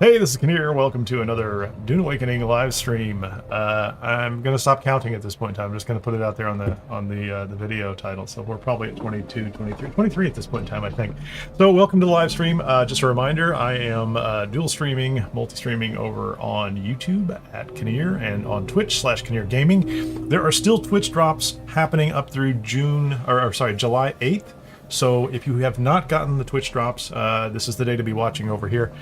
Hey, this is Kineer. Welcome to another Dune Awakening live stream. I'm going to stop counting at this point in time. I'm just going to put it out there on the video title. So we're probably at 22, 23 at this point in time, I think. So welcome to the live stream. Just a reminder, I am dual streaming, multi-streaming over on YouTube at Kineer and on Twitch/Kineer Gaming. There are still Twitch drops happening up through July 8th. So if you have not gotten the Twitch drops, this is the day to be watching over here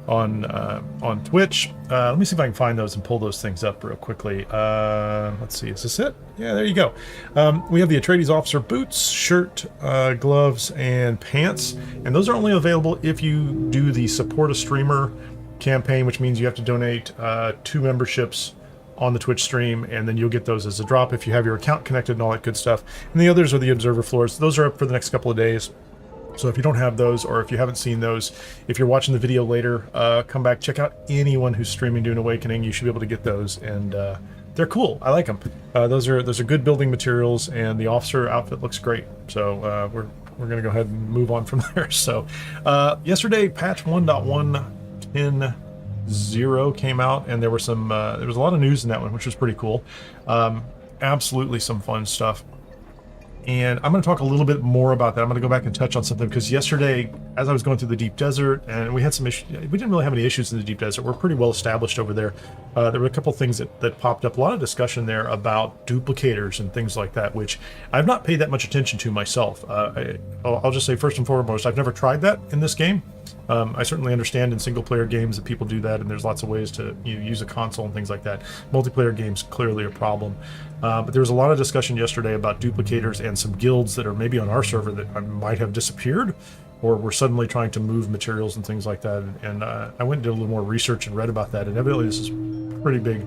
on Twitch. Let me see if I can find those and pull those things up real quickly. Let's see, is this it? Yeah, there you go. We have the Atreides officer boots, shirt, gloves, and pants, and those are only available if you do the support a streamer campaign, which means you have to donate 2 memberships on the Twitch stream, and then you'll get those as a drop if you have your account connected and all that good stuff. And the others are the observer floors. Those are up for the next couple of days. So if you don't have those, or if you haven't seen those, if you're watching the video later, come back, check out anyone who's streaming Dune Awakening. You should be able to get those, and they're cool. I like them. Those are good building materials, and the officer outfit looks great. So we're gonna go ahead and move on from there. So yesterday, patch 1.1.10.0 came out, and there were some there was a lot of news in that one, which was pretty cool. Absolutely some fun stuff. And I'm going to talk a little bit more about that. I'm going to go back and touch on something, because yesterday, as I was going through the deep desert, and we had some issues, we didn't really have any issues in the deep desert. We're pretty well established over there. There were a couple things that popped up, a lot of discussion there about duplicators and things like that, which I've not paid that much attention to myself. I'll just say, first and foremost, I've never tried that in this game. I certainly understand in single-player games that people do that, and there's lots of ways to use a console and things like that. Multiplayer games, clearly a problem. But there was a lot of discussion yesterday about duplicators and some guilds that are maybe on our server that might have disappeared, or were suddenly trying to move materials and things like that. And I went and did a little more research and read about that, and evidently this is pretty big,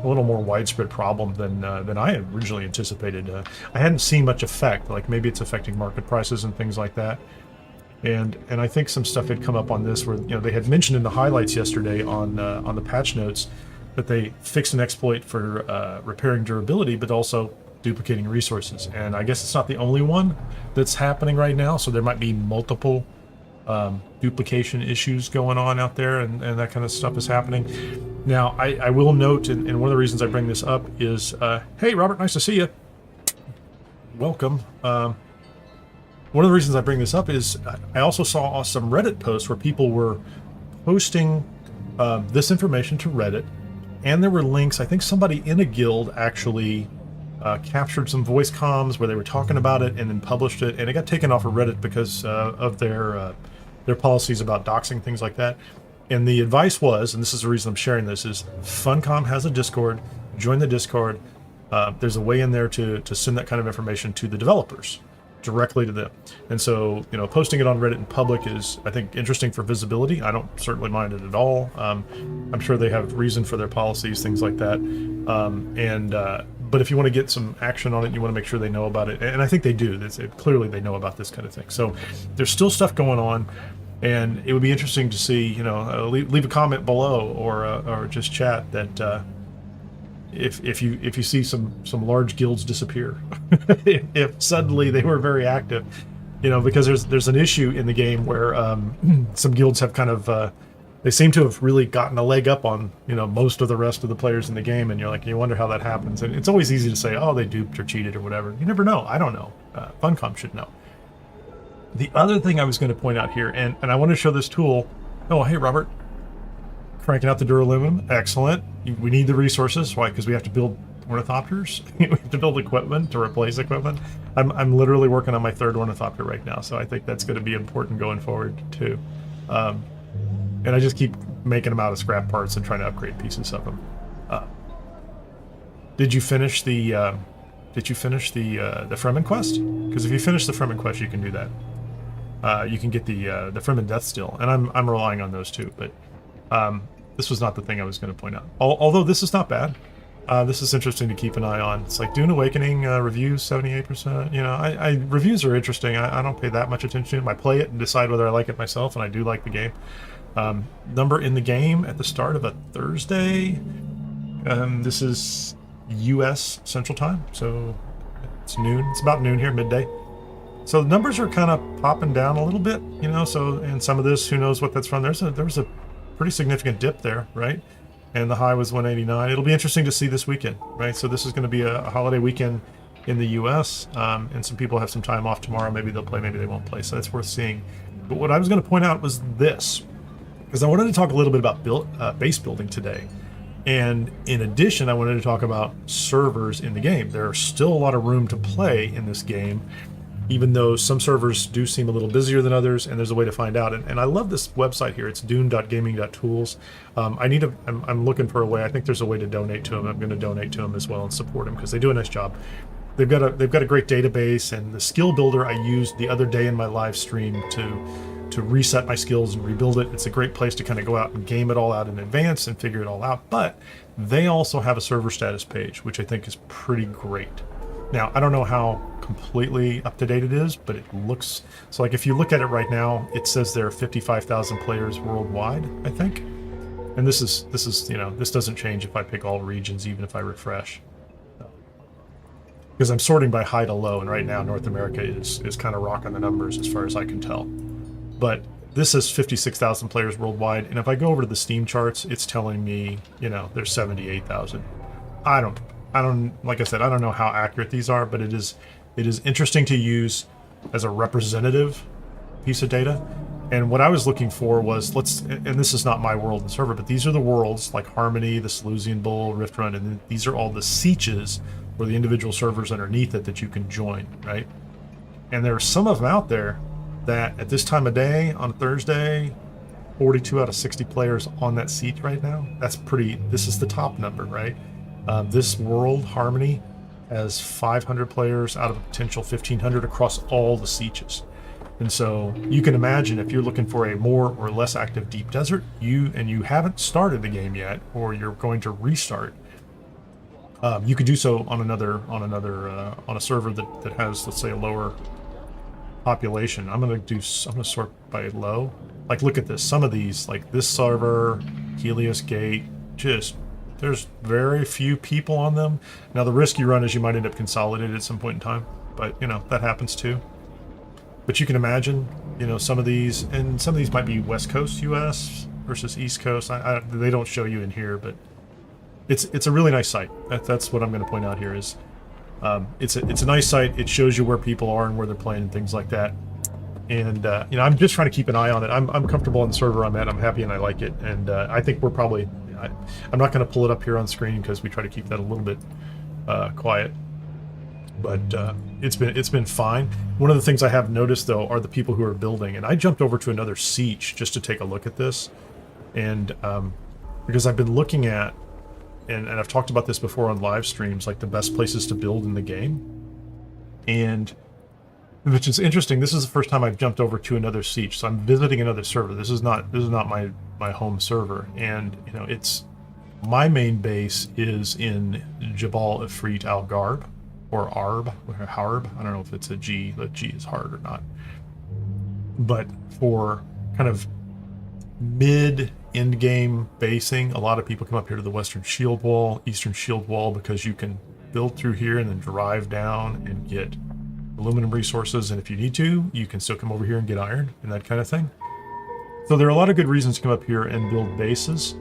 a little more widespread problem than I had originally anticipated. I hadn't seen much effect, like maybe it's affecting market prices and things like that. And I think some stuff had come up on this where they had mentioned in the highlights yesterday on the patch notes that they fixed an exploit for repairing durability, but also duplicating resources. And I guess it's not the only one that's happening right now, so there might be multiple duplication issues going on out there, and that kind of stuff is happening. Now, I will note, and one of the reasons I bring this up is, hey, Robert, nice to see you. Welcome. One of the reasons I bring this up is I also saw some Reddit posts where people were posting this information to Reddit, and there were links. I think somebody in a guild actually captured some voice comms where they were talking about it and then published it, and it got taken off of Reddit because of their policies about doxing, things like that. And the advice was, and this is the reason I'm sharing this, is Funcom has a Discord. Join the Discord. There's a way in there to send that kind of information to the developers, directly to them. And so, posting it on Reddit in public is, I think, interesting for visibility. I don't certainly mind it at all. I'm sure they have reason for their policies, things like that. But if you want to get some action on it, you want to make sure they know about it. And I think they do. Clearly they know about this kind of thing. So there's still stuff going on, and it would be interesting to see, leave a comment below or just chat that if you see some large guilds disappear, if suddenly they were very active, because there's an issue in the game where some guilds have kind of they seem to have really gotten a leg up on most of the rest of the players in the game, and you wonder how that happens. And it's always easy to say, oh, they duped or cheated or whatever. You never know. I don't know. Funcom should know. The other thing I was going to point out here, and I want to show this tool. Oh, hey, Robert. Cranking out the duraluminum. Excellent. We need the resources. Why? Because we have to build ornithopters. We have to build equipment to replace equipment. I'm literally working on my 3rd ornithopter right now, so I think that's going to be important going forward too. And I just keep making them out of scrap parts and trying to upgrade pieces of them. Did you finish the Fremen quest? Because if you finish the Fremen quest, you can do that. You can get the Fremen death still, and I'm relying on those too. But this was not the thing I was going to point out. Although this is not bad. This is interesting to keep an eye on. It's like Dune Awakening reviews 78%. Reviews are interesting. I don't pay that much attention to them. I play it and decide whether I like it myself, and I do like the game. Number in the game at the start of a Thursday. This is U.S. Central Time, so it's noon. It's about noon here, midday. So the numbers are kind of popping down a little bit, So, and some of this, who knows what that's from. There was a pretty significant dip there, right? And the high was 189. It'll be interesting to see this weekend, right? So this is going to be a holiday weekend in the U.S., and some people have some time off tomorrow. Maybe they'll play, maybe they won't play, so that's worth seeing. But what I was going to point out was this, because I wanted to talk a little bit about base building today. And in addition, I wanted to talk about servers in the game. There's still a lot of room to play in this game, even though some servers do seem a little busier than others, and there's a way to find out. And I love this website here. It's dune.gaming.tools. I'm looking for a way. I think there's a way to donate to them. I'm going to donate to them as well and support them because they do a nice job. They've got a great database, and the skill builder I used the other day in my live stream to reset my skills and rebuild it. It's a great place to kind of go out and game it all out in advance and figure it all out. But they also have a server status page, which I think is pretty great. Now, I don't know how completely up to date it is, but it looks so. Like if you look at it right now, it says there are 55,000 players worldwide, I think. And this is this doesn't change if I pick all regions, even if I refresh. Because I'm sorting by high to low, and right now North America is kind of rocking the numbers as far as I can tell. But this is 56,000 players worldwide, and if I go over to the Steam charts, it's telling me, there's 78,000. I don't, like I said, I don't know how accurate these are, but it is interesting to use as a representative piece of data. And what I was looking for was, and this is not my world and server, but these are the worlds like Harmony, the Seleucian Bowl, Rift Run, and these are all the sietches or the individual servers underneath it that you can join, right? And there are some of them out there that at this time of day on a Thursday, 42 out of 60 players on that seat right now. This is the top number, right? This world, Harmony, has 500 players out of a potential 1,500 across all the sietches. And so you can imagine if you're looking for a more or less active deep desert, you haven't started the game yet, or you're going to restart, you could do so on a server that has, let's say, a lower population. I'm gonna sort by low. Like, look at this. Some of these, like this server, Helios Gate, there's very few people on them. Now the risk you run is you might end up consolidated at some point in time, but that happens too. But you can imagine, some of these might be West Coast US versus East Coast. They don't show you in here, but it's a really nice site. That's what I'm going to point out here is. It's a nice site. It shows you where people are and where they're playing and things like that. And I'm just trying to keep an eye on it. I'm comfortable on the server I'm at. I'm happy and I like it. And I think we're probably. I'm not going to pull it up here on screen because we try to keep that a little bit quiet. But it's been fine. One of the things I have noticed though are the people who are building. And I jumped over to another siege just to take a look at this, and because I've been looking at. And I've talked about this before on live streams, like the best places to build in the game. And which is interesting, this is the first time I've jumped over to another siege. So I'm visiting another server. This is not my home server. And it's my main base is in Jabal Ifrit Al Garb or Arb or Harb. I don't know if it's a G. The G is hard or not. But for kind of mid-end game basing, a lot of people come up here to the Western Shield Wall, Eastern Shield Wall, because you can build through here and then drive down and get aluminum resources, and if you need to, you can still come over here and get iron and that kind of thing. So there are a lot of good reasons to come up here and build bases.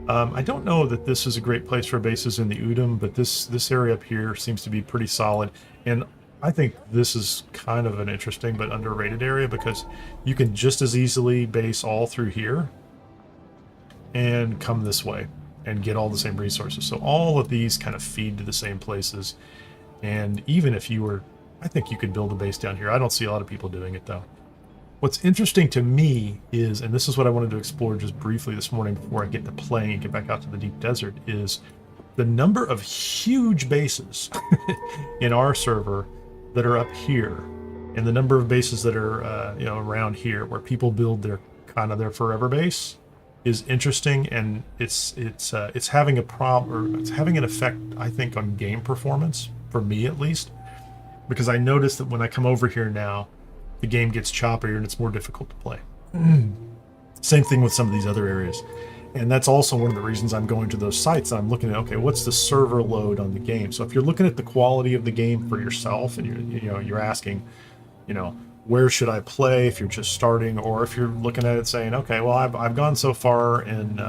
I don't know that this is a great place for bases in the Udum, but this area up here seems to be pretty solid, and I think this is kind of an interesting but underrated area because you can just as easily base all through here and come this way and get all the same resources. So all of these kind of feed to the same places. And even if you were, I think you could build a base down here. I don't see a lot of people doing it though. What's interesting to me is, and this is what I wanted to explore just briefly this morning before I get to playing and get back out to the deep desert, is the number of huge bases in our server that are up here, and the number of bases that are around here where people build their forever base is interesting, and it's having a problem, or it's having an effect, I think, on game performance for me at least, because I notice that when I come over here now, the game gets choppier and it's more difficult to play. Same thing with some of these other areas. And that's also one of the reasons I'm going to those sites. I'm looking at, okay, what's the server load on the game? So if you're looking at the quality of the game for yourself and you're asking, where should I play if you're just starting, or if you're looking at it saying, okay, well, I've gone so far in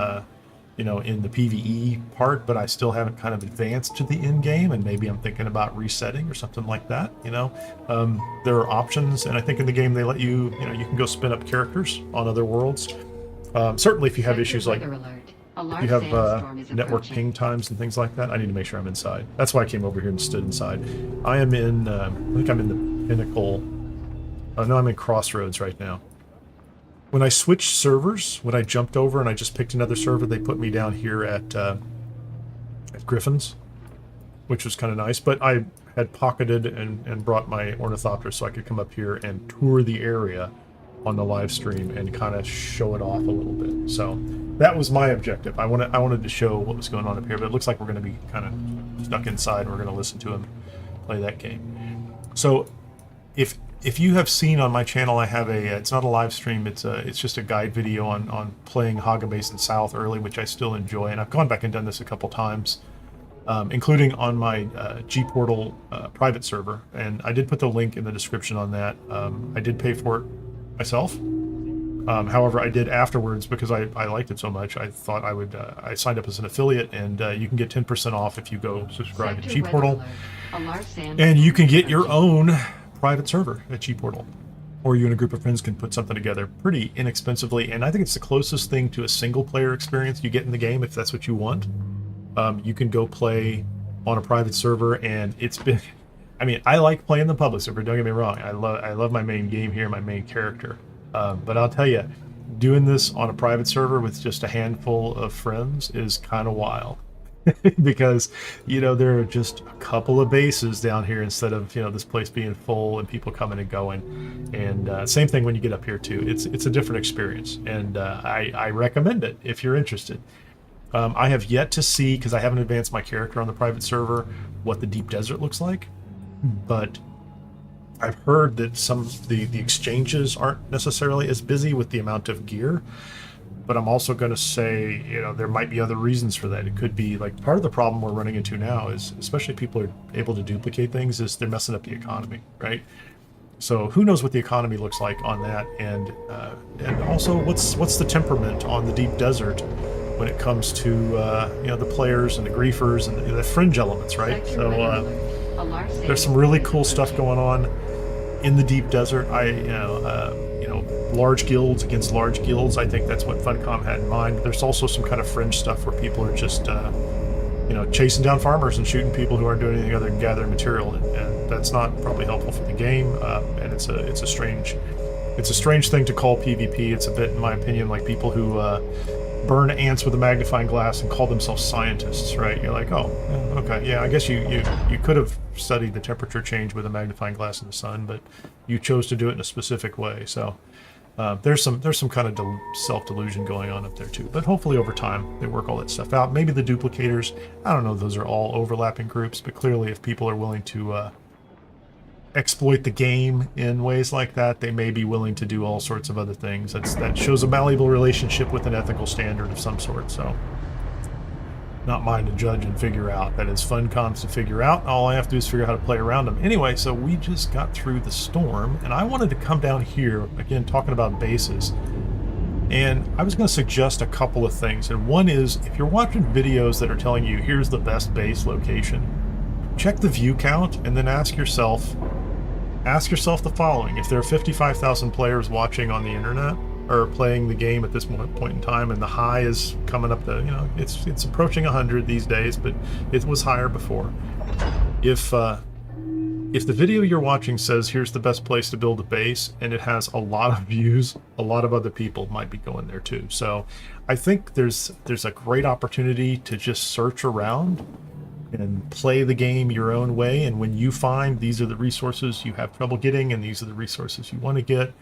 in the PvE part, but I still haven't kind of advanced to the end game, and maybe I'm thinking about resetting or something like that. There are options, and I think in the game they let you you can go spin up characters on other worlds. Certainly, if you have issues like if you have network ping times and things like that, I need to make sure I'm inside. That's why I came over here and stood inside. I am in. I think I'm in the Pinnacle. Oh no, I'm in Crossroads right now. When I switched servers, when I jumped over and I just picked another server, they put me down here at Griffin's, which was kind of nice. But I had pocketed and brought my Ornithopter so I could come up here and tour the area on the live stream and kind of show it off a little bit. So that was my objective. I wanted to show what was going on up here, but it looks like we're going to be kind of stuck inside and we're going to listen to him play that game. So if you have seen on my channel, I have it's not a live stream, it's just a guide video on playing Haga Basin South early, which I still enjoy, and I've gone back and done this a couple times, including on my G-Portal private server, and I did put the link in the description on that. I did pay for it myself. However, I did afterwards because I liked it so much. I thought I would. I signed up as an affiliate, and you can get 10% off if you go subscribe to G-Portal, and you can get your own private server at G-Portal, or you and a group of friends can put something together pretty inexpensively, and I think it's the closest thing to a single-player experience you get in the game if that's what you want. You can go play on a private server, and it's been. I mean, I like playing the public server. Don't get me wrong. I love my main game here, my main character. But I'll tell you, doing this on a private server with just a handful of friends is kind of wild. Because there are just a couple of bases down here instead of this place being full and people coming and going, and same thing when you get up here too. It's a different experience, and I recommend it if you're interested. I have yet to see, because I haven't advanced my character on the private server, what the deep desert looks like, but I've heard that some the exchanges aren't necessarily as busy with the amount of gear. But I'm also going to say, there might be other reasons for that. It could be like part of the problem we're running into now is, especially people are able to duplicate things, is they're messing up the economy, right? So who knows what the economy looks like on that, and also what's the temperament on the deep desert when it comes to the players and the griefers and the fringe elements, right? So there's some really cool stuff going on in the deep desert. Large guilds against large guilds. I think that's what Funcom had in mind. But there's also some kind of fringe stuff where people are just, chasing down farmers and shooting people who aren't doing anything other than gathering material, and that's not probably helpful for the game. And it's a strange thing to call PvP. It's a bit, in my opinion, like people who burn ants with a magnifying glass and call themselves scientists, right? You're like, oh, okay, yeah, I guess you could have studied the temperature change with a magnifying glass in the sun, but you chose to do it in a specific way. So there's some kind of self-delusion going on up there too. But hopefully over time they work all that stuff out. Maybe the duplicators, I don't know, those are all overlapping groups, but clearly if people are willing to exploit the game in ways like that, they may be willing to do all sorts of other things. That shows a malleable relationship with an ethical standard of some sort. So not mine to judge and figure out. That is Funcom's to figure out. All I have to do is figure out how to play around them. Anyway, so we just got through the storm, and I wanted to come down here, again, talking about bases. And I was going to suggest a couple of things. And one is, if you're watching videos that are telling you, here's the best base location, check the view count, and then ask yourself the following. If there are 55,000 players watching on the internet, or playing the game at this point in time, and the high is coming up to, it's approaching 100 these days, but it was higher before. If the video you're watching says here's the best place to build a base, and it has a lot of views, a lot of other people might be going there too. So I think there's a great opportunity to just search around and play the game your own way, and when you find these are the resources you have trouble getting and these are the resources you want to get,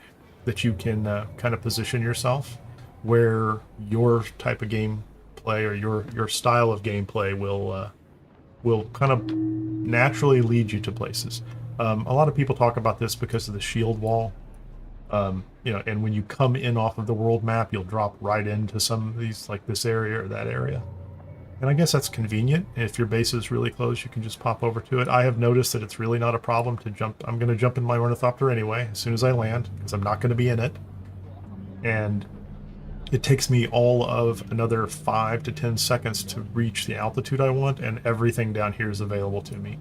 that you can kind of position yourself where your type of gameplay or your style of gameplay will kind of naturally lead you to places. A lot of people talk about this because of the shield wall, and when you come in off of the world map, you'll drop right into some of these, like this area or that area. And I guess that's convenient. If your base is really close, you can just pop over to it. I have noticed that it's really not a problem to jump. I'm going to jump in my Ornithopter anyway, as soon as I land, because I'm not going to be in it. And it takes me all of another 5 to 10 seconds to reach the altitude I want, and everything down here is available to me.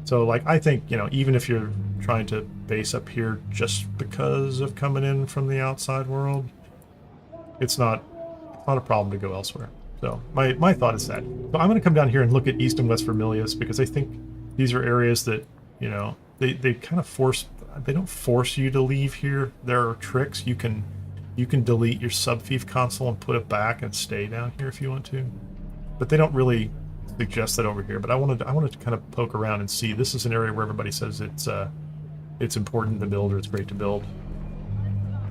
So, like, I think, you know, even if you're trying to base up here just because of coming in from the outside world, it's not a problem to go elsewhere. So my thought is that. So I'm going to come down here and look at East and West Vermilius, because I think these are areas that, you know, they kind of force, they don't force you to leave here. There are tricks. You can delete your subfief console and put it back and stay down here if you want to. But they don't really suggest that over here. But I wanted to kind of poke around and see. This is an area where everybody says it's important to build, or it's great to build.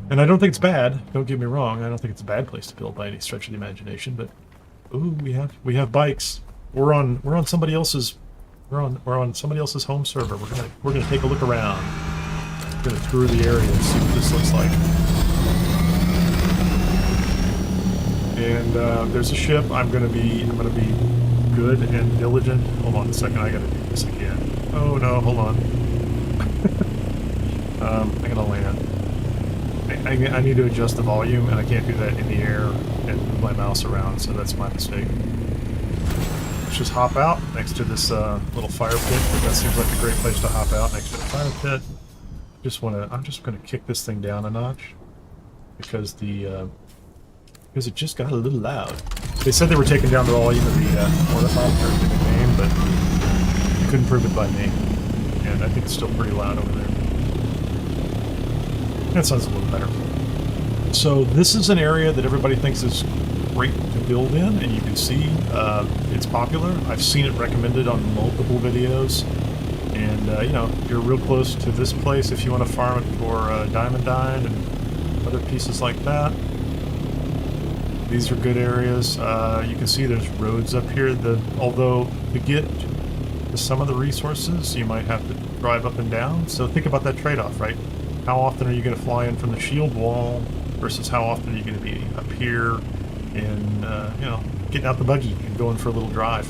And I don't think it's bad. Don't get me wrong. I don't think it's a bad place to build by any stretch of the imagination. But ooh, we have bikes. We're on somebody else's somebody else's home server. We're gonna take a look around. We're gonna tour the area and see what this looks like. And there's a ship. I'm gonna be good and diligent. Hold on a second. I gotta do this again. Oh no, hold on. I gotta land. I need to adjust the volume, and I can't do that in the air and move my mouse around, so that's my mistake. Let's just hop out next to this little fire pit, because that seems like a great place to hop out next to the fire pit. I'm just gonna kick this thing down a notch, because because it just got a little loud. They said they were taking down the volume of the Ornithopter in the game, but you couldn't prove it by me, and I think it's still pretty loud over there. That sounds a little better. So this is an area that everybody thinks is great to build in, and you can see it's popular. I've seen it recommended on multiple videos, and you know, you're real close to this place if you want to farm it for Diamond and other pieces like that. These are good areas. You can see there's roads up here. Although to get to some of the resources, you might have to drive up and down. So think about that trade-off, right? How often are you going to fly in from the shield wall versus how often are you going to be up here and, you know, getting out the buggy and going for a little drive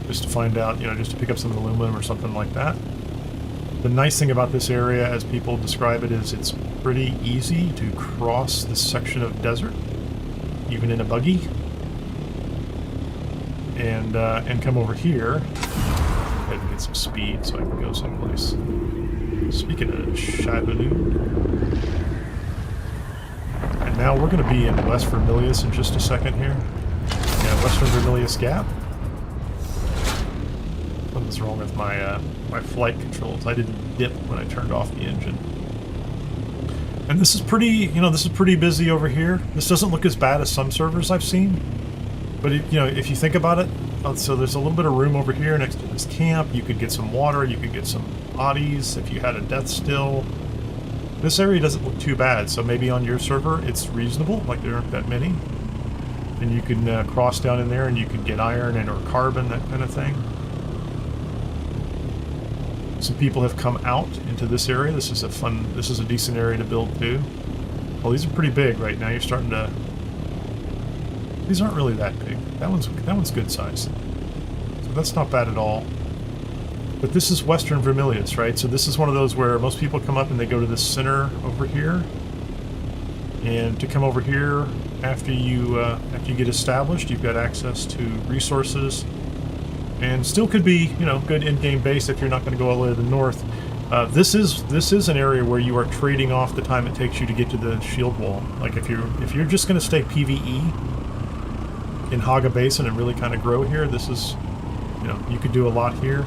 just to find out, you know, just to pick up some aluminum or something like that. The nice thing about this area, as people describe it, is it's pretty easy to cross this section of desert, even in a buggy, and come over here. Go ahead and get some speed so I can go someplace. Speaking of Shivaloo. And now we're going to be in West Vermilius in just a second here. Yeah, Western Vermilius Gap. Something's wrong with my my flight controls. I didn't dip when I turned off the engine. And this is pretty, you know, this is pretty busy over here. This doesn't look as bad as some servers I've seen. But, you know, if you think about it, so there's a little bit of room over here next to this camp. You could get some water, you could get some bodies if you had a death still. This area doesn't look too bad, so maybe on your server it's reasonable, like there aren't that many. And you can cross down in there and you can get iron and or carbon, that kind of thing. Some people have come out into this area. This is a decent area to build too. Well, these are pretty big right now. You're starting to... These aren't really that big. That one's good size. So that's not bad at all. But this is Western Vermilius, right? So this is one of those where most people come up and they go to the center over here. And to come over here, after you get established, you've got access to resources. And still could be, you know, good in-game base if you're not going to go all the way to the north. This is an area where you are trading off the time it takes you to get to the shield wall. Like if you're just going to stay PvE in Haga Basin and really kind of grow here, this is, you know, you could do a lot here.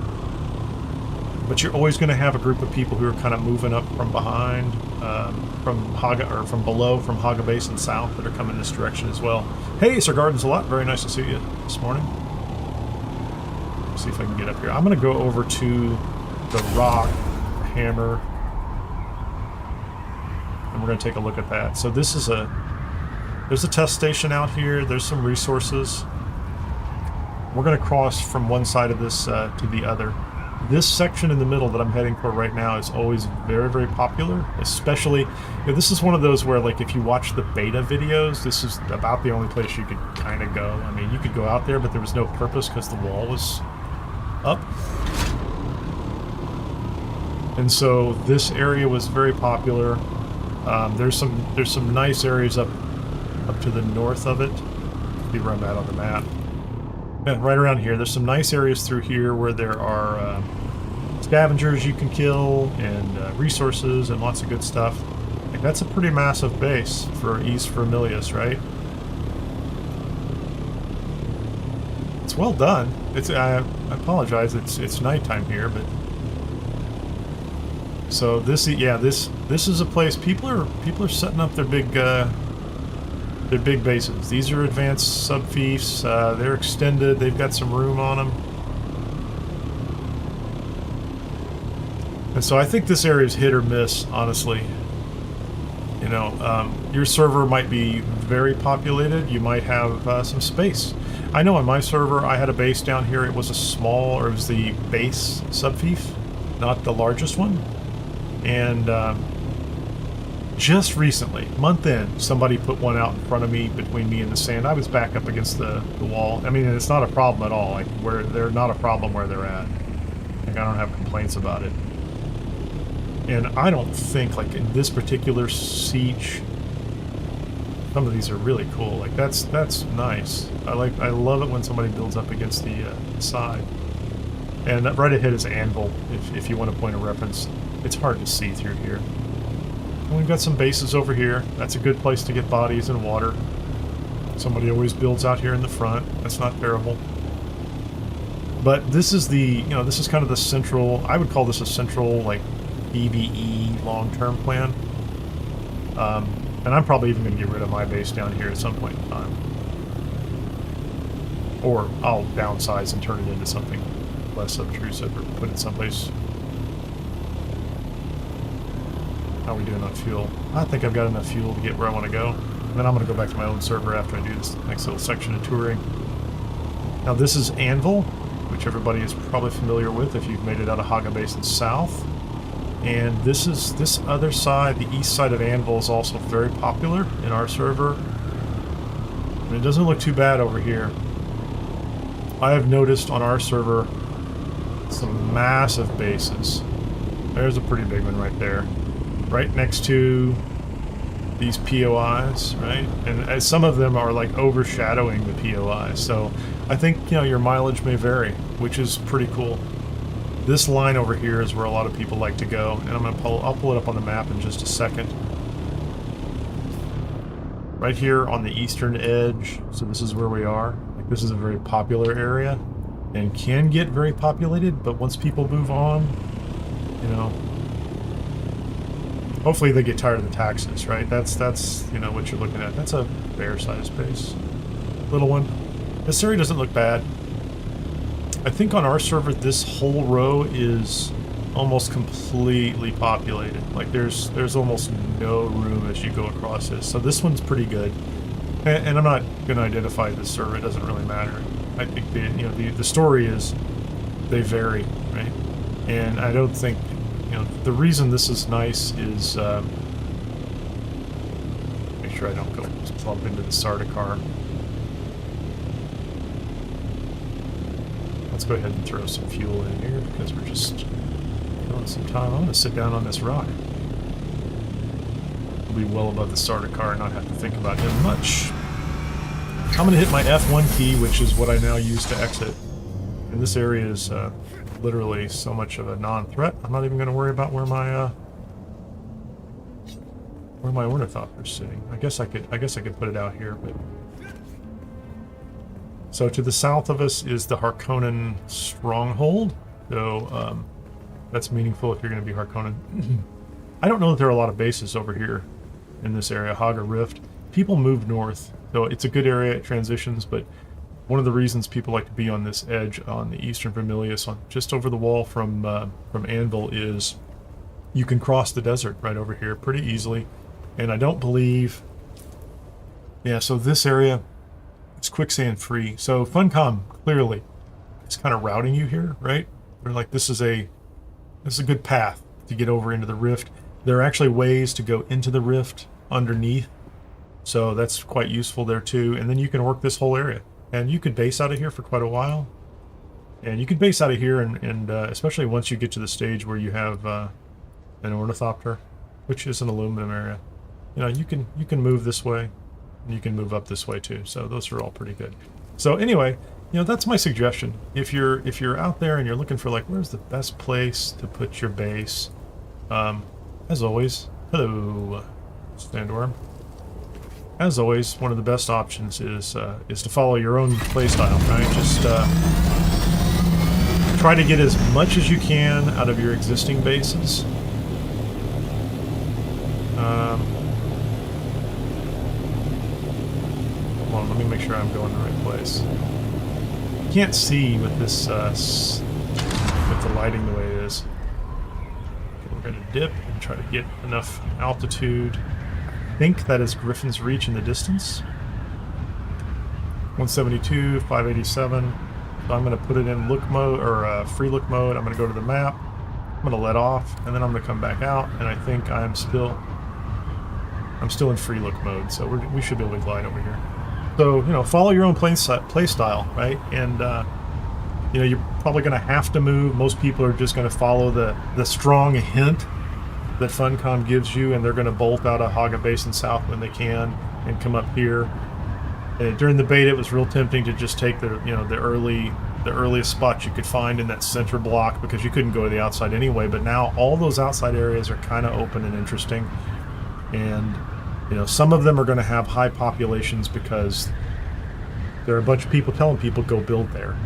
But you're always going to have a group of people who are kind of moving up from behind, from Haga, or from below, from Haga Basin south, that are coming this direction as well. Hey, Sir Gardens a lot. Very nice to see you this morning. Let's see if I can get up here. I'm going to go over to the rock, the hammer, and we're going to take a look at that. So this is there's a test station out here. There's some resources. We're going to cross from one side of this to the other. This section in the middle that I'm heading for right now is always very, very popular, especially, you know, this is one of those where, like, if you watch the beta videos, this is about the only place you could kind of go. I mean, you could go out there, but there was no purpose because the wall was up. And so this area was very popular. There's some nice areas up to the north of it. See where I'm at on the map. Yeah, right around here. There's some nice areas through here where there are scavengers you can kill and resources and lots of good stuff. Like, that's a pretty massive base for East Vermilius, right? It's well done. It's I apologize. It's nighttime here, but so this is a place people are setting up their big bases. These are advanced sub-fiefs. They're extended. They've got some room on them. And so I think this area is hit or miss, honestly. You know, your server might be very populated. You might have some space. I know on my server, I had a base down here. It was it was the base sub-fief, not the largest one. And just recently, month in, somebody put one out in front of me, between me and the sand. I was back up against the wall. I mean, it's not a problem at all. Like, they're not a problem where they're at. Like, I don't have complaints about it. And I don't think, like, in this particular siege, some of these are really cool. Like, that's nice. I love it when somebody builds up against the side. And right ahead is Anvil, if you want to point a reference. It's hard to see through here. And we've got some bases over here. That's a good place to get bodies and water. Somebody always builds out here in the front. That's not terrible. But this is this is kind of the central, I would call this a central, like, PvE long-term plan. And I'm probably even going to get rid of my base down here at some point in time. Or I'll downsize and turn it into something less obtrusive, or put it someplace. How are we doing on fuel? I think I've got enough fuel to get where I want to go. And then I'm going to go back to my own server after I do this next little section of touring. Now this is Anvil, which everybody is probably familiar with if you've made it out of Haga Basin South. And this other side, the east side of Anvil, is also very popular in our server. And it doesn't look too bad over here. I have noticed on our server some massive bases. There's a pretty big one right there. Right next to these POIs, right? And some of them are like overshadowing the POIs. So I think, you know, your mileage may vary, which is pretty cool. This line over here is where a lot of people like to go, and I'll pull it up on the map in just a second. Right here on the eastern edge, so this is where we are. Like, this is a very popular area, and can get very populated, but once people move on, you know, hopefully they get tired of the taxes, right? That's you know, what you're looking at. That's a fair-sized base. Little one. This area doesn't look bad. I think on our server, this whole row is almost completely populated. Like, there's almost no room as you go across this. So this one's pretty good. And I'm not going to identify this server. It doesn't really matter. I think the story is they vary, right? And I don't think, you know, the reason this is nice is make sure I don't go bump into the Sardaukar. Let's go ahead and throw some fuel in here because we're just killing some time. I'm going to sit down on this rock. We'll be well above the Sardaukar and not have to think about him much. I'm going to hit my F1 key, which is what I now use to exit. And this area is literally so much of a non-threat. I'm not even going to worry about where my ornithopter's sitting. I guess I could put it out here, but. So to the south of us is the Harkonnen stronghold. So that's meaningful if you're going to be Harkonnen. I don't know that there are a lot of bases over here in this area, Haga Rift. People move north, so it's a good area at transitions, but one of the reasons people like to be on this edge on the eastern Vermilius, just over the wall from Anvil, is you can cross the desert right over here pretty easily. And I don't believe... Yeah, so this area... It's quicksand free. So Funcom, clearly, is kind of routing you here, right? They're like, this is a good path to get over into the rift. There are actually ways to go into the rift underneath, so that's quite useful there too. And then you can work this whole area, and you could base out of here for quite a while. And you could base out of here, and especially once you get to the stage where you have an ornithopter, which is an aluminum area. You know, you can move this way, and you can move up this way too. So those are all pretty good. So anyway, you know, that's my suggestion. If you're out there and you're looking for like, where's the best place to put your base? As always, hello, sandworm. As always, one of the best options is to follow your own playstyle, right? Just try to get as much as you can out of your existing bases. Hold on, let me make sure I'm going the right place. You can't see with this with the lighting the way it is. We're going to dip and try to get enough altitude. I think that is Griffin's Reach in the distance. 172, 587. So I'm going to put it in look mode, or free look mode. I'm going to go to the map. I'm going to let off, and then I'm going to come back out. And I think I'm still in free look mode, so we should be able to glide over here. So, you know, follow your own play style, right? And you know, you're probably going to have to move. Most people are just going to follow the strong hint that Funcom gives you, and they're going to bolt out of Haga Basin South when they can and come up here. And during the beta, it was real tempting to just take the earliest spots you could find in that center block, because you couldn't go to the outside anyway. But now all those outside areas are kind of open and interesting, and you know, some of them are going to have high populations because there are a bunch of people telling people go build there,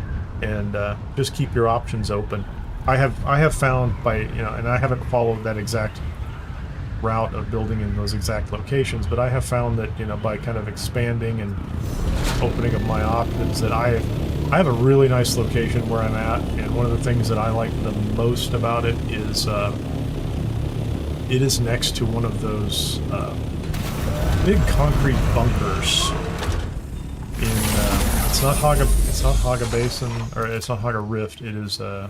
and just keep your options open. I have found by, you know, and I haven't followed that exact route of building in those exact locations, but I have found that, you know, by kind of expanding and opening up my options, that I have a really nice location where I'm at. And one of the things that I like the most about it is next to one of those big concrete bunkers in it's not Haga Basin, or it's not Haga Rift. It is I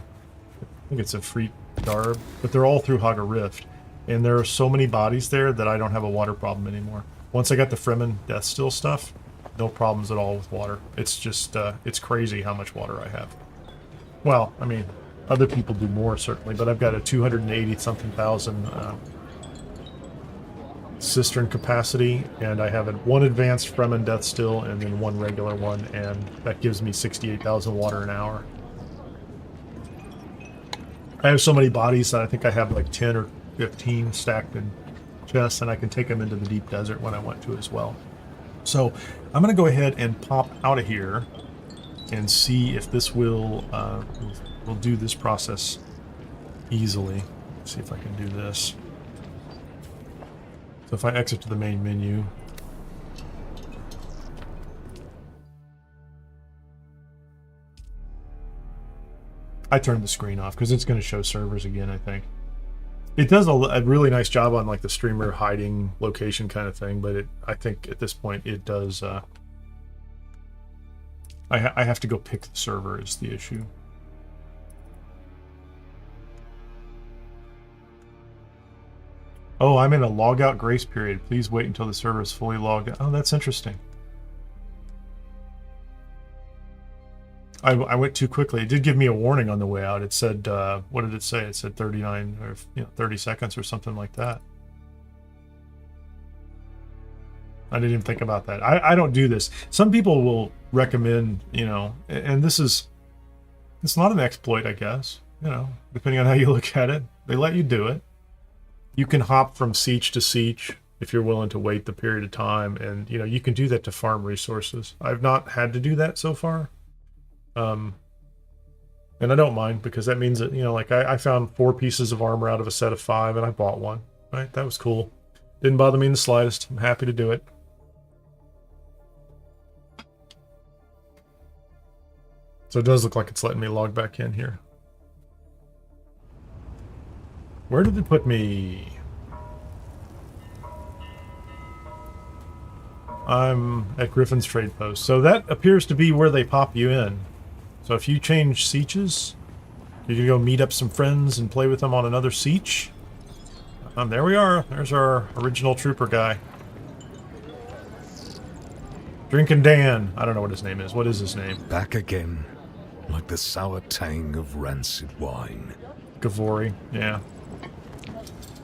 think it's a Free Darb, but they're all through Haga Rift. And there are so many bodies there that I don't have a water problem anymore. Once I got the Fremen Death Still stuff, no problems at all with water. It's just, it's crazy how much water I have. Well, I mean, other people do more, certainly, but I've got a 280-something thousand cistern capacity, and I have one advanced Fremen Death Still and then one regular one, and that gives me 68,000 water an hour. I have so many bodies that I think I have like 10 or 15 stacked in chests, and I can take them into the deep desert when I want to as well. So I'm going to go ahead and pop out of here and see if this will do this process easily. Let's see if I can do this. So if I exit to the main menu, I turned the screen off because it's going to show servers again, I think. It does a really nice job on like the streamer hiding location kind of thing, but I think at this point it does. I have to go pick the server is the issue. Oh, I'm in a logout grace period. Please wait until the server is fully logged out. Oh, that's interesting. I went too quickly. It did give me a warning on the way out. It said, what did it say? It said 39 or 30 seconds or something like that. I didn't even think about that. I don't do this. Some people will recommend, you know, and it's not an exploit, I guess, you know, depending on how you look at it. They let you do it. You can hop from siege to siege if you're willing to wait the period of time, and, you know, you can do that to farm resources. I've not had to do that so far. And I don't mind, because that means that, you know, like I found 4 pieces of armor out of a set of 5, and I bought one, right? That was cool. Didn't bother me in the slightest. I'm happy to do it. So it does look like it's letting me log back in here. Where did it put me? I'm at Griffin's Trade Post. So that appears to be where they pop you in. So if you change sieges, You can go meet up some friends and play with them on another siege. There we are. There's our original trooper guy. Drinking Dan. I don't know what his name is. What is his name? Back again, like the sour tang of rancid wine. Gavori, yeah.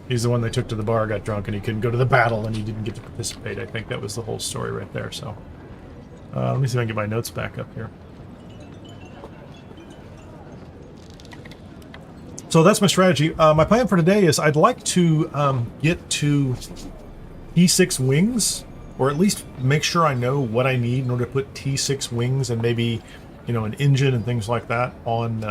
He's the one they took to the bar, got drunk, and he couldn't go to the battle, and he didn't get to participate. I think that was the whole story right there, so... let me see if I can get my notes back up here. So that's my strategy. My plan for today is I'd like to get to T6 wings, or at least make sure I know what I need in order to put T6 wings and maybe, you know, an engine and things like that on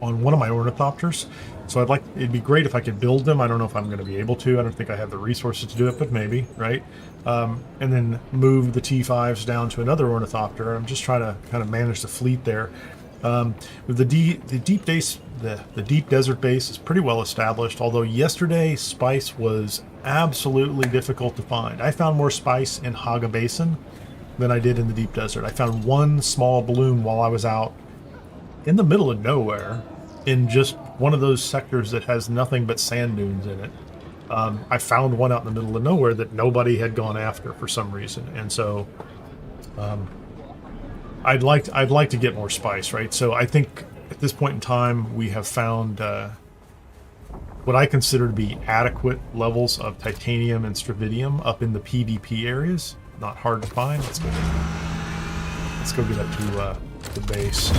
one of my ornithopters. So it'd be great if I could build them. I don't know if I'm going to be able to. I don't think I have the resources to do it, but maybe, right? And then move the T5s down to another ornithopter. I'm just trying to kind of manage the fleet there. With the deep desert base is pretty well established, although yesterday spice was absolutely difficult to find. I found more spice in Haga Basin than I did in the deep desert. I found one small bloom while I was out in the middle of nowhere in just one of those sectors that has nothing but sand dunes in it. I found one out in the middle of nowhere that nobody had gone after for some reason, and so I'd like to get more spice, right? So I think at this point in time we have found what I consider to be adequate levels of titanium and stravidium up in the PvP areas. Not hard to find. Let's go get up to the base.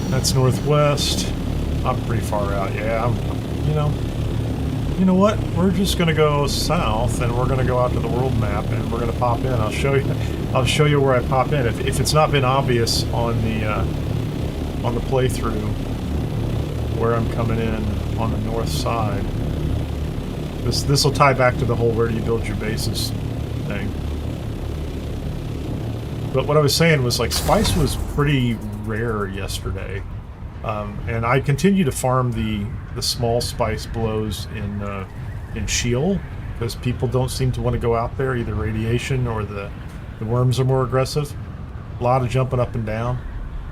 That's northwest. I'm pretty far out. Yeah, you know what? We're just gonna go south, and we're gonna go out to the world map, and we're gonna pop in. I'll show you where I pop in. If it's not been obvious on the playthrough where I'm coming in on the north side. This will tie back to the whole where do you build your bases thing. But what I was saying was, like, spice was pretty rare yesterday, and I continue to farm the small spice blows in Sheol because people don't seem to want to go out there. Either radiation or the worms are more aggressive. A lot of jumping up and down.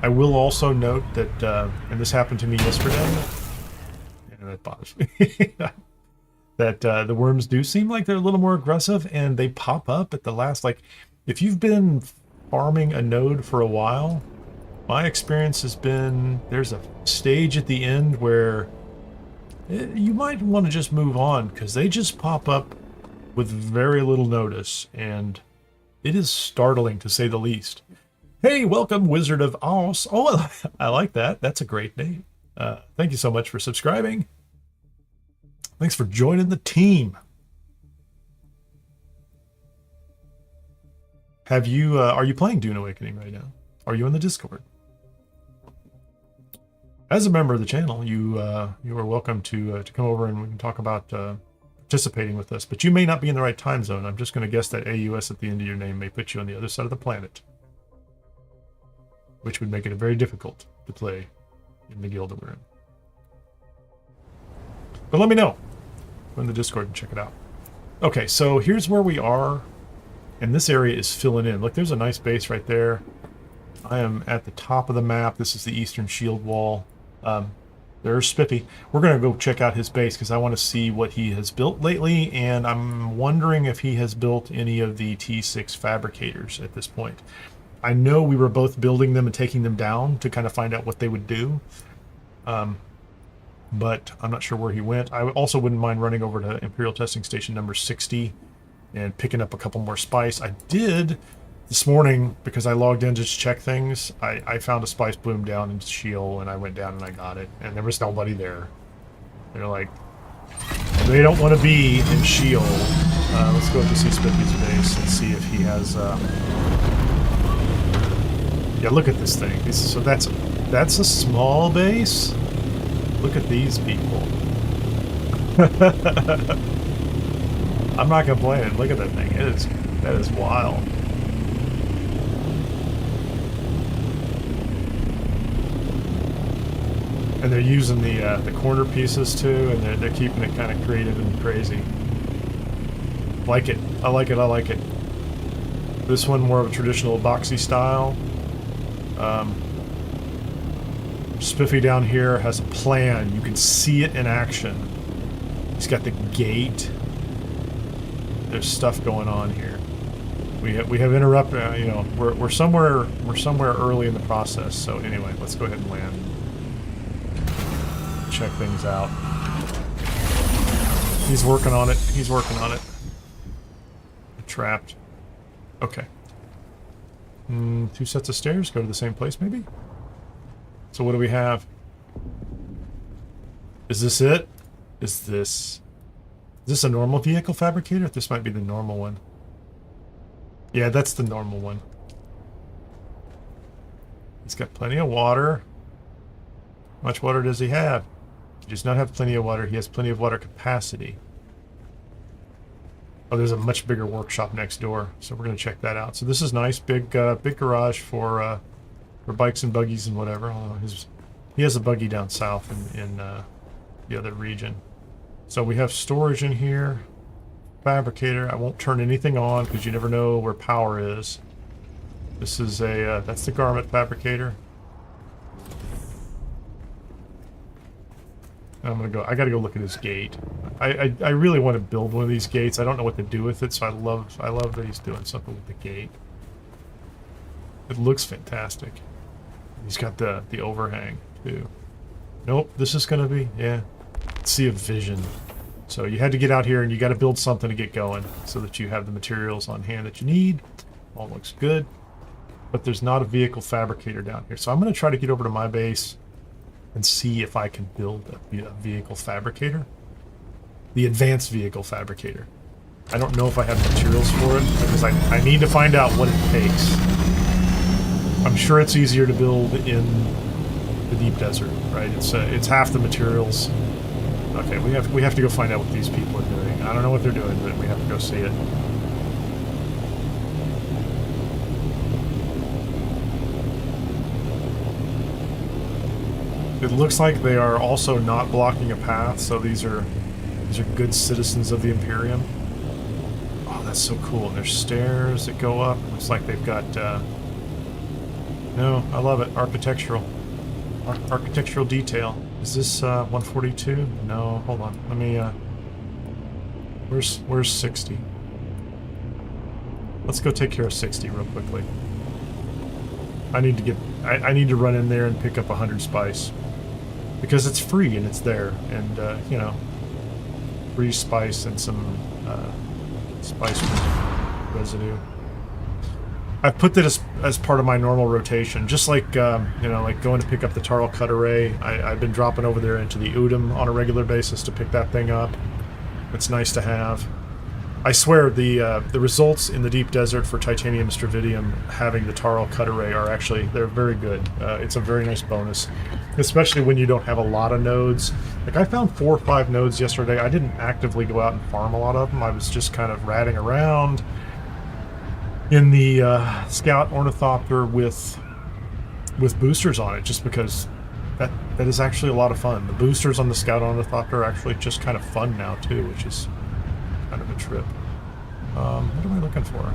I will also note that, and this happened to me yesterday, and that bothers me, that the worms do seem like they're a little more aggressive, and they pop up at the last, like, if you've been farming a node for a while, my experience has been there's a stage at the end where you might want to just move on because they just pop up with very little notice, and it is startling to say the least. Hey, welcome, Wizard of Oz. Oh, I like that. That's a great name. Thank you so much for subscribing. Thanks for joining the team. Are you playing Dune Awakening right now? Are you in the Discord? As a member of the channel, you are welcome to come over and we can talk about participating with us. But you may not be in the right time zone. I'm just going to guess that AUS at the end of your name may put you on the other side of the planet, which would make it very difficult to play in the guild that we're in. But let me know. Go in the Discord and check it out. Okay, so here's where we are, and this area is filling in. Look, there's a nice base right there. I am at the top of the map. This is the eastern shield wall. There's Spiffy. We're going to go check out his base because I want to see what he has built lately, and I'm wondering if he has built any of the T6 fabricators at this point. I know we were both building them and taking them down to kind of find out what they would do, but I'm not sure where he went. I also wouldn't mind running over to Imperial Testing Station number 60 and picking up a couple more spice. I did this morning because I logged in to check things. I found a spice bloom down in Sheol, and I went down and I got it, and there was nobody there. They're like, they don't want to be in Sheol. Let's go to see Spiffy's base and see if he has. Yeah, look at this thing. So that's a small base. Look at these people. I'm not complaining. Look at that thing. That is wild. And they're using the corner pieces too, and they're keeping it kind of creative and crazy. Like it. I like it. I like it. This one more of a traditional boxy style. Spiffy down here has a plan. You can see it in action. He's got the gate. There's stuff going on here. We have interrupted. You know, we're somewhere early in the process. So anyway, let's go ahead and land. Check things out. He's working on it. He's working on it. Trapped. Okay. 2 sets of stairs go to the same place, maybe? So what do we have? Is this it? Is this a normal vehicle fabricator? This might be the normal one. Yeah, that's the normal one. He's got plenty of water. How much water does he have? He does not have plenty of water. He has plenty of water capacity. Oh, there's a much bigger workshop next door, so we're going to check that out. So this is nice, big garage for bikes and buggies and whatever. He has a buggy down south in the other region. So we have storage in here, fabricator. I won't turn anything on because you never know where power is. This is that's the garment fabricator. I'm gonna go. I gotta go look at his gate. I really want to build one of these gates. I don't know what to do with it, so I love that he's doing something with the gate. It looks fantastic. He's got the overhang too. Nope, this is gonna be Sea of Vision. So you had to get out here and you got to build something to get going so that you have the materials on hand that you need. All looks good, but there's not a vehicle fabricator down here. So I'm gonna try to get over to my base and see if I can build a vehicle fabricator. The advanced vehicle fabricator. I don't know if I have materials for it because I need to find out what it takes. I'm sure it's easier to build in the deep desert, right? It's half the materials. Okay, we have to go find out what these people are doing. I don't know what they're doing, but we have to go see it. It looks like they are also not blocking a path, so these are good citizens of the Imperium. Oh, that's so cool. And there's stairs that go up. Looks like they've got no, I love it. Architectural detail. Is this 142? No, hold on. Let me where's 60? Let's go take care of 60 real quickly. I need to run in there and pick up 100 spice. Because it's free and it's there, and you know, free spice and some spice residue. I've put that as part of my normal rotation, just like you know, like going to pick up the Tarl Cut Array. I've been dropping over there into the Udum on a regular basis to pick that thing up. It's nice to have. I swear the results in the deep desert for Titanium and Stravidium having the Tarl Cut Array are they're very good. It's a very nice bonus, especially when you don't have a lot of nodes. Like I found 4 or 5 nodes yesterday. I didn't actively go out and farm a lot of them. I was just kind of ratting around in the Scout Ornithopter with boosters on it, just because that is actually a lot of fun. The boosters on the Scout Ornithopter are actually just kind of fun now too, which is kind of a trip. What am I looking for?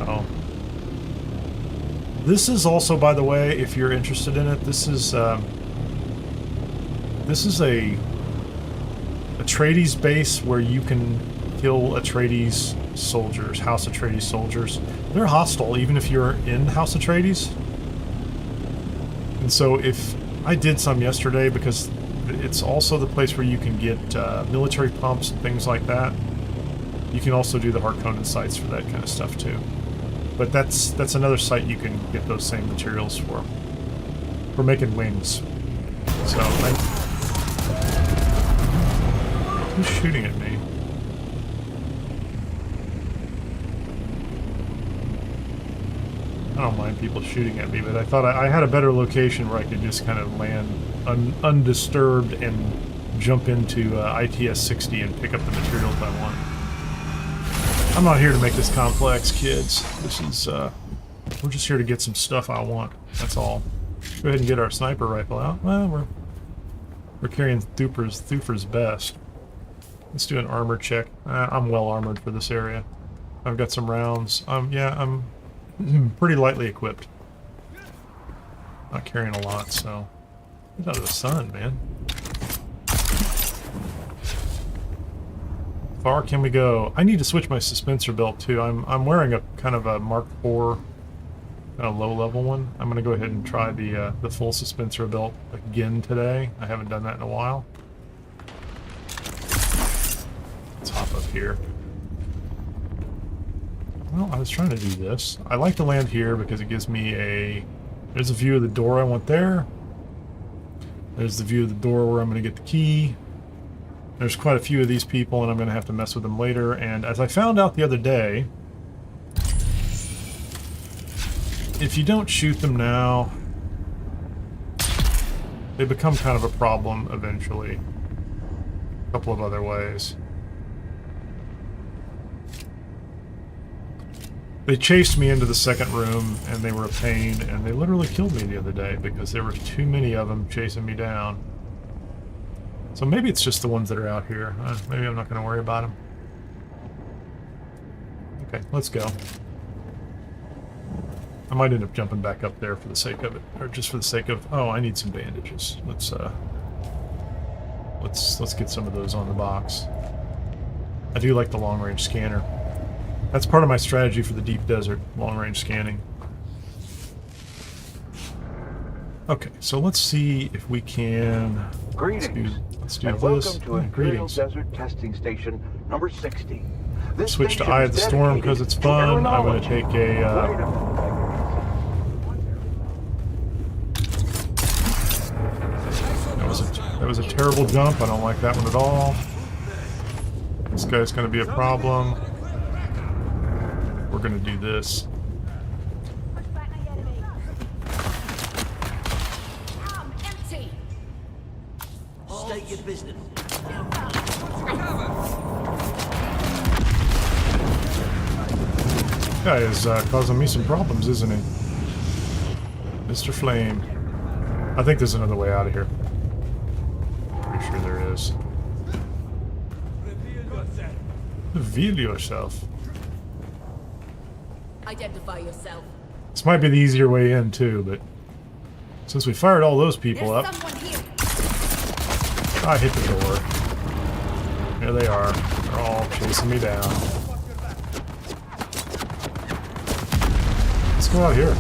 Oh. This is also, by the way, if you're interested in it, this is a Atreides base where you can kill Atreides soldiers, House Atreides soldiers. They're hostile even if you're in House Atreides. And so if I did some yesterday, because it's also the place where you can get military pumps and things like that. You can also do the Harkonnen sites for that kind of stuff too. But that's another site you can get those same materials for. We're making wings. So who's shooting at me? I don't mind people shooting at me, but I thought I had a better location where I could just kind of land undisturbed and jump into ITS-60 and pick up the materials I want. I'm not here to make this complex, kids. This is, we're just here to get some stuff I want. That's all. Go ahead and get our sniper rifle out. Well, we're carrying Dupers best. Let's do an armor check. I'm well armored for this area. I've got some rounds. Yeah, I'm pretty lightly equipped. Not carrying a lot, so get out of the sun, man. Far can we go? I need to switch my suspensor belt too. I'm wearing a kind of a Mark IV, kind of low level one. I'm gonna go ahead and try the full suspensor belt again today. I haven't done that in a while. Let's hop up here. Well, I was trying to do this. I like to land here because it gives me a... There's a view of the door I want there. There's the view of the door where I'm going to get the key. There's quite a few of these people, and I'm going to have to mess with them later. And as I found out the other day, if you don't shoot them now, they become kind of a problem eventually. A couple of other ways. They chased me into the second room, and they were a pain, and they literally killed me the other day because there were too many of them chasing me down. So maybe it's just the ones that are out here. Maybe I'm not going to worry about them. Okay, let's go. I might end up jumping back up there for the sake of it, or just for the sake of... Oh, I need some bandages. Let's get some of those on the box. I do like the long-range scanner. That's part of my strategy for the deep desert, long-range scanning. Okay, so let's see if we can... Greetings. Let's do and this. welcome to Imperial Greetings. Desert Testing Station number 60. This Switch to station Eye of is the Storm because dedicated it's to fun. I'm going to aeronautology. take a... That was a terrible jump. I don't like that one at all. This guy's going to be a problem. We're going to do this. State your business. Guy is causing me some problems, isn't he? Mr. Flame. I think there's another way out of here. Pretty sure there is. Reveal yourself. Identify yourself. This might be the easier way in, too, but since we fired all those people There's up, someone here. I hit the door. There they are. They're all chasing me down. Let's go out here.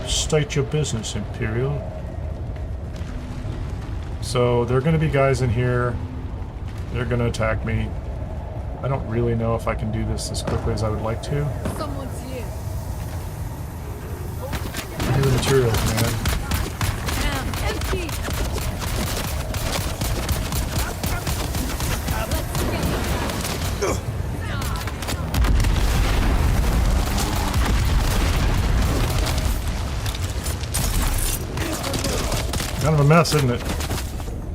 State your business, Imperial. So, there are going to be guys in here. They're going to attack me. I don't really know if I can do this as quickly as I would like to. Someone's here. Give me the materials, man. Empty. Kind of a mess, isn't it?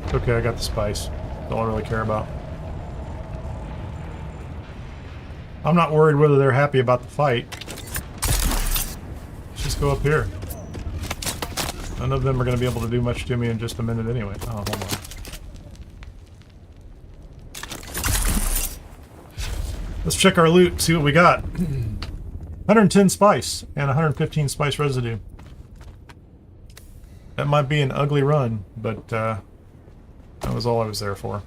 It's okay, I got the spice. That's all I really care about. I'm not worried whether they're happy about the fight. Let's just go up here. None of them are going to be able to do much to me in just a minute anyway. Oh, hold on. Let's check our loot, see what we got. 110 spice and 115 spice residue. That might be an ugly run, but that was all I was there for.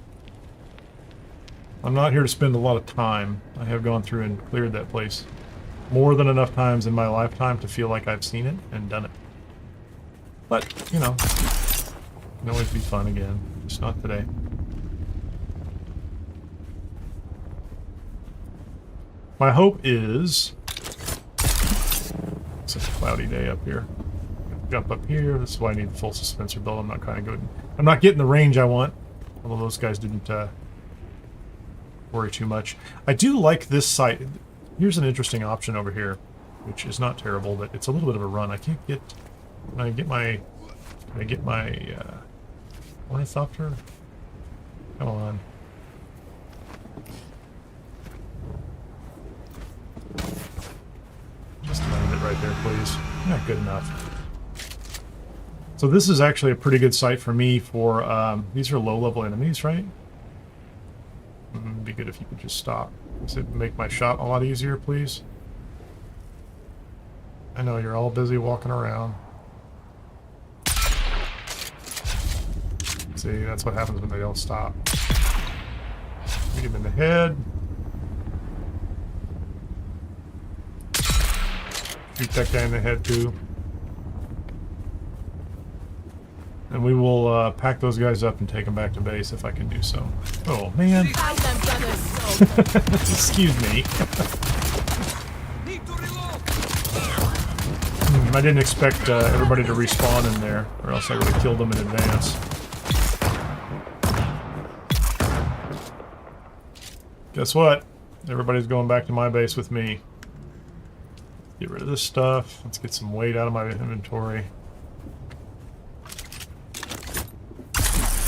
I'm not here to spend a lot of time. I have gone through and cleared that place more than enough times in my lifetime to feel like I've seen it and done it. But, you know, it can always be fun again. Just not today. My hope is... It's a cloudy day up here. Jump up here. This is why I need the full suspensor belt. I'm not kind of good. I'm not getting the range I want. Although those guys didn't worry too much. I do like this site. Here's an interesting option over here, which is not terrible, but it's a little bit of a run. I can't get... Can I get my... Can I get my Ornithopter? Come on. Just land it right there, please. Not good enough. So this is actually a pretty good site for me for... these are low-level enemies, right? It'd be good if you could just stop. Does it make my shot a lot easier, please? I know you're all busy walking around. See, that's what happens when they don't stop. Hit him in the head. Shoot that guy in the head too. And we will pack those guys up and take them back to base if I can do so. Oh, man. Find them, brothers. Excuse me. I didn't expect everybody to respawn in there, or else I would have killed them in advance. Guess what? Everybody's going back to my base with me. Get rid of this stuff. Let's get some weight out of my inventory.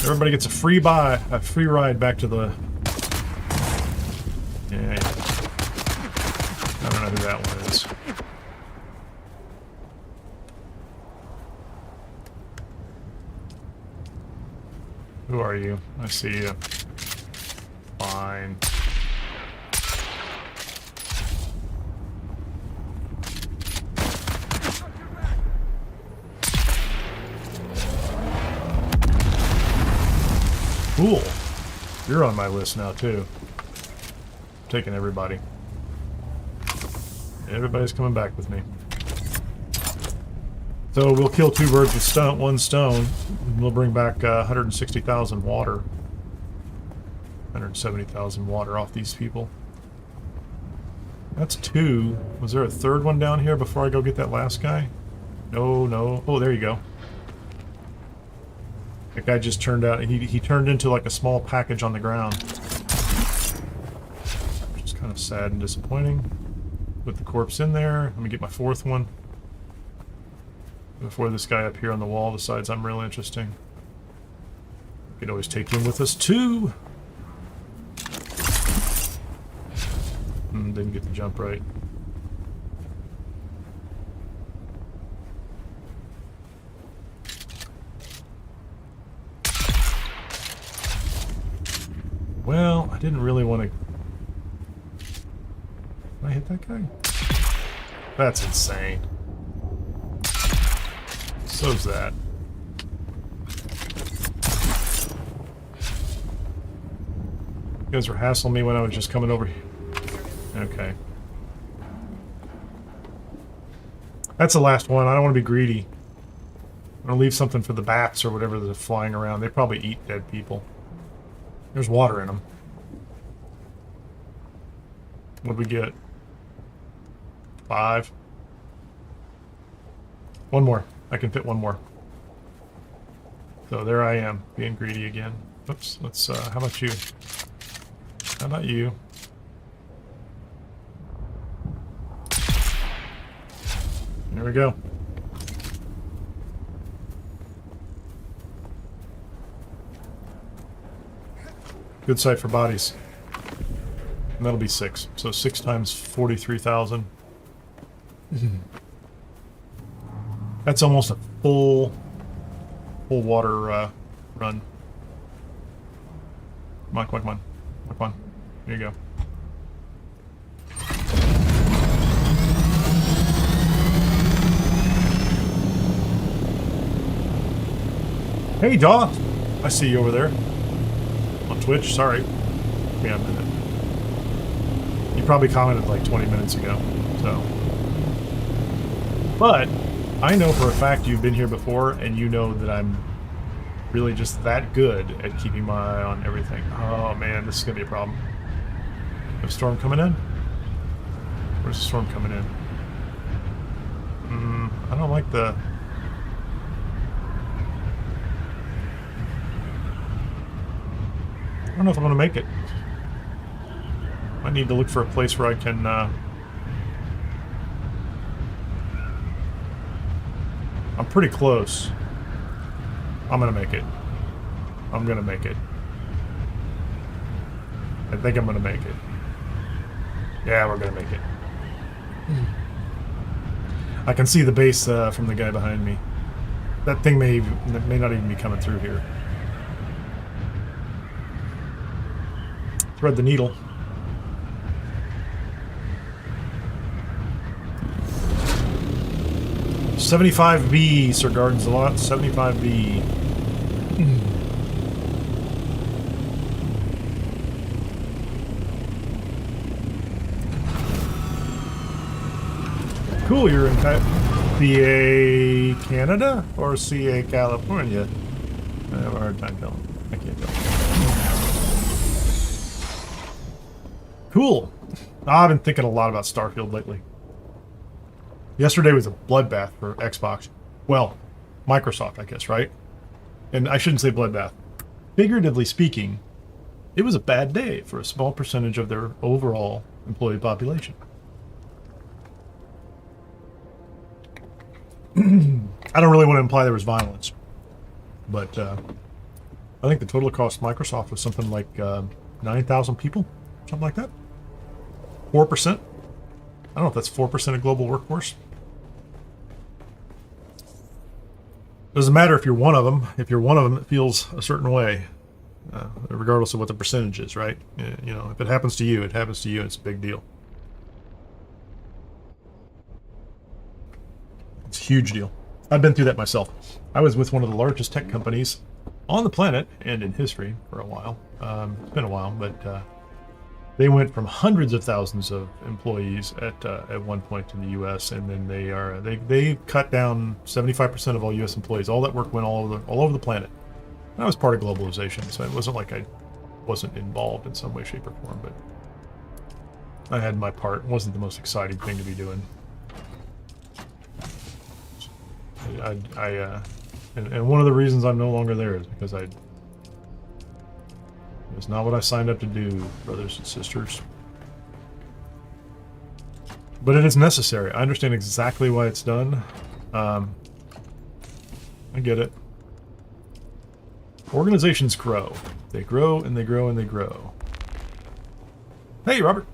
Everybody gets a free ride back to the... Yeah. I don't know who that one is. Who are you? I see you. Fine. Cool. You're on my list now, too. I'm taking everybody. Everybody's coming back with me. So we'll kill two birds with one stone. And we'll bring back 160,000 water. 170,000 water off these people. That's two. Was there a third one down here before I go get that last guy? No, no. Oh, there you go. That guy just turned out, he turned into like a small package on the ground. Which is kind of sad and disappointing. Put the corpse in there. Let me get my fourth one. Before this guy up here on the wall decides I'm real interesting. We could always take him with us too. Didn't get the jump right. Well, I didn't really want to... Did I hit that guy? That's insane. So's that. You guys were hassling me when I was just coming over here. Okay. That's the last one. I don't want to be greedy. I'm going to leave something for the bats or whatever that are flying around. They probably eat dead people. There's water in them. What'd we get? 5. One more. I can fit one more. So there I am, being greedy again. Oops, let's, how about you? How about you? There we go. Good sight for bodies. And that'll be 6. So 6 times 43,000. That's almost a full water run. Come on, come on, come on. Come on. Here you go. Hey, Daw! I see you over there. On Twitch, sorry. Give me a minute. You probably commented like 20 minutes ago, so. But, I know for a fact you've been here before, and you know that I'm really just that good at keeping my eye on everything. Oh man, this is gonna be a problem. Have a storm coming in? Where's the storm coming in? I don't like the... I don't know if I'm gonna make it. I need to look for a place where I can, I'm pretty close. I'm gonna make it. I'm gonna make it. I think I'm gonna make it. Yeah, we're gonna make it. I can see the base from the guy behind me. That thing may not even be coming through here. Thread the needle. $75B, Sir Garden's a lot. $75B. Cool, you're in CA Canada or CA California? I have a hard time telling. I can't tell. Cool. I've been thinking a lot about Starfield lately. Yesterday was a bloodbath for Xbox. Well, Microsoft, I guess, right? And I shouldn't say bloodbath. Figuratively speaking, it was a bad day for a small percentage of their overall employee population. I don't really want to imply there was violence, but I think the total cost of Microsoft was something like 9,000 people, something like that. 4%. I don't know if that's 4% of global workforce. Doesn't matter if you're one of them. If you're one of them, it feels a certain way, regardless of what the percentage is, right? You know, if it happens to you, it happens to you. It's a big deal. It's a huge deal. I've been through that myself. I was with one of the largest tech companies on the planet and in history for a while. It's been a while, but they went from hundreds of thousands of employees at one point in the U.S. and then they cut down 75% of all U.S. employees. All that work went all over the planet. And I was part of globalization, so it wasn't like I wasn't involved in some way, shape, or form. But I had my part. It wasn't the most exciting thing to be doing. And one of the reasons I'm no longer there is because it's not what I signed up to do, brothers and sisters. But it is necessary. I understand exactly why it's done. I get it. Organizations grow. They grow and they grow and they grow. Hey, Robert.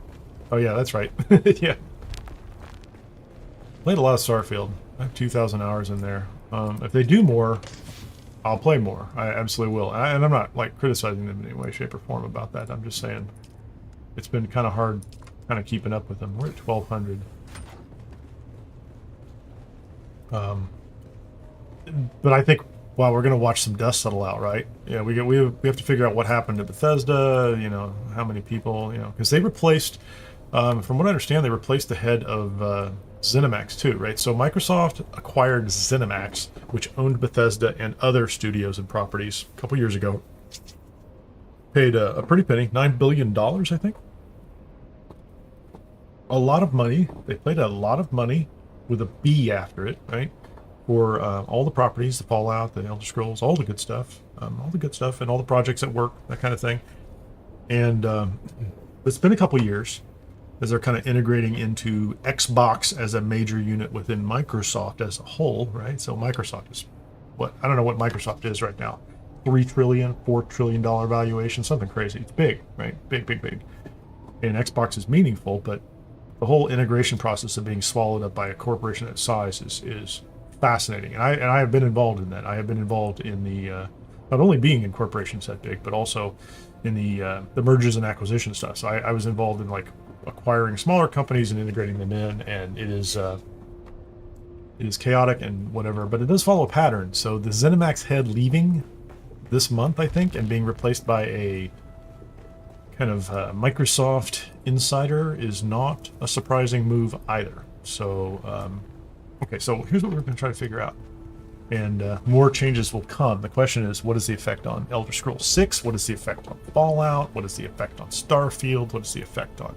Oh yeah, that's right. Yeah. Played a lot of Starfield. I have 2,000 hours in there. If they do more, I'll play more. I absolutely will. And I'm not like criticizing them in any way, shape, or form about that. I'm just saying it's been kind of hard kind of keeping up with them. We're at 1,200. But I think, well, we're going to watch some dust settle out, right? Yeah, we have to figure out what happened to Bethesda, you know, how many people, you know, because they replaced, from what I understand, they replaced the head of ZeniMax too, right? So Microsoft acquired ZeniMax, which owned Bethesda and other studios and properties a couple years ago. Paid a pretty penny, $9 billion, I think. A lot of money. They paid a lot of money with a B after it, right? For all the properties, the Fallout, the Elder Scrolls, all the good stuff, and all the projects at work, that kind of thing. And it's been a couple years as they're kind of integrating into Xbox as a major unit within Microsoft as a whole, right? So Microsoft is what, I don't know what Microsoft is right now. $3 trillion, $4 trillion valuation, something crazy. It's big, right? Big, big, big. And Xbox is meaningful, but the whole integration process of being swallowed up by a corporation that size is fascinating. And I have been involved in that. I have been involved in the, not only being in corporations that big, but also in the mergers and acquisition stuff. So I was involved in like acquiring smaller companies and integrating them in, and it is chaotic and whatever, but it does follow a pattern. So the ZeniMax head leaving this month, I think, and being replaced by a kind of Microsoft insider is not a surprising move either. So, okay, so here's what we're going to try to figure out. And more changes will come. The question is, what is the effect on Elder Scrolls 6? What is the effect on Fallout? What is the effect on Starfield? What is the effect on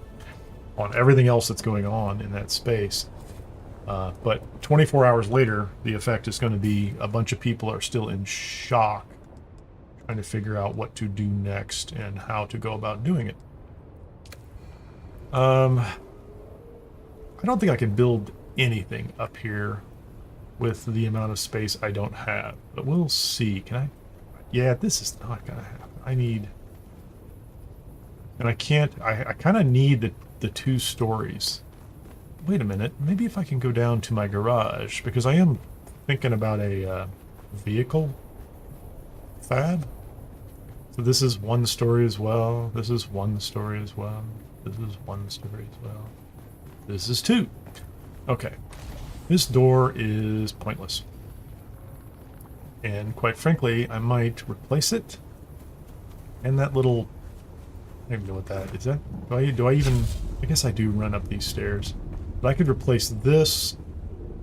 everything else that's going on in that space? But 24 hours later, the effect is going to be a bunch of people are still in shock, trying to figure out what to do next and how to go about doing it. I don't think I can build anything up here with the amount of space I don't have, but we'll see. Can I? Yeah, this is not gonna happen. I need, and I can't, I kind of need the 2 stories. Wait a minute, maybe if I can go down to my garage, because I am thinking about a vehicle fab. So this is 1 story as well. This is 1 story as well. This is 1 story as well. This is 2. Okay. This door is pointless. And quite frankly, I might replace it. And that little, I don't even know what that is. That, do I even, I guess I do run up these stairs. But I could replace this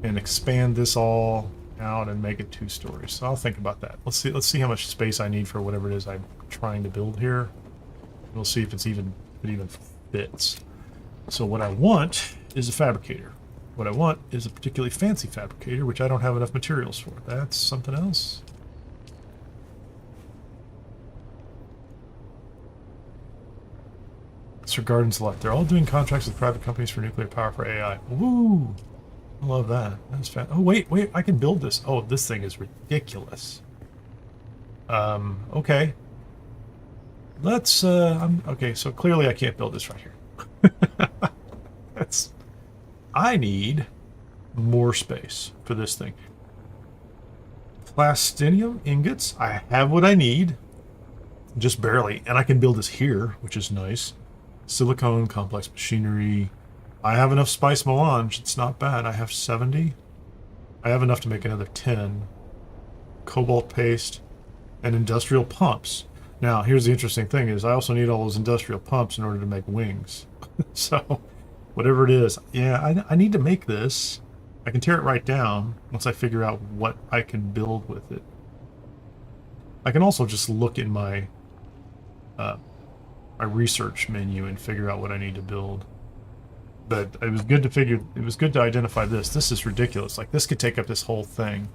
and expand this all out and make it 2 stories. So I'll think about that. Let's see how much space I need for whatever it is I'm trying to build here. We'll see if it even fits. So what I want is a fabricator. What I want is a particularly fancy fabricator, which I don't have enough materials for. That's something else. Sir Gardens left. They're all doing contracts with private companies for nuclear power for AI. Woo! I love that. That's fast. Oh, wait, I can build this. Oh, this thing is ridiculous. Okay. Let's, okay, so clearly I can't build this right here. I need more space for this thing. Plastinium ingots. I have what I need. Just barely. And I can build this here, which is nice. Silicone, complex machinery. I have enough spice melange. It's not bad. I have 70. I have enough to make another 10. Cobalt paste and industrial pumps. Now, here's the interesting thing is I also need all those industrial pumps in order to make wings. So, whatever it is, yeah, I need to make this. I can tear it right down once I figure out what I can build with it. I can also just look in my my research menu and figure out what I need to build. But it was good to identify this. This is ridiculous. Like, this could take up this whole thing.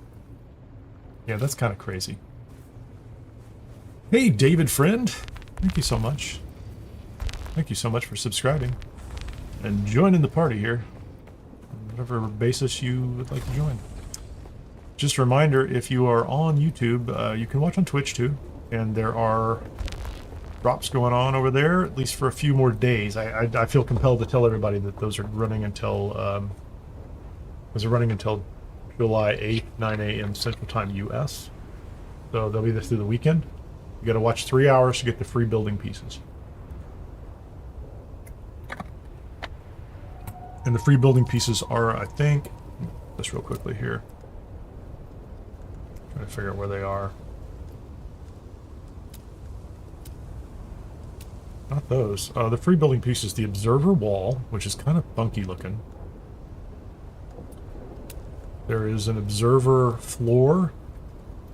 Yeah, that's kind of crazy. Hey, David friend. Thank you so much. Thank you so much for subscribing and joining the party here. On whatever basis you would like to join. Just a reminder, if you are on YouTube, you can watch on Twitch too. And there are drops going on over there, at least for a few more days. I feel compelled to tell everybody that those are running until July 8th, 9 a.m. Central Time U.S. So they'll be there through the weekend. You got to watch 3 hours to get the free building pieces. And the free building pieces are, I think, just real quickly here. Trying to figure out where they are. Not those. The free building piece is the observer wall, which is kind of funky looking. There is an observer floor,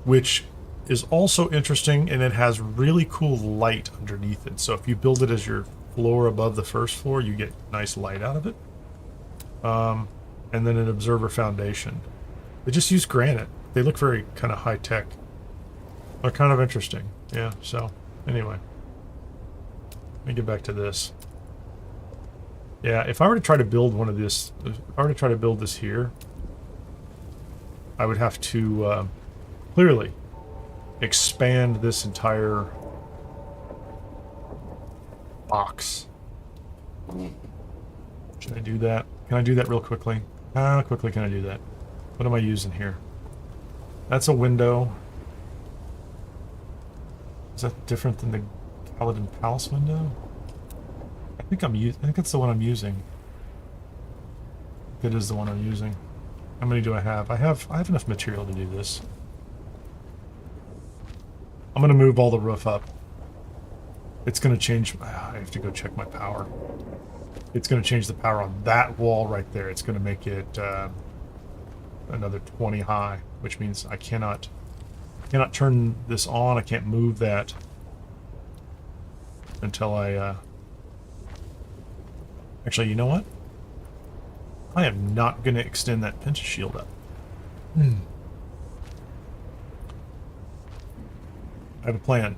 which is also interesting, and it has really cool light underneath it. So if you build it as your floor above the first floor, you get nice light out of it. And then an observer foundation. They just use granite. They look very kind of high-tech. They're kind of interesting. Yeah, so anyway. Let me get back to this. Yeah, if I were to try to build one of this, if I were to try to build this here, I would have to clearly expand this entire box. Should I do that? Can I do that real quickly? How quickly can I do that? What am I using here? That's a window. Is that different than the Paladin Palace window? I think that's the one I'm using. It is the one I'm using. How many do I have? I have enough material to do this. I'm gonna move all the roof up. It's gonna change. I have to go check my power. It's gonna change the power on that wall right there. It's gonna make it another 20 high, which means I cannot turn this on. I can't move that until I actually, you know what? I am not going to extend that pinch shield up. I have a plan.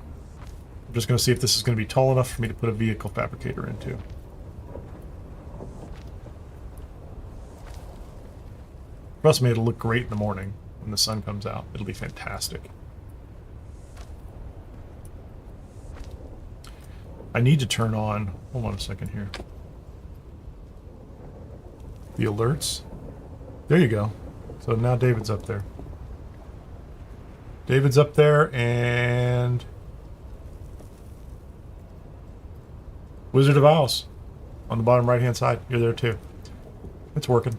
I'm just going to see if this is going to be tall enough for me to put a vehicle fabricator into. Trust me, it'll look great in the morning when the sun comes out. It'll be fantastic. I need to turn on, hold on a second here, the alerts. There you go. So now David's up there. David's up there, and Wizard of Owls on the bottom right hand side. You're there too. It's working.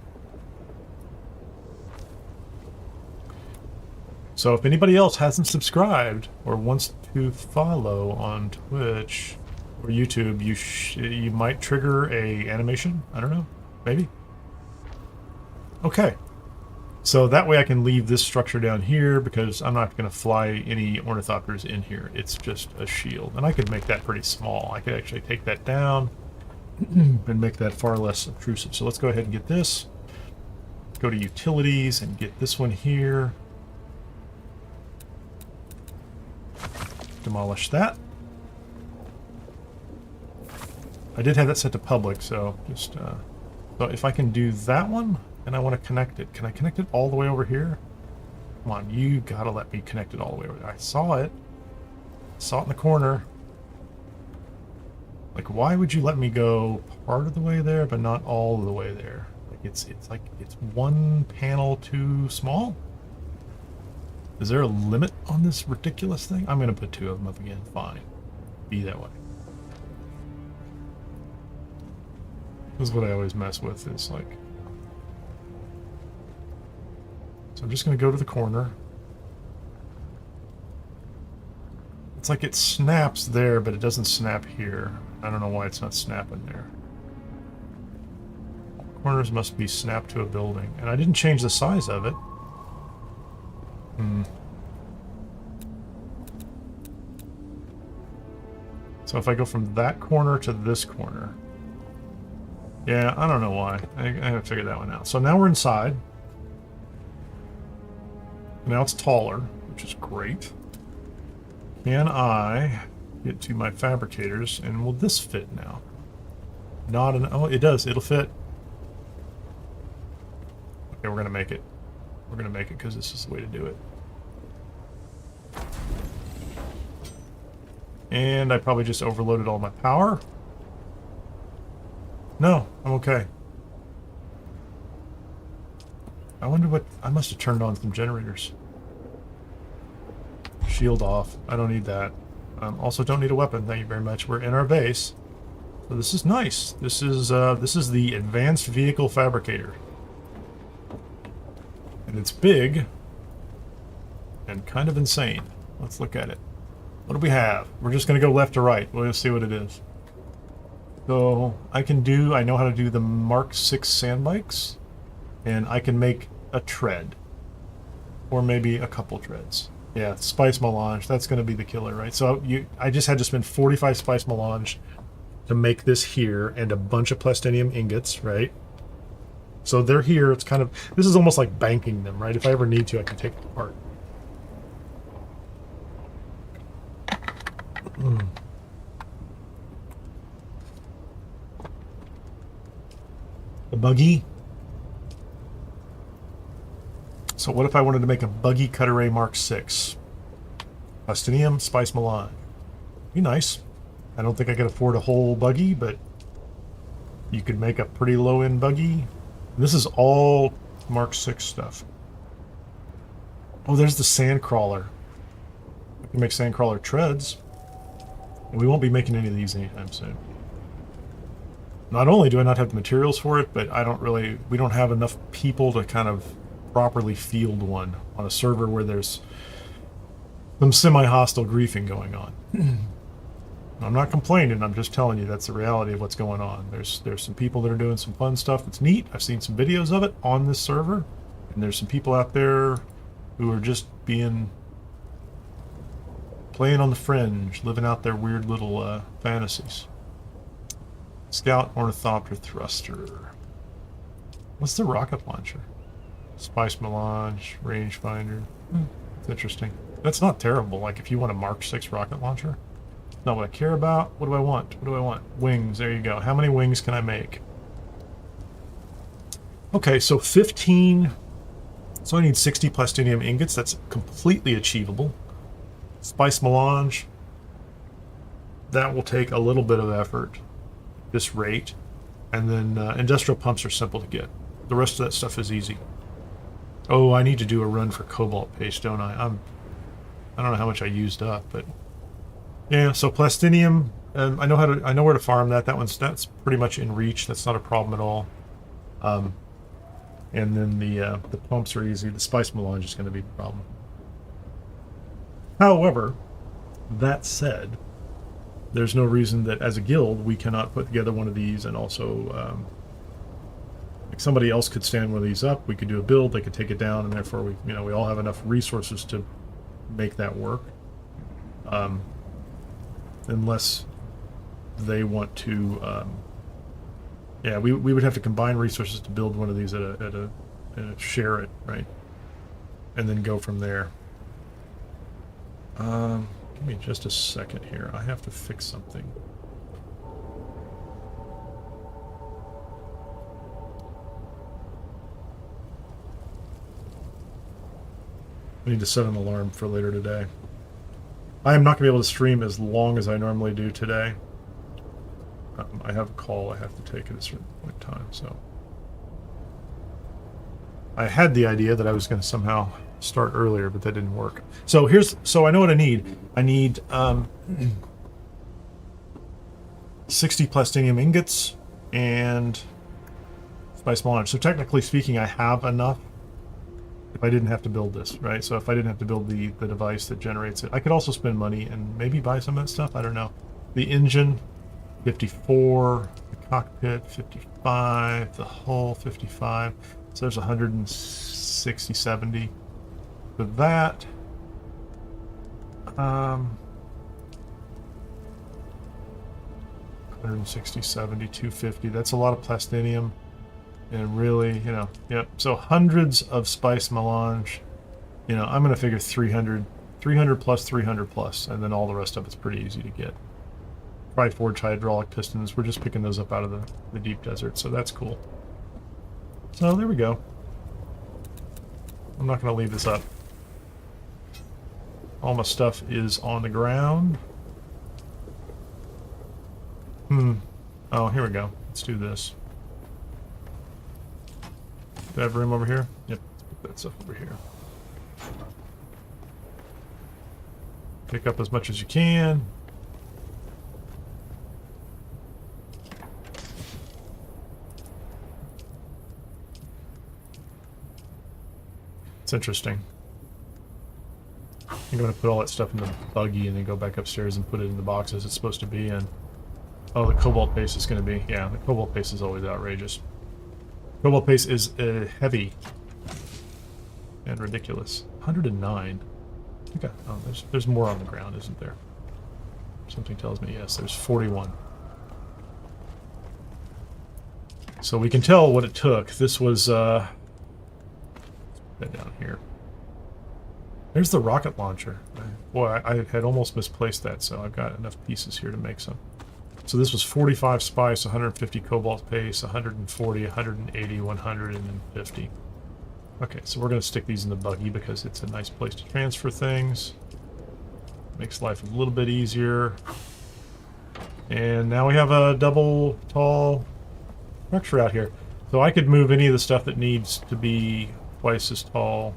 So if anybody else hasn't subscribed or wants to follow on Twitch or YouTube, you might trigger a animation. I don't know. Maybe. Okay. So that way I can leave this structure down here because I'm not going to fly any ornithopters in here. It's just a shield. And I could make that pretty small. I could actually take that down and make that far less obtrusive. So let's go ahead and get this. Go to utilities and get this one here. Demolish that. I did have that set to public, so just so if I can do that one and I want to connect it, can I connect it all the way over here? Come on, you gotta let me connect it all the way over there. I saw it. Saw it in the corner. Like, why would you let me go part of the way there, but not all of the way there? Like, it's like it's one panel too small. Is there a limit on this ridiculous thing? I'm gonna put two of them up again. Fine, be that way. This is what I always mess with. Is like, so I'm just gonna go to the corner. It's like it snaps there, but it doesn't snap here. I don't know why it's not snapping there. Corners must be snapped to a building. And I didn't change the size of it. So if I go from that corner to this corner. Yeah, I don't know why. I have to figure that one out. So now we're inside. Now it's taller, which is great. Can I get to my fabricators, and will this fit now? Not an... Oh, it does. It'll fit. Okay, we're going to make it. We're going to make it because this is the way to do it. And I probably just overloaded all my power. No, I'm okay. I wonder what... I must have turned on some generators. Shield off. I don't need that. Also don't need a weapon. Thank you very much. We're in our base. So this is nice. This is the Advanced Vehicle Fabricator. And it's big. And kind of insane. Let's look at it. What do we have? We're just going to go left to right. We'll see what it is. So I know how to do the Mark 6 sand bikes. And I can make a tread. Or maybe a couple treads. Yeah, Spice Melange. That's going to be the killer, right? So I just had to spend 45 Spice Melange to make this here and a bunch of Plastinium ingots, right? So they're here. It's kind of... This is almost like banking them, right? If I ever need to, I can take it apart. The buggy. So what if I wanted to make a buggy Cutter Mark 6? Plastinium, Spice Melange. Be nice. I don't think I could afford a whole buggy, but you could make a pretty low-end buggy. And this is all Mark 6 stuff. Oh, there's the Sandcrawler. I can make Sandcrawler treads. And we won't be making any of these anytime soon. Not only do I not have the materials for it, but we don't have enough people to kind of properly field one on a server where there's some semi-hostile griefing going on. I'm not complaining, I'm just telling you that's the reality of what's going on. There's some people that are doing some fun stuff that's neat. I've seen some videos of it on this server, and there's some people out there who are just playing on the fringe, living out their weird little fantasies. Scout Ornithopter Thruster. What's the rocket launcher? Spice Melange, rangefinder. It's interesting. That's not terrible. Like if you want a Mark 6 rocket launcher. Not what I care about. What do I want? What do I want? Wings. There you go. How many wings can I make? Okay, so 15. So I need 60 Plastinium ingots. That's completely achievable. Spice Melange. That will take a little bit of effort. This rate. And then industrial pumps are simple to get. The rest of that stuff is easy. Oh, I need to do a run for cobalt paste, don't I? I don't know how much I used up, but yeah. So Plastinium, I know where to farm that. That's pretty much in reach. That's not a problem at all. And then the pumps are easy. The Spice Melange is going to be the problem. However, that said, there's no reason that as a guild we cannot put together one of these and also somebody else could stand one of these up. We could do a build. They could take it down, and therefore we all have enough resources to make that work. Unless they want to, yeah, we would have to combine resources to build one of these at a share it, right, and then go from there. Give me just a second here. I have to fix something. I need to set an alarm for later today. I am not going to be able to stream as long as I normally do today. I have a call I have to take at a certain point in time, so. I had the idea that I was going to somehow start earlier, but that didn't work. So so I know what I need. I need 60 plastinium ingots and spice melange. So technically speaking, I have enough if I didn't have to build this, right? So if I didn't have to build the device that generates it. I could also spend money and maybe buy some of that stuff. I don't know. The engine, 54. The cockpit, 55. The hull, 55. So there's 160, 70. For that, 160, 70, 250. That's a lot of plastinium. And really, yep. So hundreds of spice melange. I'm going to figure 300 plus 300 plus, and then all the rest of it's pretty easy to get. Tri-forged hydraulic pistons. We're just picking those up out of the deep desert, so that's cool. So there we go. I'm not going to leave this up. All my stuff is on the ground. Oh, here we go. Let's do this. Do I have room over here? Yep, let's put that stuff over here. Pick up as much as you can. It's interesting. I'm going to put all that stuff in the buggy and then go back upstairs and put it in the boxes it's supposed to be in. Oh, the cobalt paste is going to be... Yeah, the cobalt paste is always outrageous. Cobalt paste is heavy and ridiculous. 109. Okay. Oh, there's more on the ground, isn't there? Something tells me yes. There's 41. So we can tell what it took. This was that down here. There's the rocket launcher. Boy, I had almost misplaced that, so I've got enough pieces here to make some. So this was 45 spice, 150 cobalt paste, 140, 180, 150. Okay, so we're going to stick these in the buggy because it's a nice place to transfer things. Makes life a little bit easier. And now we have a double tall structure out here. So I could move any of the stuff that needs to be twice as tall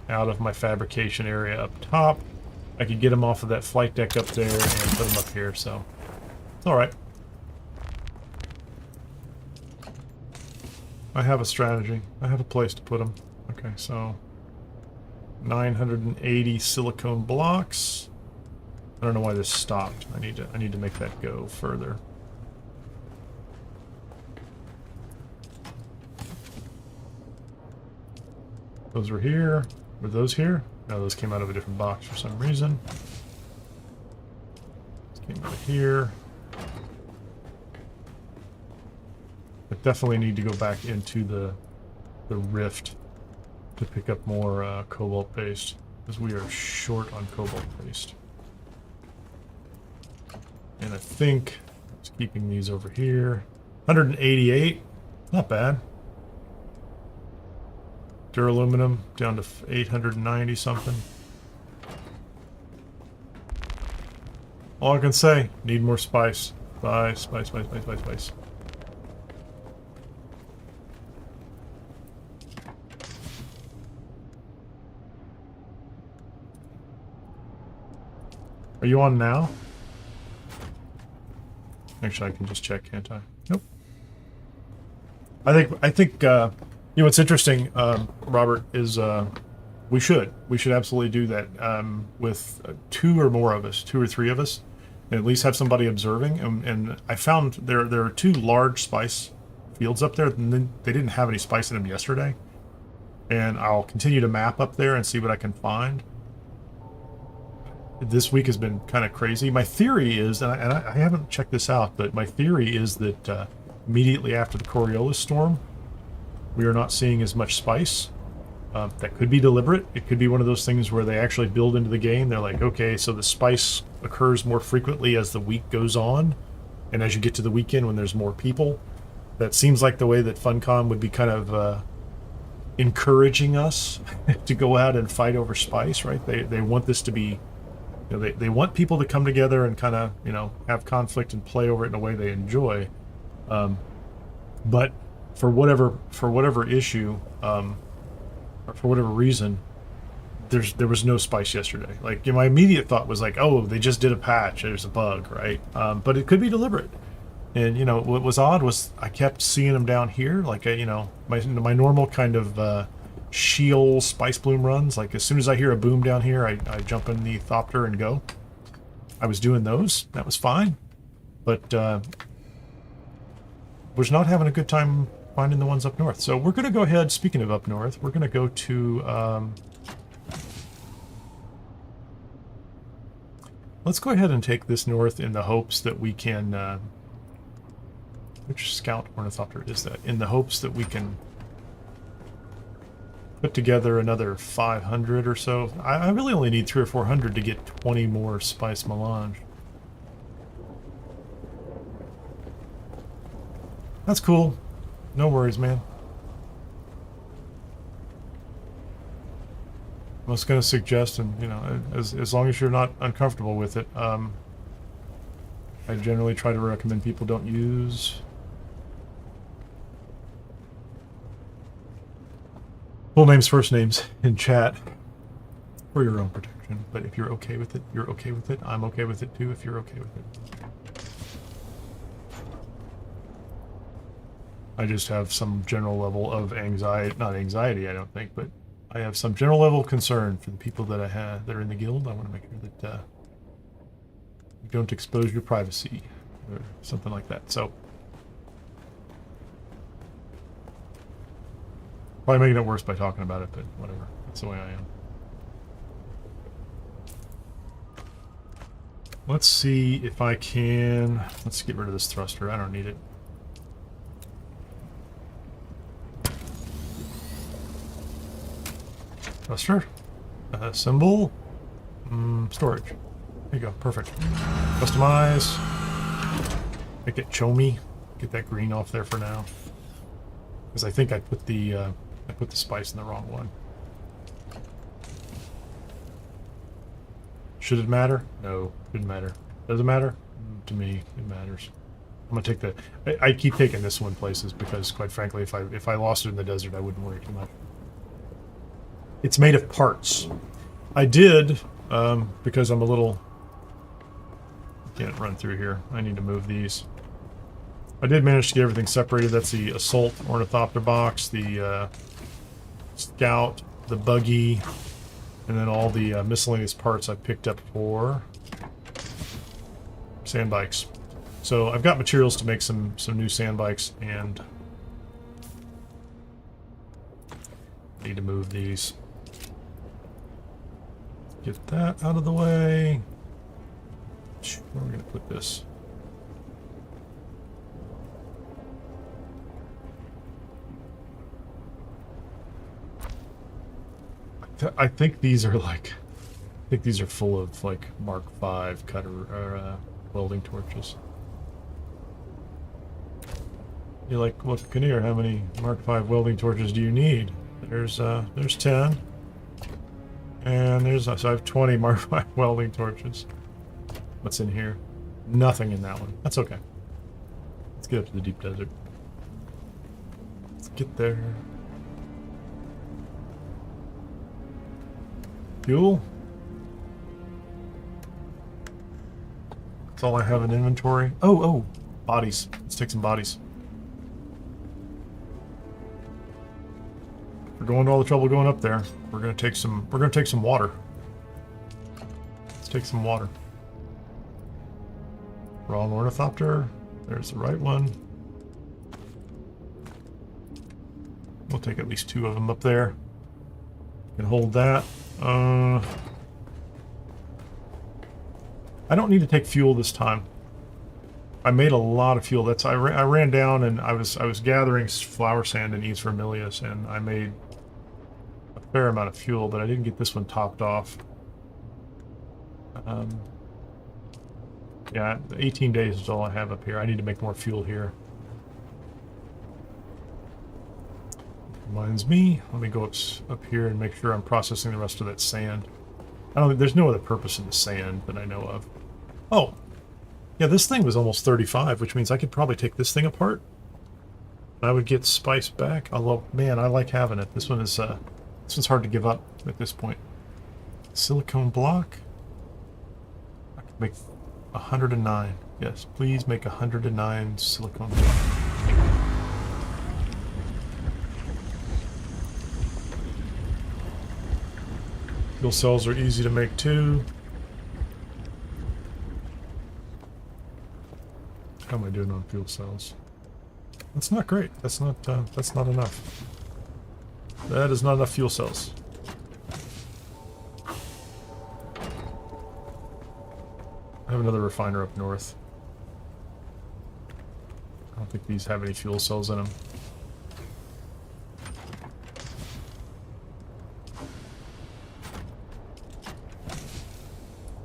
out of my fabrication area up top. I could get them off of that flight deck up there and put them up here, so it's alright. I have a strategy. I have a place to put them. Okay, so 980 silicone blocks. I don't know why this stopped. I need to make that go further. Those were here. Were those here? No, those came out of a different box for some reason. Those came out of here. I definitely need to go back into the rift to pick up more cobalt paste, because we are short on cobalt paste. And I think I was keeping these over here. 188, not bad. Duraluminum down to 890 something. All I can say, need more spice. Spice, spice, spice, spice, spice, spice. Are you on now? Actually, I can just check, can't I? Nope. I think you know what's interesting, Robert, is we should absolutely do that with two or more of us, 2 or 3 of us, and at least have somebody observing. And I found there are 2 large spice fields up there, and then they didn't have any spice in them yesterday. And I'll continue to map up there and see what I can find. This week has been kind of crazy. My theory is, and I haven't checked this out, but my theory is that immediately after the Coriolis storm, we are not seeing as much spice. That could be deliberate. It could be one of those things where they actually build into the game. They're like, okay, so the spice occurs more frequently as the week goes on, and as you get to the weekend when there's more people. That seems like the way that Funcom would be kind of encouraging us to go out and fight over spice, right? They want this to be, you know, they want people to come together and kind of, you know, have conflict and play over it in a way they enjoy. But for whatever issue, or for whatever reason, there was no spice yesterday. Like, you know, my immediate thought was like, oh, they just did a patch, there's a bug, right? But it could be deliberate. And, you know, what was odd was I kept seeing them down here, like, you know, my normal kind of Shield spice bloom runs. Like, as soon as I hear a boom down here, I jump in the Thopter and go. I was doing those. That was fine. But was not having a good time finding the ones up north. So we're going to go ahead, speaking of up north, we're going to go to... let's go ahead and take this north in the hopes that we can... which Scout Ornithopter is that? In the hopes that we can put together another 500 or so. I really only need 300 or 400 to get 20 more Spice Melange. That's cool. No worries, man. I was going to suggest, and you know, as long as you're not uncomfortable with it, I generally try to recommend people don't use full names, first names in chat for your own protection. But if you're okay with it, you're okay with it. I'm okay with it too if you're okay with it. I just have some general level of anxiety, not anxiety, I don't think, but I have some general level of concern for the people that I have that are in the guild. I want to make sure that you don't expose your privacy or something like that. So probably making it worse by talking about it, but whatever. That's the way I am. Let's see if I can... Let's get rid of this thruster. I don't need it. Thruster. Symbol. Storage. There you go. Perfect. Customize. Make it chomy. Get that green off there for now. Because I think I put the spice in the wrong one. Should it matter? No, didn't matter. Does it matter? To me, it matters. I'm gonna take the... I keep taking this one places because, quite frankly, if I lost it in the desert, I wouldn't worry too much. It's made of parts. I did, because I'm a little... Can't run through here. I need to move these. I did manage to get everything separated. That's the Assault Ornithopter box, the Scout, the Buggy, and then all the miscellaneous parts I picked up for sand bikes. So I've got materials to make some new sand bikes, and need to move these. Get that out of the way. Where are we going to put this? I think these are like... I think these are full of like Mark V cutter or welding torches. You're like, look, Kineer, how many Mark V welding torches do you need? There's 10. And there's... So I have 20 Mark V welding torches. What's in here? Nothing in that one. That's okay. Let's get up to the deep desert. Let's get there. Fuel. That's all I have in inventory. Oh, bodies. Let's take some bodies. We're going to all the trouble going up there. We're gonna take some water. Let's take some water. Wrong ornithopter. There's the right one. take at least 2 of them up there. Can hold that. I don't need to take fuel this time. I made a lot of fuel. That's I ran down and I was gathering flower sand in East Vermilius, and I made a fair amount of fuel, but I didn't get this one topped off. Yeah, 18 days is all I have up here. I need to make more fuel here. Reminds me, let me go up here and make sure I'm processing the rest of that sand. I don't think there's no other purpose in the sand that I know of. Oh, yeah, this thing was almost 35, which means I could probably take this thing apart. I would get spice back. Although, man, I like having it. This one's hard to give up at this point. Silicone block. I could make 109. Yes, please make 109 silicone block. Fuel cells are easy to make too. How am I doing on fuel cells? That's not great. That's not enough. That is not enough fuel cells. I have another refiner up north. I don't think these have any fuel cells in them.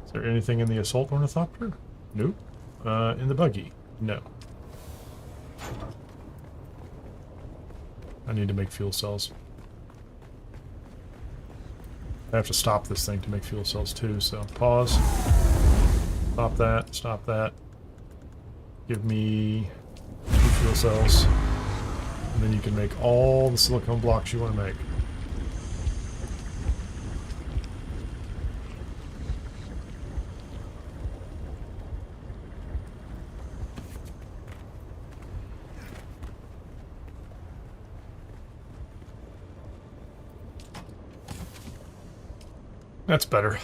Is there anything in the assault ornithopter? Nope. In the buggy? No. I need to make fuel cells. I have to stop this thing to make fuel cells too, so pause. Stop that, stop that. Give me 2 fuel cells. And then you can make all the silicone blocks you want to make. That's better.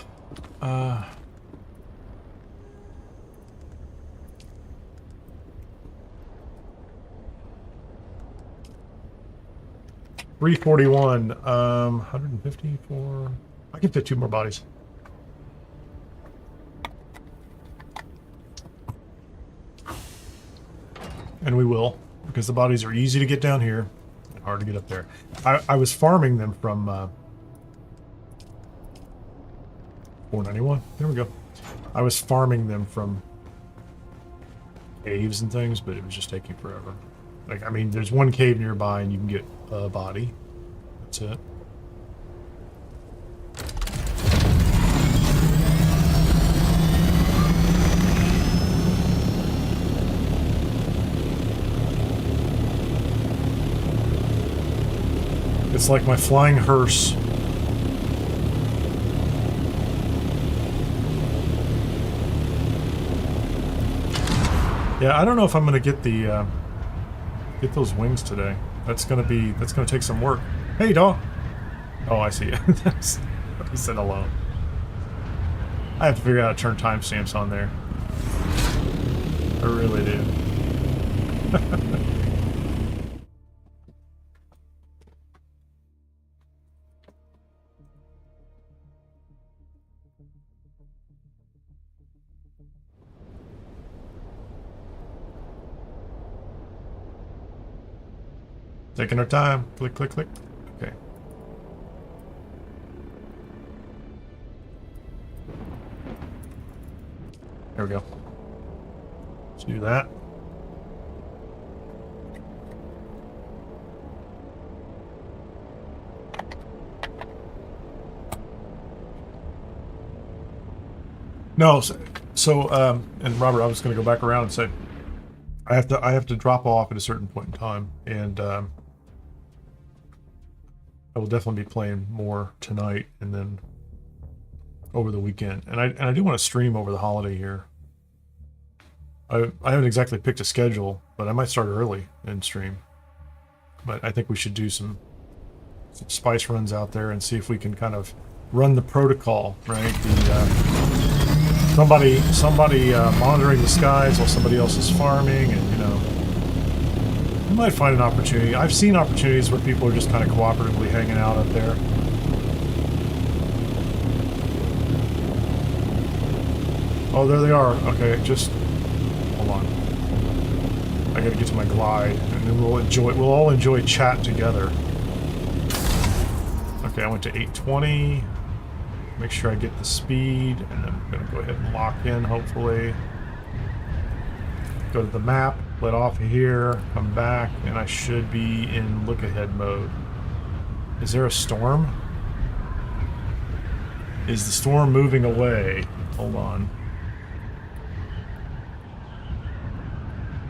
341. 154. I can fit 2 more bodies. And we will, because the bodies are easy to get down here and hard to get up there. I was farming them from 491. There we go. I was farming them from caves and things, but it was just taking forever. Like, I mean, there's one cave nearby and you can get a body. That's it. It's like my flying hearse. Yeah, I don't know if I'm gonna get the get those wings today. That's gonna take some work. Hey, dog. Oh, I see. He said hello. I have to figure out how to turn timestamps on there. I really do. Taking our time. Click, click, click. Okay. There we go. Let's do that. No, and Robert, I was going to go back around and say, I have to drop off at a certain point in time, and I will definitely be playing more tonight and then over the weekend. And I do want to stream over the holiday here. I haven't exactly picked a schedule, but I might start early and stream. But I think we should do some spice runs out there and see if we can kind of run the protocol, right? Somebody monitoring the skies while somebody else is farming, and You might find an opportunity. I've seen opportunities where people are just kind of cooperatively hanging out up there. Oh, there they are. Okay, just hold on. I gotta get to my glide, and then we'll all enjoy chat together. Okay, I went to 820. Make sure I get the speed, and then I'm gonna go ahead and lock in, hopefully. Go to the map, let off here, come back, and I should be in look-ahead mode. Is there a storm? Is the storm moving away? Hold on.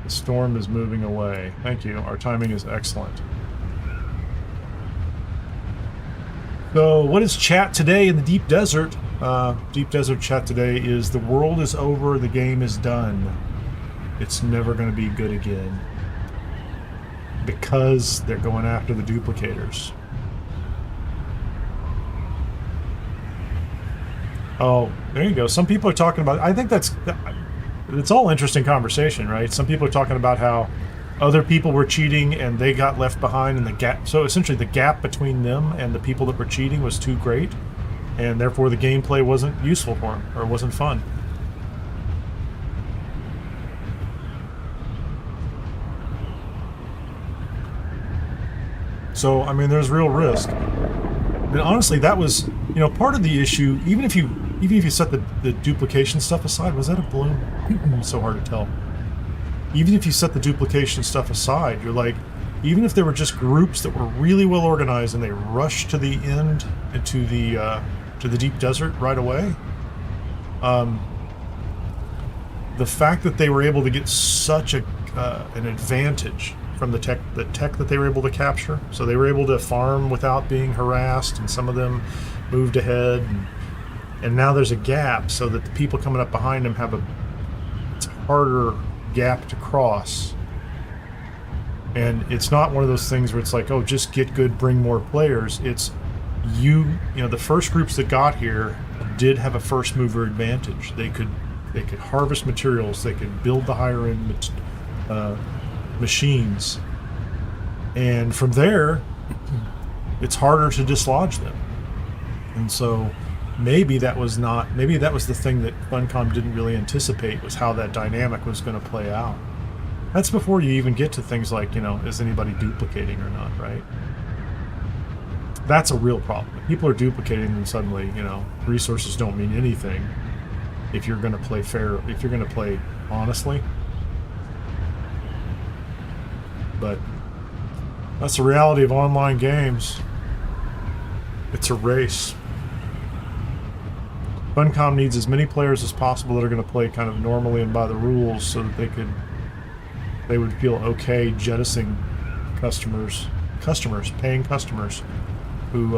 The storm is moving away. Thank you. Our timing is excellent. So, what is chat today in the deep desert? Deep desert chat today is the world is over, the game is done. It's never going to be good again. Because they're going after the duplicators. Oh, there you go. Some people are talking about... I think it's all interesting conversation, right? Some people are talking about how other people were cheating and they got left behind in the gap. So essentially the gap between them and the people that were cheating was too great, and therefore the gameplay wasn't useful for them, or wasn't fun. So, I mean, there's real risk. And honestly, that was, you know, part of the issue. Even if you set the duplication stuff aside, was that a balloon? It's so hard to tell. Even if you set the duplication stuff aside, you're like, even if there were just groups that were really well organized and they rushed to the end and to the deep desert right away, the fact that they were able to get such an advantage from the tech that they were able to capture. So they were able to farm without being harassed, and some of them moved ahead, and now there's a gap so that the people coming up behind them have it's a harder gap to cross. And it's not one of those things where it's like, oh, just get good, bring more players. It's you know, the first groups that got here did have a first mover advantage. They could harvest materials, they could build the higher end machines, and from there it's harder to dislodge them. And so maybe that was the thing that Funcom didn't really anticipate, was how that dynamic was going to play out. That's before you even get to things like, you know, is anybody duplicating or not, right? That's a real problem. If people are duplicating, and suddenly, you know, resources don't mean anything if you're going to play fair, if you're going to play honestly. But that's the reality of online games. It's a race. Funcom needs as many players as possible that are going to play kind of normally and by the rules, so that they would feel okay jettisoning paying customers who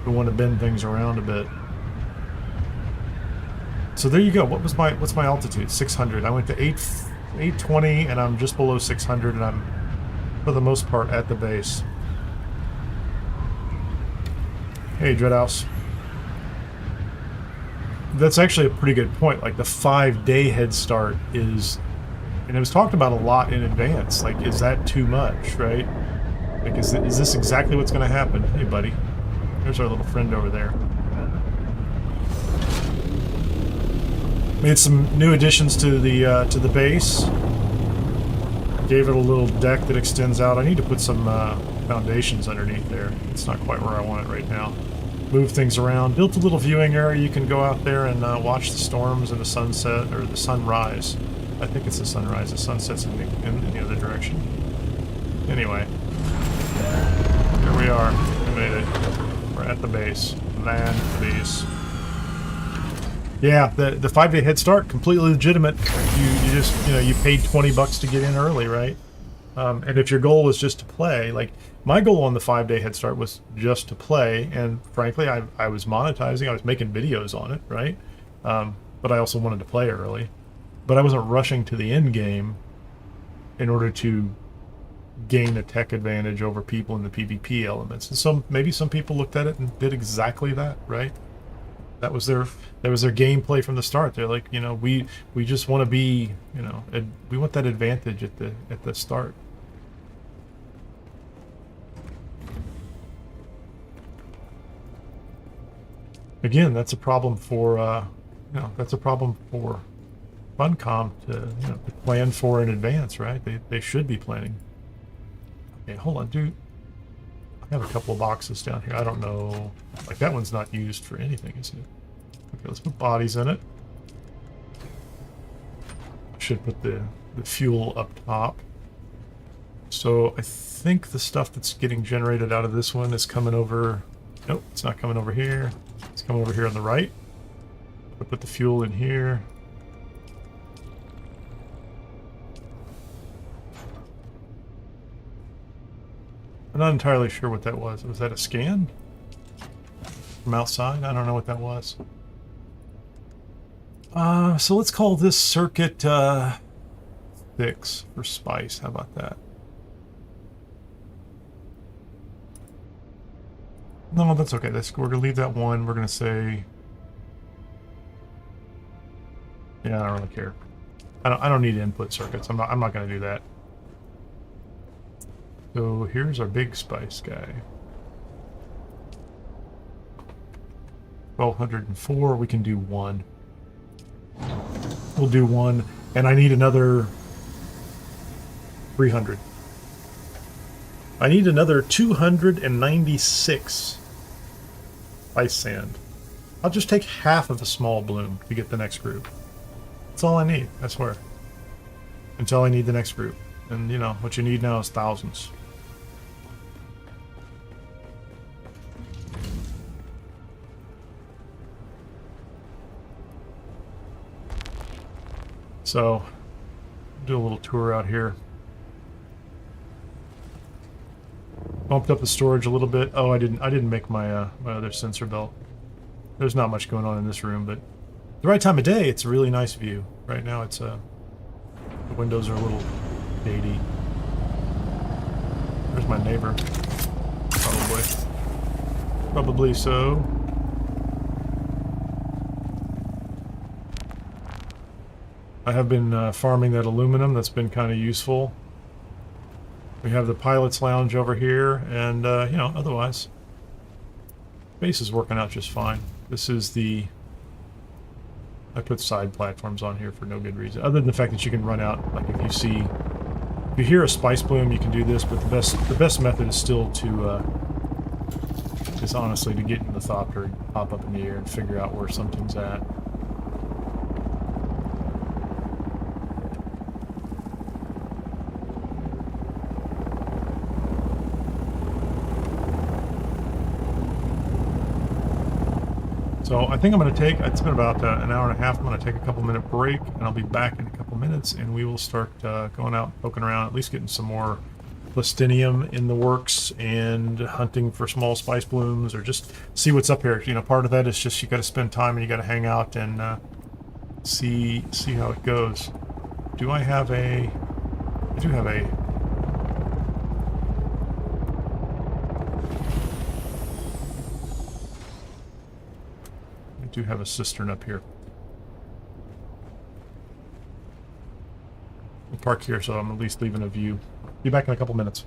want to bend things around a bit. So there you go. What's my altitude? 600. I went to 820, and I'm just below 600, and I'm, for the most part, at the base. Hey, Dreadhouse. That's actually a pretty good point. Like, the 5-day head start is, and it was talked about a lot in advance. Like, is that too much, right? Like, is this exactly what's going to happen? Hey, buddy. There's our little friend over there. Made some new additions to the base. Gave it a little deck that extends out. I need to put some foundations underneath there. It's not quite where I want it right now. Move things around. Built a little viewing area. You can go out there and watch the storms and the sunset, or the sunrise. I think it's the sunrise. The sunset's in the other direction. Anyway, here we are. We made it. We're at the base. Land the base. Yeah, the 5-day head start, completely legitimate. You just, you know, you paid $20 to get in early, right? And if your goal was just to play, like my goal on the 5-day head start was just to play, and frankly, I was monetizing, I was making videos on it, right? But I also wanted to play early. But I wasn't rushing to the end game in order to gain a tech advantage over people in the PvP elements. And so maybe some people looked at it and did exactly that, right? That was their gameplay from the start. They're like, you know, we just want to be, you know, we want that advantage at the start. again, that's a problem for that's a problem for Funcom to plan for in advance, right? They should be planning. Okay, hold on, dude. I have a couple of boxes down here. I don't know. Like, that one's not used for anything, is it? Okay, let's put bodies in it. Should put the fuel up top. So I think the stuff that's getting generated out of this one is coming over. Nope, it's not coming over here. It's coming over here on the right. I'll put the fuel in here. I'm not entirely sure what that was. Was that a scan? From outside? I don't know what that was. So let's call this circuit 6 for spice. How about that? No, that's okay. We're gonna leave that one. We're gonna say, yeah, I don't really care. I don't need input circuits. I'm not gonna do that. So here's our big spice guy. 1204. We can do one. We'll do one, and I need another 300. I need another 296 ice sand. I'll just take half of a small bloom to get the next group. That's all I need, I swear. Until I need the next group. And, you know, what you need now is thousands. So, do a little tour out here. Bumped up the storage a little bit. Oh, I didn't make my my other sensor belt. There's not much going on in this room, but the right time of day, it's a really nice view. Right now, it's the windows are a little shady. There's my neighbor. Probably so. I have been farming that aluminum. That's been kind of useful. We have the pilot's lounge over here, and you know, otherwise, base is working out just fine. This is the. I put side platforms on here for no good reason, other than the fact that you can run out. Like if you hear a spice bloom, you can do this. But the best method is still to is honestly to get in the thopter and pop up in the air and figure out where something's at. So I think I'm going to take, it's been about an hour and a half, I'm going to take a couple-minute break, and I'll be back in a couple minutes, and we will start going out, poking around, at least getting some more Plastinium in the works, and hunting for small spice blooms, or just see what's up here. You know, part of that is just you got to spend time, and you got to hang out, and see how it goes. Do I have a... I do have a... do have a cistern up here. We'll park here so I'm at least leaving a view. Be back in a couple minutes.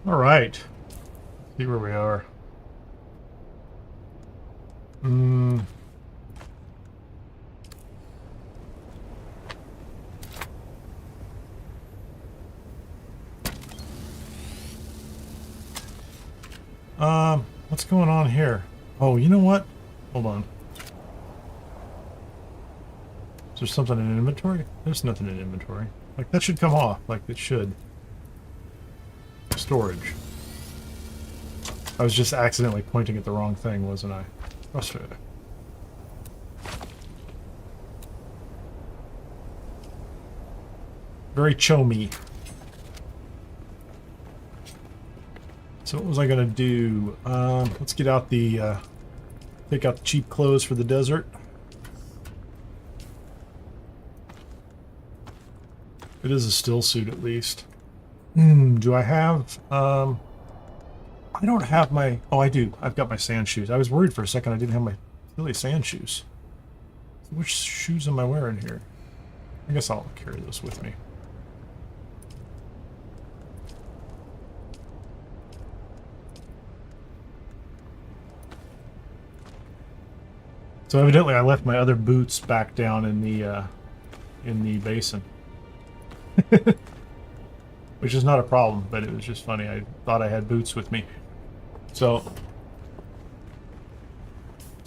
All right. See where we are. What's going on here? Oh, you know what? Hold on. Is there something in inventory? There's nothing in inventory. Like, that should come off, like it should. Storage. I was just accidentally pointing at the wrong thing, wasn't I? Frustrating. Very chomy. So what was I gonna do? Let's get out the, take out the cheap clothes for the desert. It is a still suit at least. Do I have, I don't have my, oh I do. I've got my sand shoes. I was worried for a second I didn't have my silly sand shoes. So which shoes am I wearing here? I guess I'll carry those with me. So evidently I left my other boots back down in the basin. Which is not a problem, but it was just funny. I thought I had boots with me. So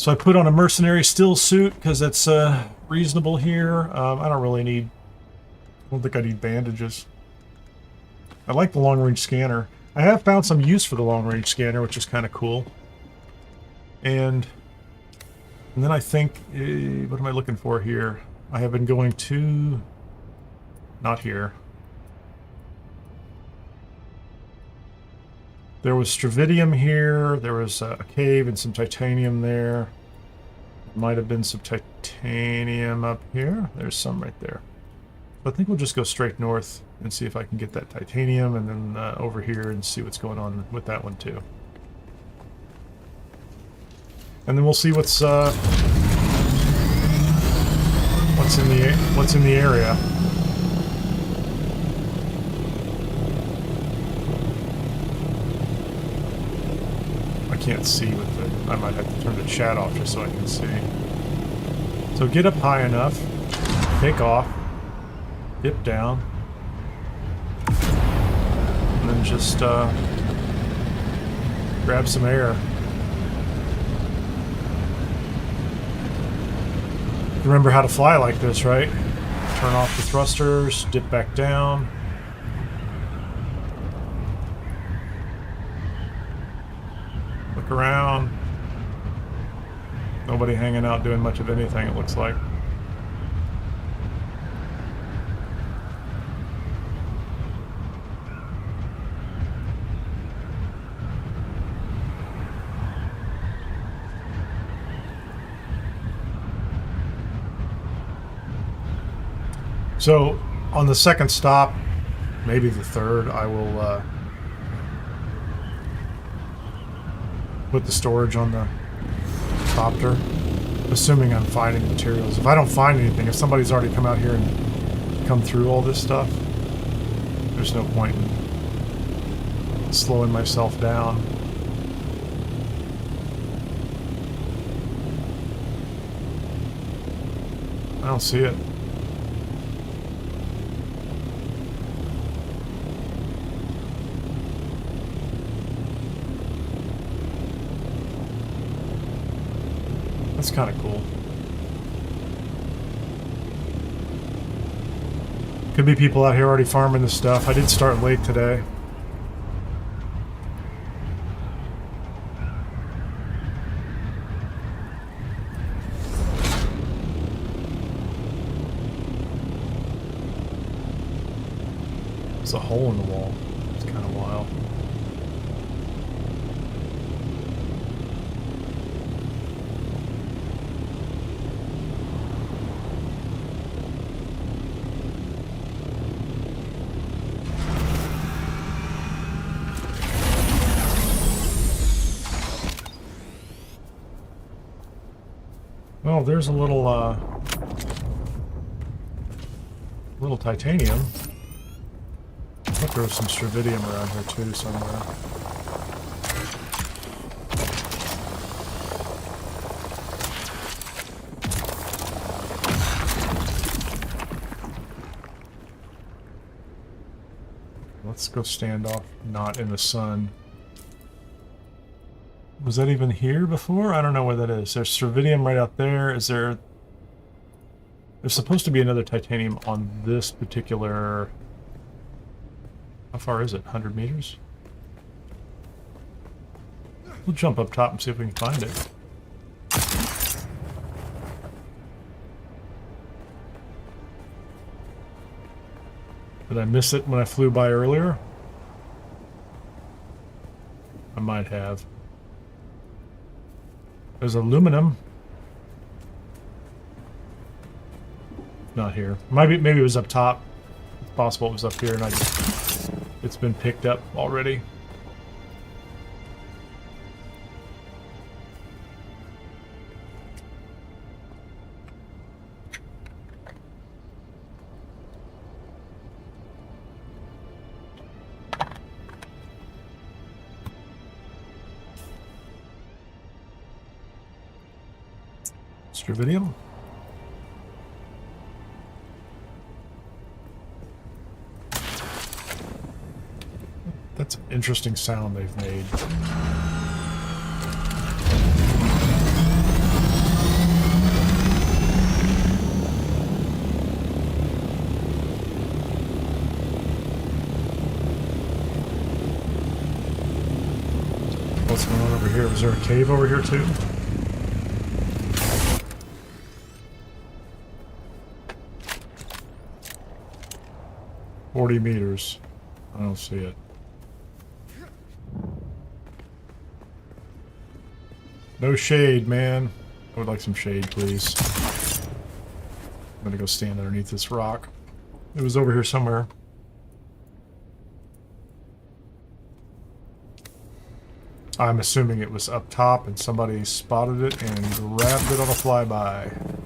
I put on a mercenary still suit because it's reasonable here. I don't really need, I don't think I need bandages. I like the long range scanner. I have found some use for the long range scanner, which is kind of cool. And then I think, what am I looking for here? I have been going to, not here. There was Stravidium here, there was a cave and some titanium there. Might have been some titanium up here. There's some right there. So I think we'll just go straight north and see if I can get that titanium, and then over here and see what's going on with that one too. And then we'll see what's in the area. I can't see with it. I might have to turn the chat off just so I can see. So get up high enough, take off, dip down, and then just grab some air. Remember how to fly like this, right? Turn off the thrusters, dip back down. Look around. Nobody hanging out doing much of anything, it looks like. So, on the second stop, maybe the third, I will put the storage on the copter, assuming I'm finding materials. If I don't find anything, if somebody's already come out here and come through all this stuff, there's no point in slowing myself down. I don't see it. That's kind of cool. Could be people out here already farming this stuff. I did start late today. There's a hole in the wall. It's kind of wild. Well, there's a little titanium. What think there was some Stravidium around here too somewhere. Let's go stand off, not in the sun. Was that even here before? I don't know where that is. There's Stravidium right out there. Is there... There's supposed to be another titanium on this particular... How far is it? 100 meters? We'll jump up top and see if we can find it. Did I miss it when I flew by earlier? I might have. There's aluminum. Not here. Maybe it was up top. It's possible it was up here and it's been picked up already. Stravidium. That's an interesting sound they've made. What's going on over here? Was there a cave over here too? $40 meters. I don't see it. No shade, man. I would like some shade, please. I'm gonna go stand underneath this rock. It was over here somewhere. I'm assuming it was up top and somebody spotted it and grabbed it on a flyby.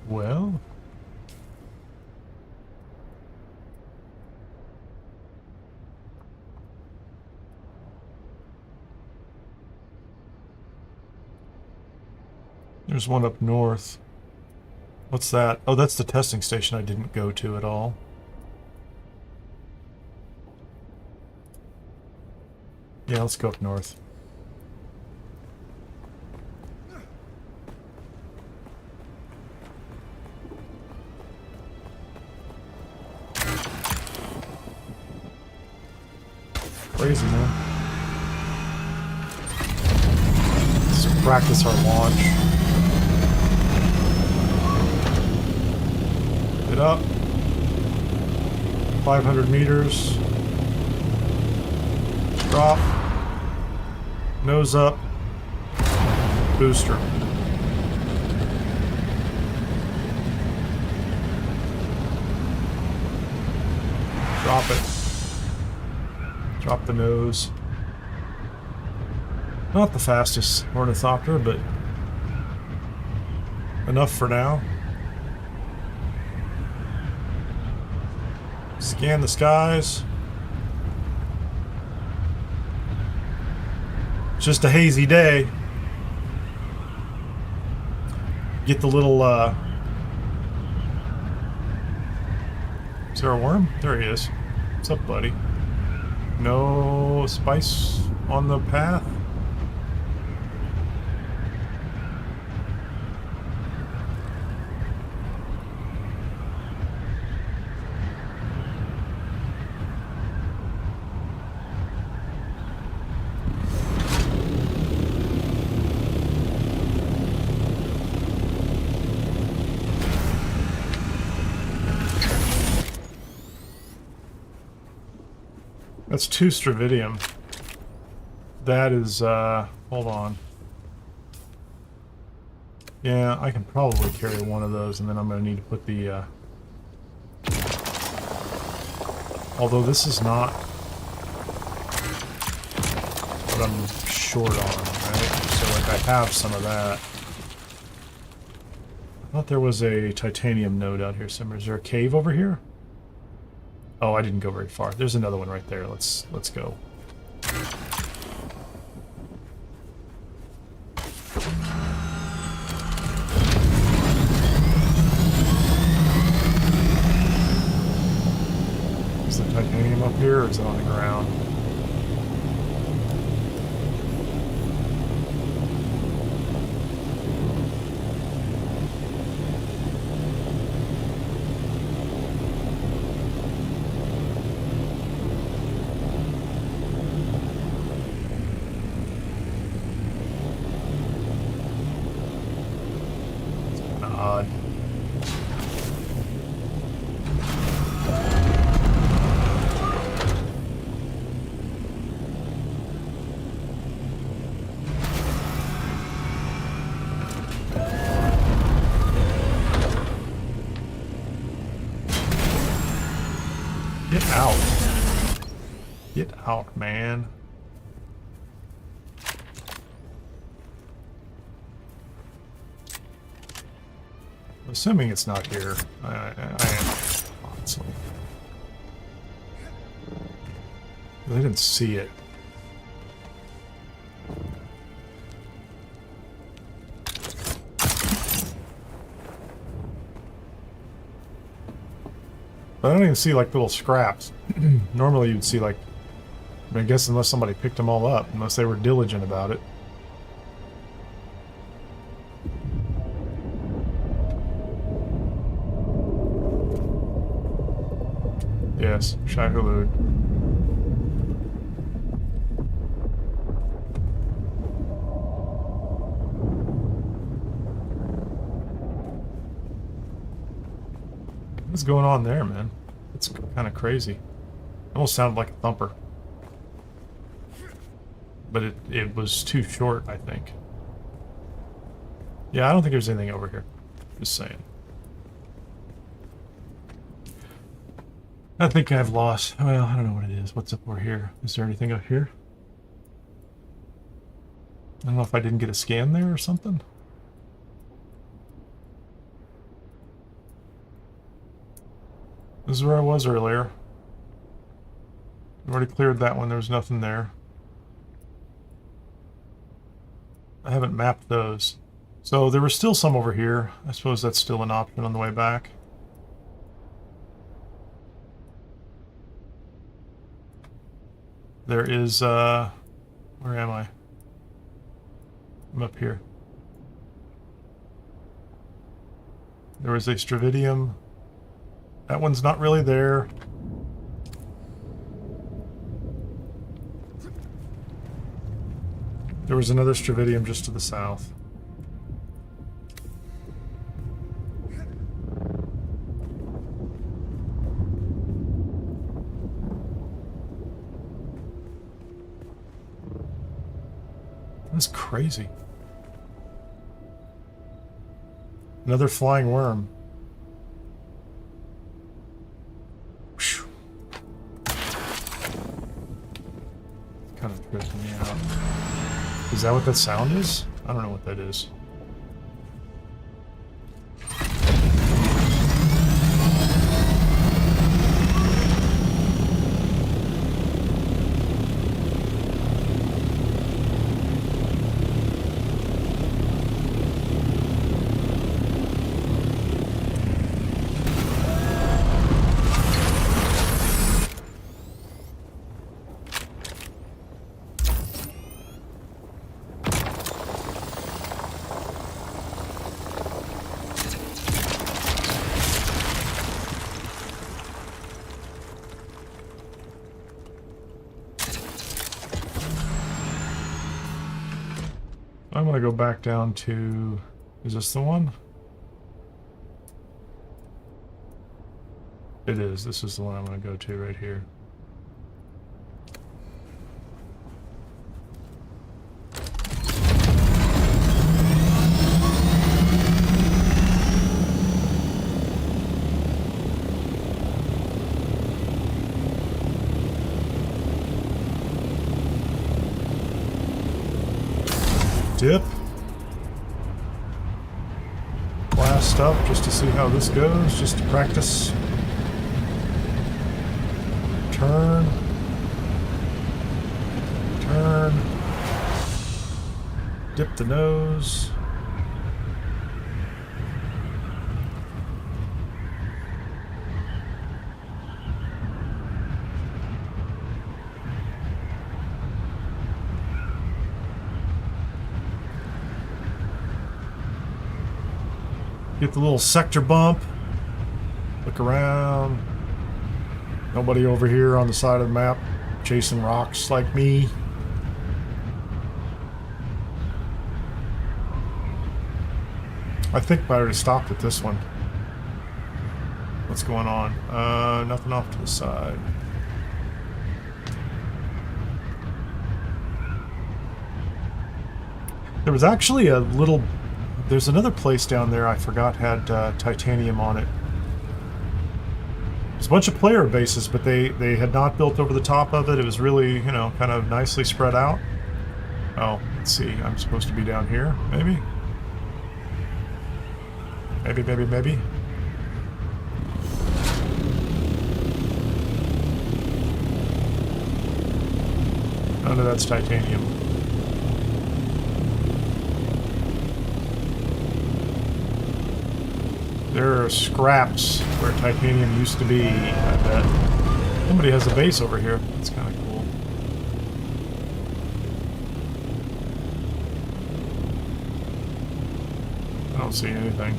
Well, there's one up north. What's that? Oh, that's the testing station I didn't go to at all. Yeah, let's go up north. Crazy, man. Let's practice our launch. Get up. 500 meters. Drop. Nose up. Booster. Drop it. Drop the nose. Not the fastest ornithopter, but enough for now. Scan the skies. Just a hazy day. Get the little, Is there a worm? There he is. What's up, buddy? No spice on the path? That's 2 Stravidium. That is, hold on. Yeah, I can probably carry one of those, and then I'm going to need to put the... Although this is not what I'm short on, right? So, like, I have some of that. I thought there was a titanium node out here somewhere. Is there a cave over here? Oh, I didn't go very far. There's another one right there. Let's go. Is the titanium up here, or is it on the ground? Odd. Get out. Get out, man. Assuming it's not here, I am honestly. I didn't see it. But I don't even see like little scraps. Normally you'd see like, I guess unless somebody picked them all up, unless they were diligent about it. Yes, Shahulud. What's going on there, man? It's kind of crazy. Almost sounded like a thumper. But it was too short, I think. Yeah, I don't think there's anything over here. Just saying. I think I've lost... Well, I don't know what it is. What's up over here? Is there anything up here? I don't know if I didn't get a scan there or something. This is where I was earlier. I've already cleared that one. There was nothing there. I haven't mapped those. So there were still some over here. I suppose that's still an option on the way back. There is, where am I? I'm up here. There was a Stravidium. That one's not really there. There was another Stravidium just to the south. That's crazy. Another flying worm. Whew. Kind of tripping me out. Is that what that sound is? I don't know what that is. I'm going to go back down to... Is this the one? It is. This is the one I'm going to go to right here. dip. Blast up just to see how this goes, just to practice. Turn. Turn. Dip the nose. Get the little sector bump. Look around. Nobody over here on the side of the map chasing rocks like me. I think I already stopped at this one. What's going on? Nothing off to the side. There was actually a little... There's another place down there I forgot had titanium on it. There's a bunch of player bases, but they had not built over the top of it. It was really, you know, kind of nicely spread out. Oh, let's see. I'm supposed to be down here, maybe? Maybe. None of that's titanium. There are scraps where titanium used to be, I bet. Somebody has a base over here. That's kind of cool. I don't see anything.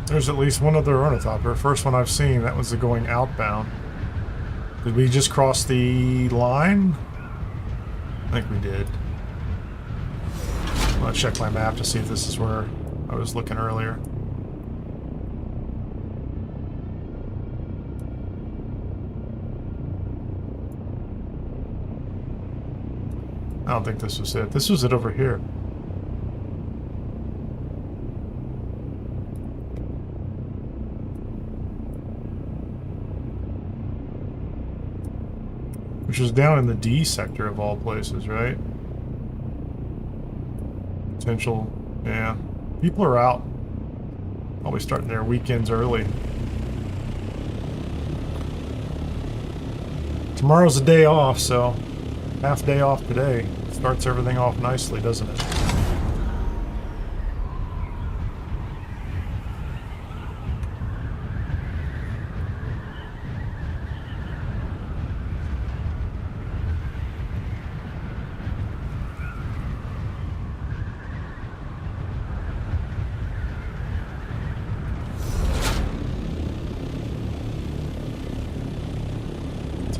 There's at least one other ornithopter. First one I've seen, that was the going outbound. Did we just cross the line? I think we did. I'm gonna check my map to see if this is where I was looking earlier. I don't think this was it. This was it over here. Which was down in the D sector of all places, right? Potential, yeah. People are out. Probably starting their weekends early. Tomorrow's a day off, so half day off today. Starts everything off nicely, doesn't it?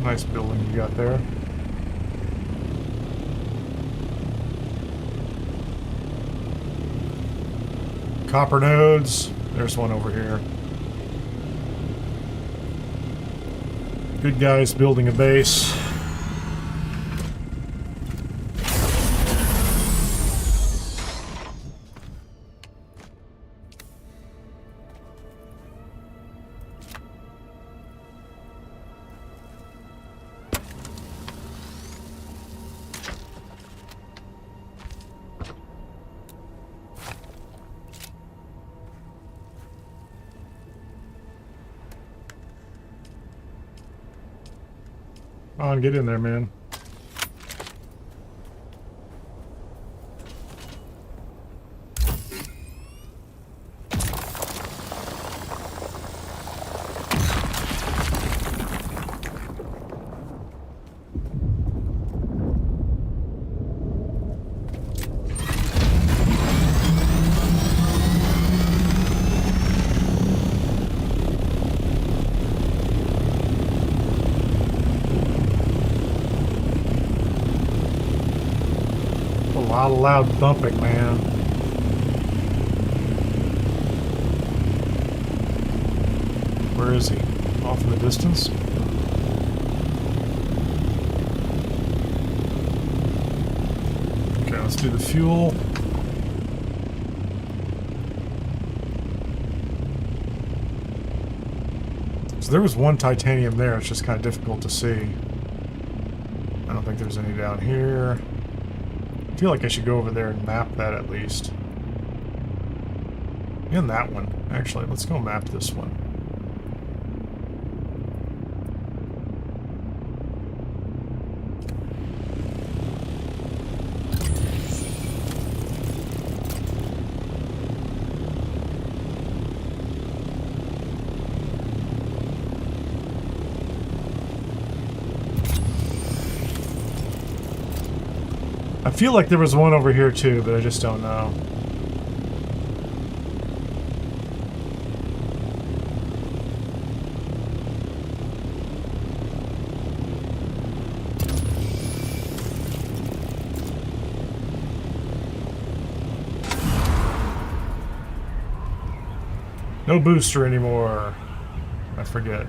Nice building you got there. Copper nodes. There's one over here. Good guys building a base. Come on, get in there, man. lot of loud thumping, man. Where is he? Off in the distance? Okay, let's do the fuel. So there was one titanium there, it's just kind of difficult to see. I don't think there's any down here. I feel like I should go over there and map that at least. And that one. Actually, let's go map this one. I feel like there was one over here too, but I just don't know. No booster anymore. I forget.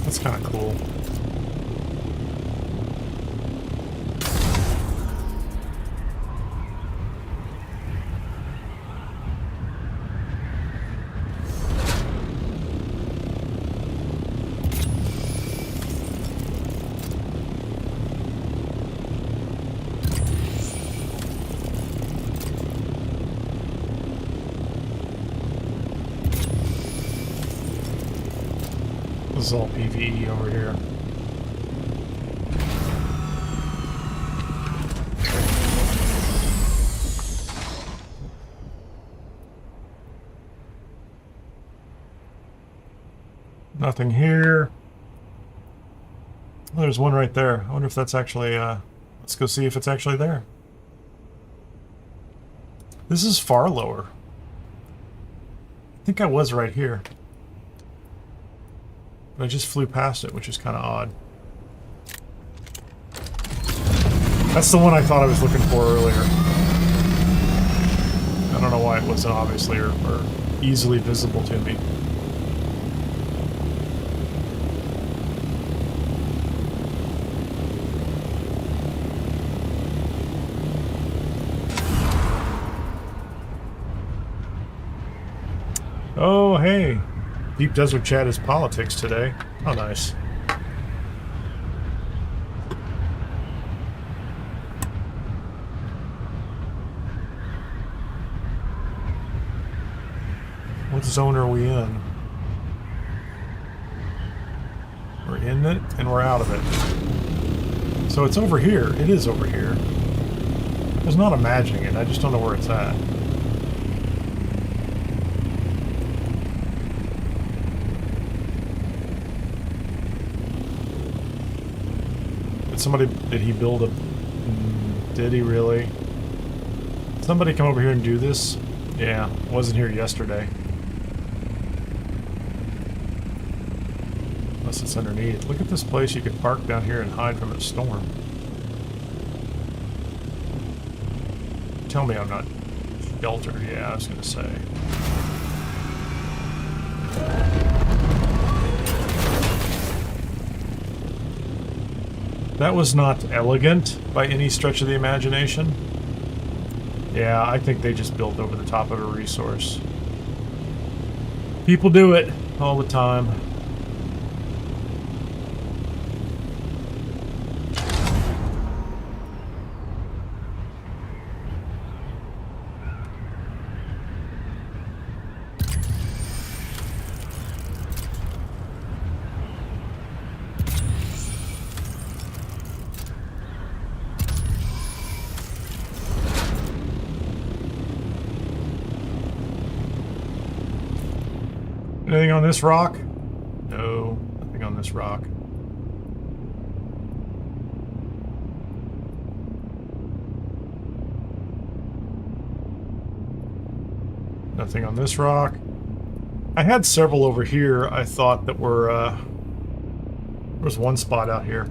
That's kind of cool. This is all PvE over here. Nothing here. Oh, there's one right there. I wonder if that's actually, let's go see if it's actually there. This is far lower. I think I was right here. But I just flew past it, which is kind of odd. That's the one I thought I was looking for earlier. I don't know why it wasn't obviously or easily visible to me. Oh, hey. Deep Desert Chat is politics today. Oh, nice. What zone are we in? We're in it, and we're out of it. So it's over here. It is over here. I was not imagining it. I just don't know where it's at. Did he build a... Did he really? Somebody come over here and do this? Yeah, wasn't here yesterday. Unless it's underneath. Look at this place you could park down here and hide from a storm. Tell me I'm not sheltered. Yeah, I was gonna say. That was not elegant by any stretch of the imagination. Yeah, I think they just built over the top of a resource. People do it all the time. Anything on this rock? No, nothing on this rock. Nothing on this rock. I had several over here I thought that were, there was one spot out here.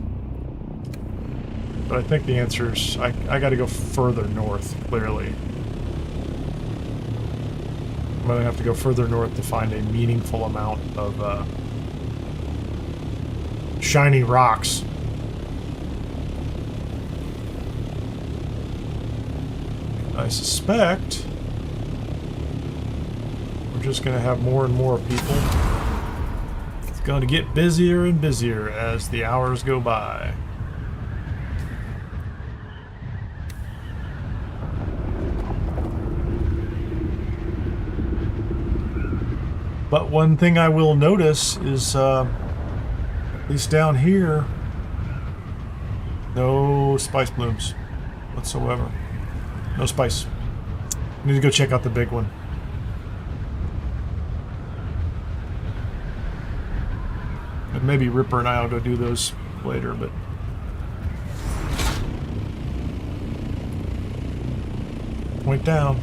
But I think the answer is, I gotta go further north, clearly. I'm gonna have to go further north to find a meaningful amount of, shiny rocks. I suspect we're just gonna have more and more people. It's going to get busier and busier as the hours go by. But one thing I will notice is, at least down here, no spice blooms whatsoever. No spice. I need to go check out the big one. And maybe Ripper and I will go do those later, but... Point down.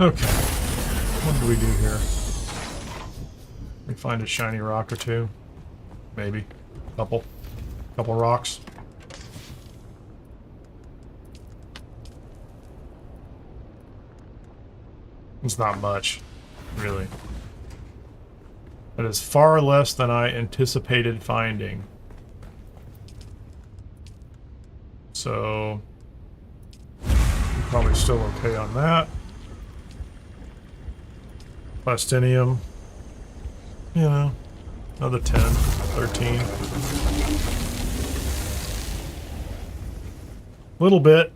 Okay, what do we do here? We find a shiny rock or two, maybe, couple rocks. It's not much, really. That is far less than I anticipated finding. So, I'm probably still okay on that. Plastinium, you know, another 10, 13. Little bit.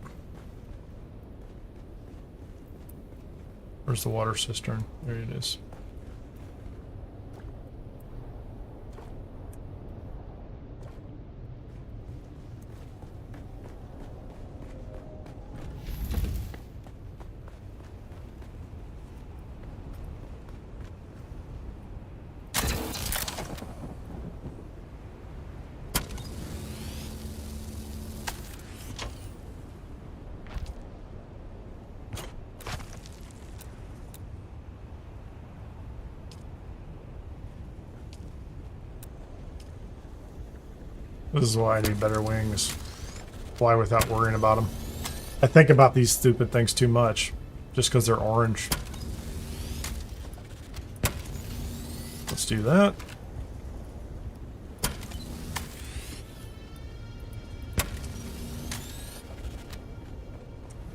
Where's the water cistern? There it is. This is why I need better wings. Fly without worrying about them. I think about these stupid things too much, just because they're orange. Let's do that.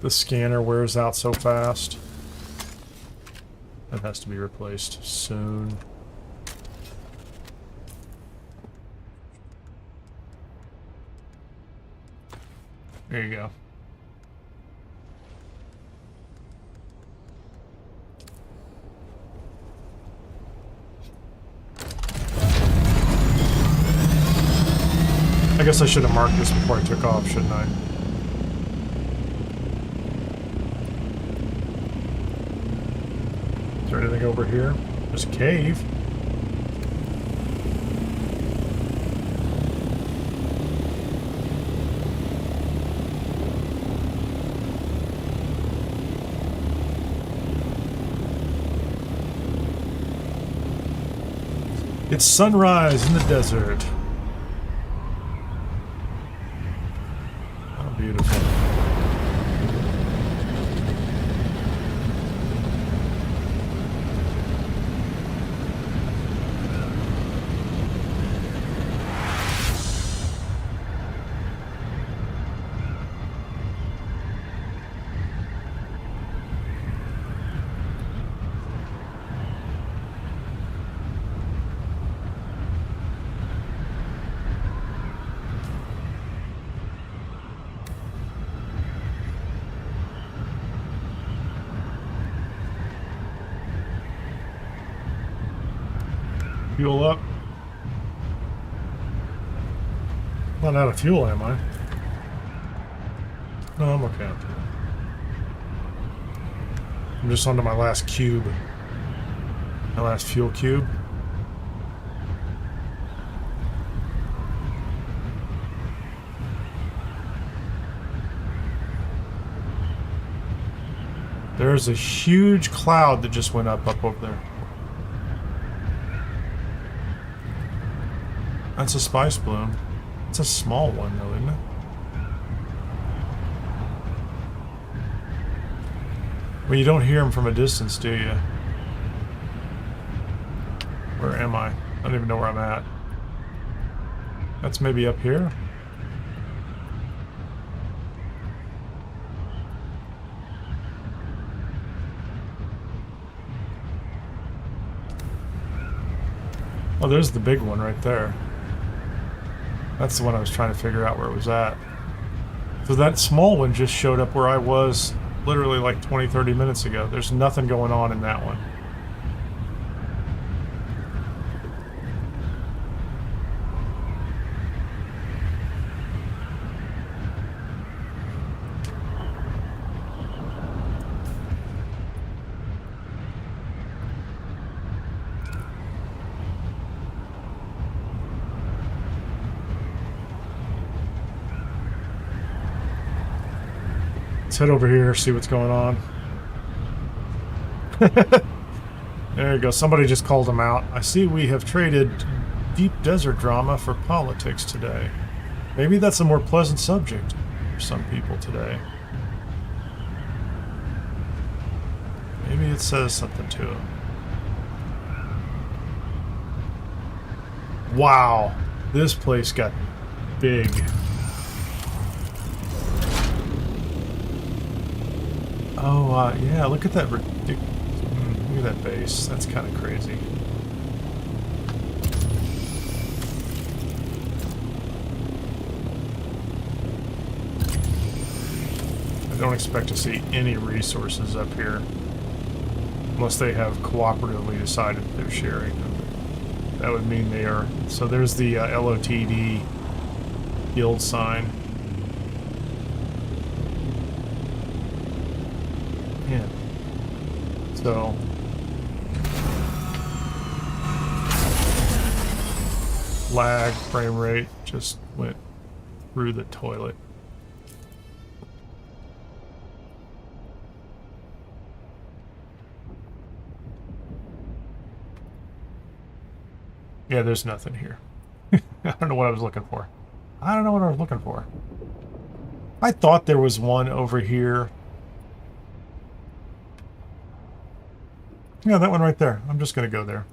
The scanner wears out so fast. That has to be replaced soon. There you go. I guess I should have marked this before I took off, shouldn't I? Is there anything over here? There's a cave. It's sunrise in the desert. How beautiful. Fuel up. Not out of fuel, am I? No, I'm okay. I'm just onto my last cube. My last fuel cube. There's a huge cloud that just went up over there. That's a spice bloom. It's a small one though, isn't it? Well, you don't hear them from a distance, do you? Where am I? I don't even know where I'm at. That's maybe up here? Oh, there's the big one right there. That's the one I was trying to figure out where it was at. So that small one just showed up where I was literally like 20, 30 minutes ago. There's nothing going on in that one. Let's head over here, see what's going on. There you go. Somebody just called him out. I see we have traded deep desert drama for politics today. Maybe that's a more pleasant subject for some people today. Maybe it says something to them. Wow. This place got big. Oh, yeah, look at that ridiculous... look at that base. That's kind of crazy. I don't expect to see any resources up here. Unless they have cooperatively decided they're sharing them. That would mean they are... So there's the LOTD guild sign. Yeah. So lag, frame rate just went through the toilet. Yeah, there's nothing here. I don't know what I was looking for. I don't know what I was looking for. I thought there was one over here. Yeah, that one right there. I'm just going to go there.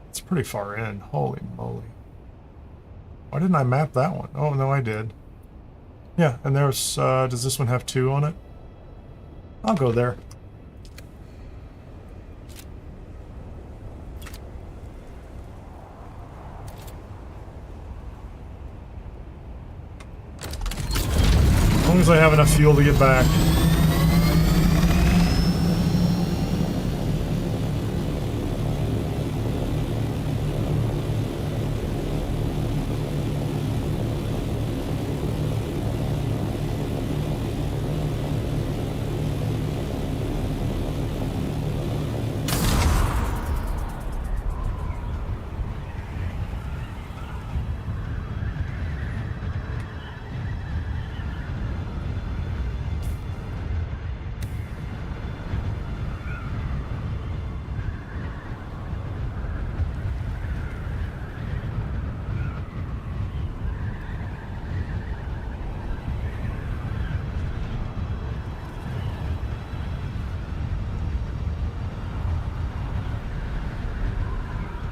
It's pretty far in. Holy moly. Why didn't I map that one? Oh, no, I did. Yeah, and there's... does this one have 2 on it? I'll go there. As long as I have enough fuel to get back.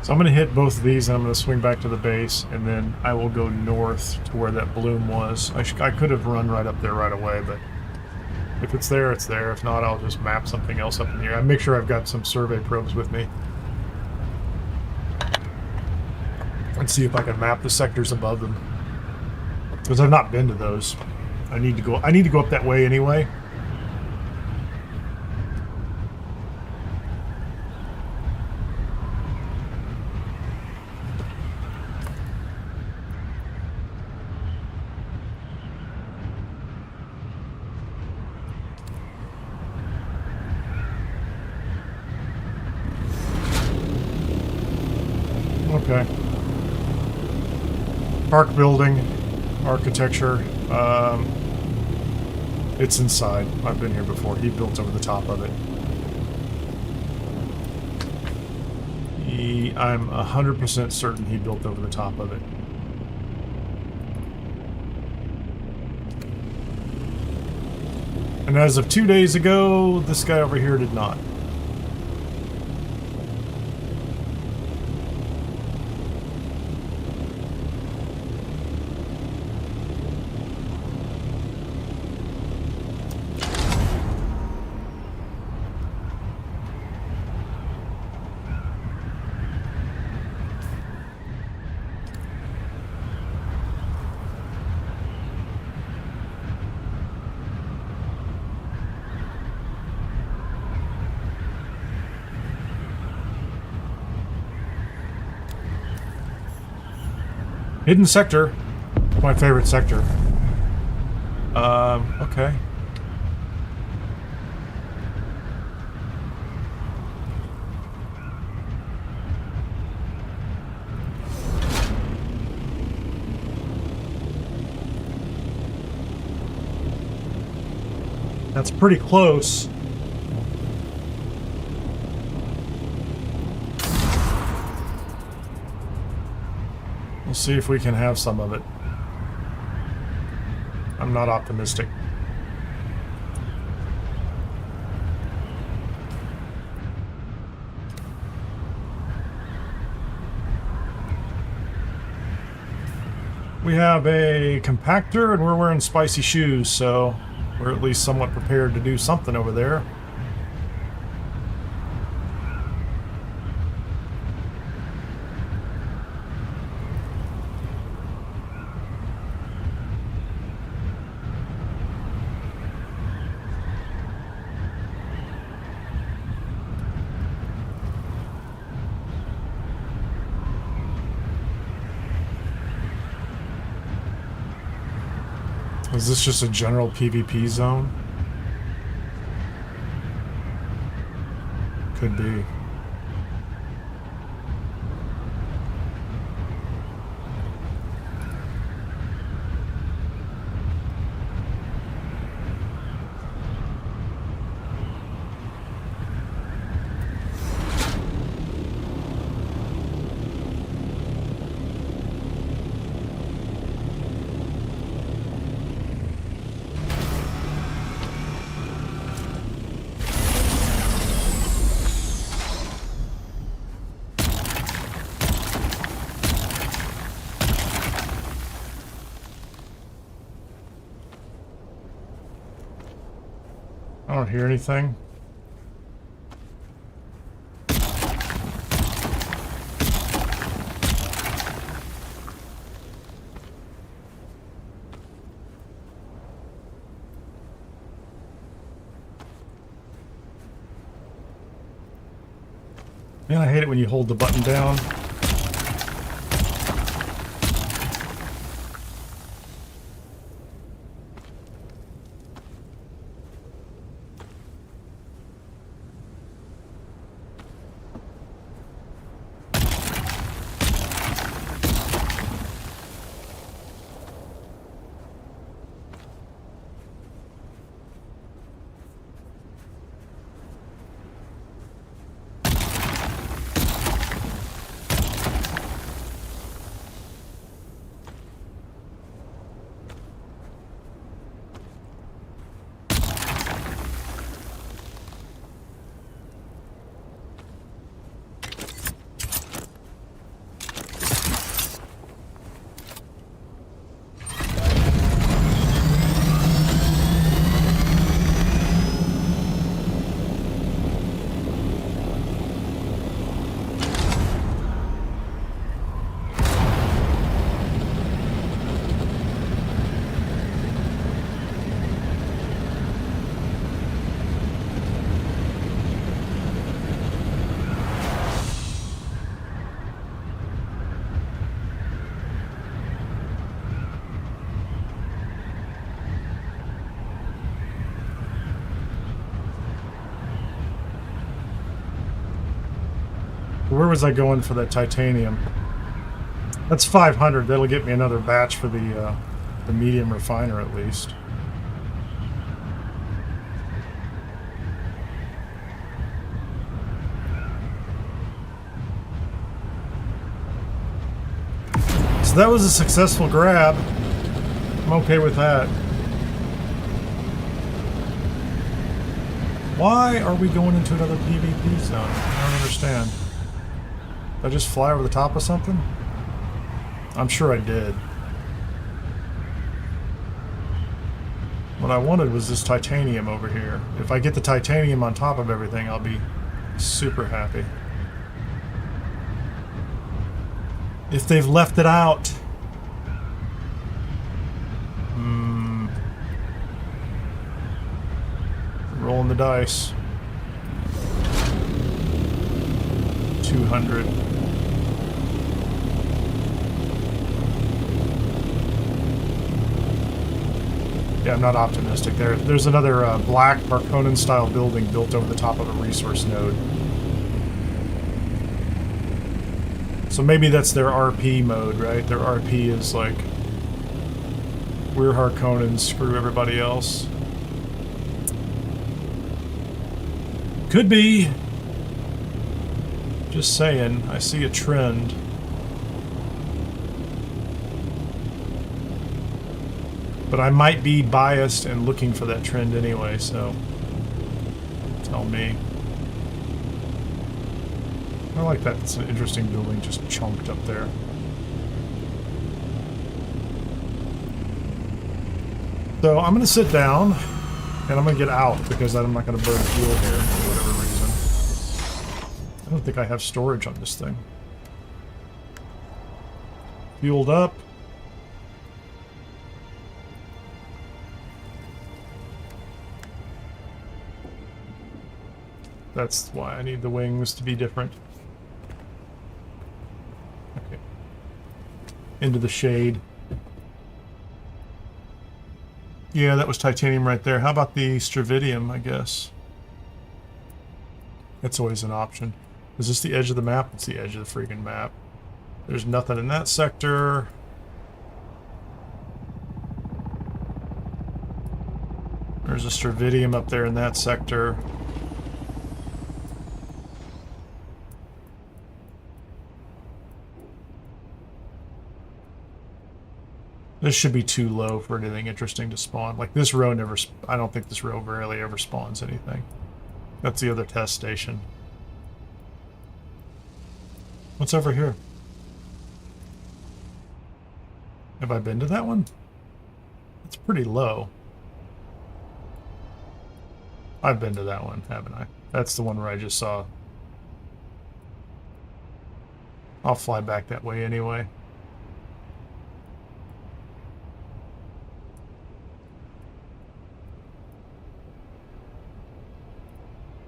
So I'm going to hit both of these and I'm going to swing back to the base and then I will go north to where that bloom was. I could have run right up there right away, but if it's there, it's there. If not, I'll just map something else up in here. I make sure I've got some survey probes with me. And see if I can map the sectors above them. Because I've not been to those. I need to go up that way anyway. Okay. Park building, architecture. It's inside. I've been here before. He built over the top of it. I'm 100% certain he built over the top of it. And as of 2 days ago, this guy over here did not. Hidden sector. My favorite sector. Okay. That's pretty close. We'll see if we can have some of it. I'm not optimistic. We have a compactor and we're wearing spicy shoes, so we're at least somewhat prepared to do something over there. Is this just a general PvP zone? Could be. I don't hear anything. Man, I hate it when you hold the button down. Where was I going for that titanium? That's 500. That'll get me another batch for the medium refiner at least. So that was a successful grab. I'm okay with that. Why are we going into another PvP zone? I don't understand. Did I just fly over the top of something? I'm sure I did. What I wanted was this titanium over here. If I get the titanium on top of everything, I'll be super happy. If they've left it out. Rolling the dice. 200. Yeah, I'm not optimistic there. There's another black Harkonnen style building built over the top of a resource node. So maybe that's their RP mode, right? Their RP is like, we're Harkonnen, screw everybody else. Could be. Just saying, I see a trend. But I might be biased and looking for that trend anyway, so tell me. I like that. It's an interesting building just chunked up there. So I'm going to sit down and I'm going to get out because I'm not going to burn fuel here for whatever reason. I don't think I have storage on this thing. Fueled up. That's why I need the wings to be different. Okay. Into the shade. Yeah, that was titanium right there. How about the Stravidium, I guess? That's always an option. Is this the edge of the map? It's the edge of the freaking map. There's nothing in that sector. There's a Stravidium up there in that sector. This should be too low for anything interesting to spawn. Like this row never, I don't think this row rarely ever spawns anything. That's the other test station. What's over here? Have I been to that one? It's pretty low. I've been to that one, haven't I? That's the one where I just saw. I'll fly back that way anyway.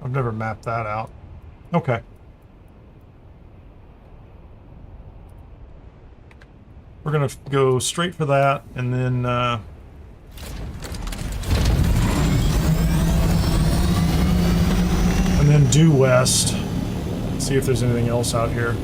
I've never mapped that out. Okay. We're gonna go straight for that, and then due west. See if there's anything else out here.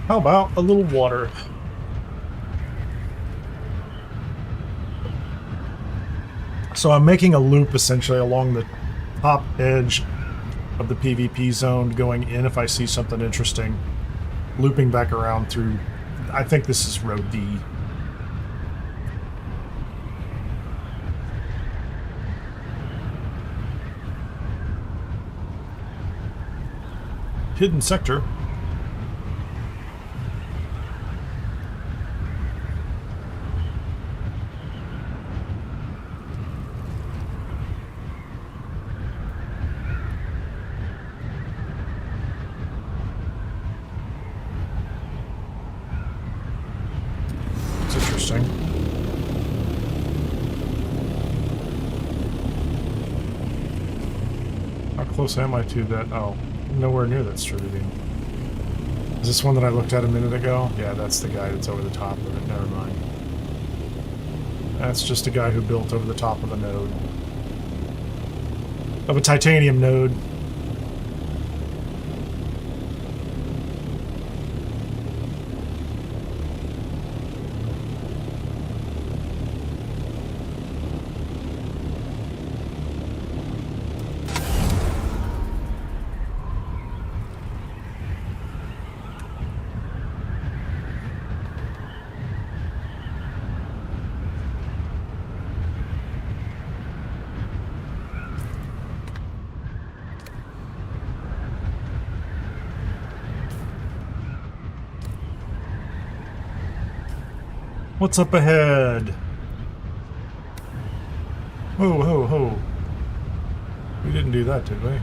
How about a little water? So I'm making a loop essentially along the top edge of the PvP zone going in if I see something interesting. Looping back around through, I think this is row D. Hidden sector. close am I to that? Oh, nowhere near that Stravidium. Is this one that I looked at a minute ago? Yeah, that's the guy that's over the top of it. Never mind. That's just a guy who built over the top of a node. Of a titanium node. What's up ahead? Whoa, ho, ho. We didn't do that, did we?